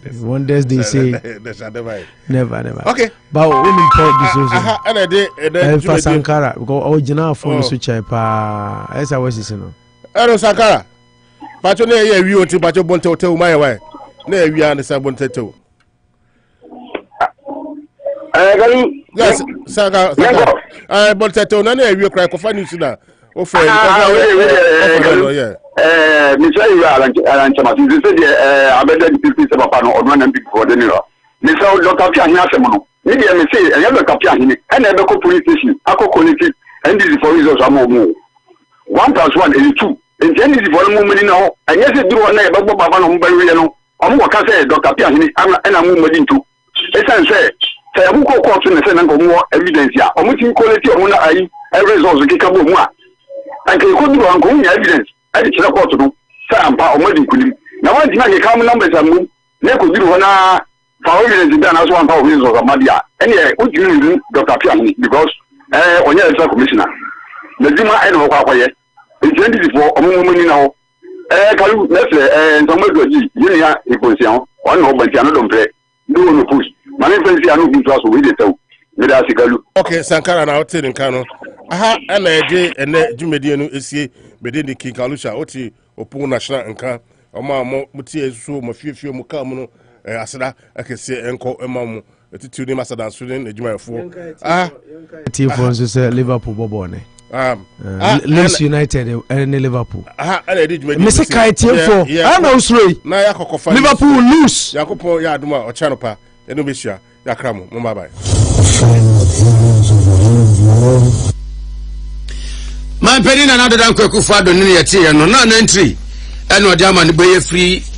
they say. Never. Okay. But unim call this also. And I did for Sankara because original phone switch pa. Esa was no. Ero Sankara. Pacho na ye wi oti pacho bonte hotel my way. Na wi an sa bonte hotel. Yes, Saka. But I told Nana, you cry for news now. Oh, friend, yeah. Mr. Alan Chamatin, they said, I bet that people say, Papa, or one and big for the mirror. Mr. Dr. Piahiasemono, maybe I may say, I have a Capiahini, and I have a police station, I call it, and this is for reasons I'm more. 1 + 1 is 2. And then is for a moment now, and yes, it do one night, but Papa, no, I'm what I say, Dr. Piahini, and I'm moving to. It's unfair. say abu ko court na say na ko mo evidence ya o mutin quality o na ayi results ke ka bo mu a anke ko du an ko nya evidence ai kira court no say ampa o madi kulim na wan ti na ke kam numbers amu na ko du ho na fa evidence da na so ampa o results amadi a ene o jiri Dr. Piani because onye extra commissioner na juma ai no kwa kwaye e before o mu ni na ho kalu nese ntomodoji yini ya iponsian o no bantiano dompe no no push mane fensi anu bi to so we dey tell me da sikalu okay Sankara na hotel nkan aha ana eje ene jumedie no esie bede ni kinkalusha oti opun national nkan oma mo mutie so mo fiefie mu ka mu no aseda akese enko emamu etitu ni masada so ni ejumafo tifo so say Liverpool bobo ne Leeds United and Liverpool. Mr. Kaitiefo, I know three. Liverpool lose. Yakopo ya duma ochanopa enubishia ya kramu mumbabai. My penny na nada dan kweku fado nini yati no na entry eno de ama ne boye free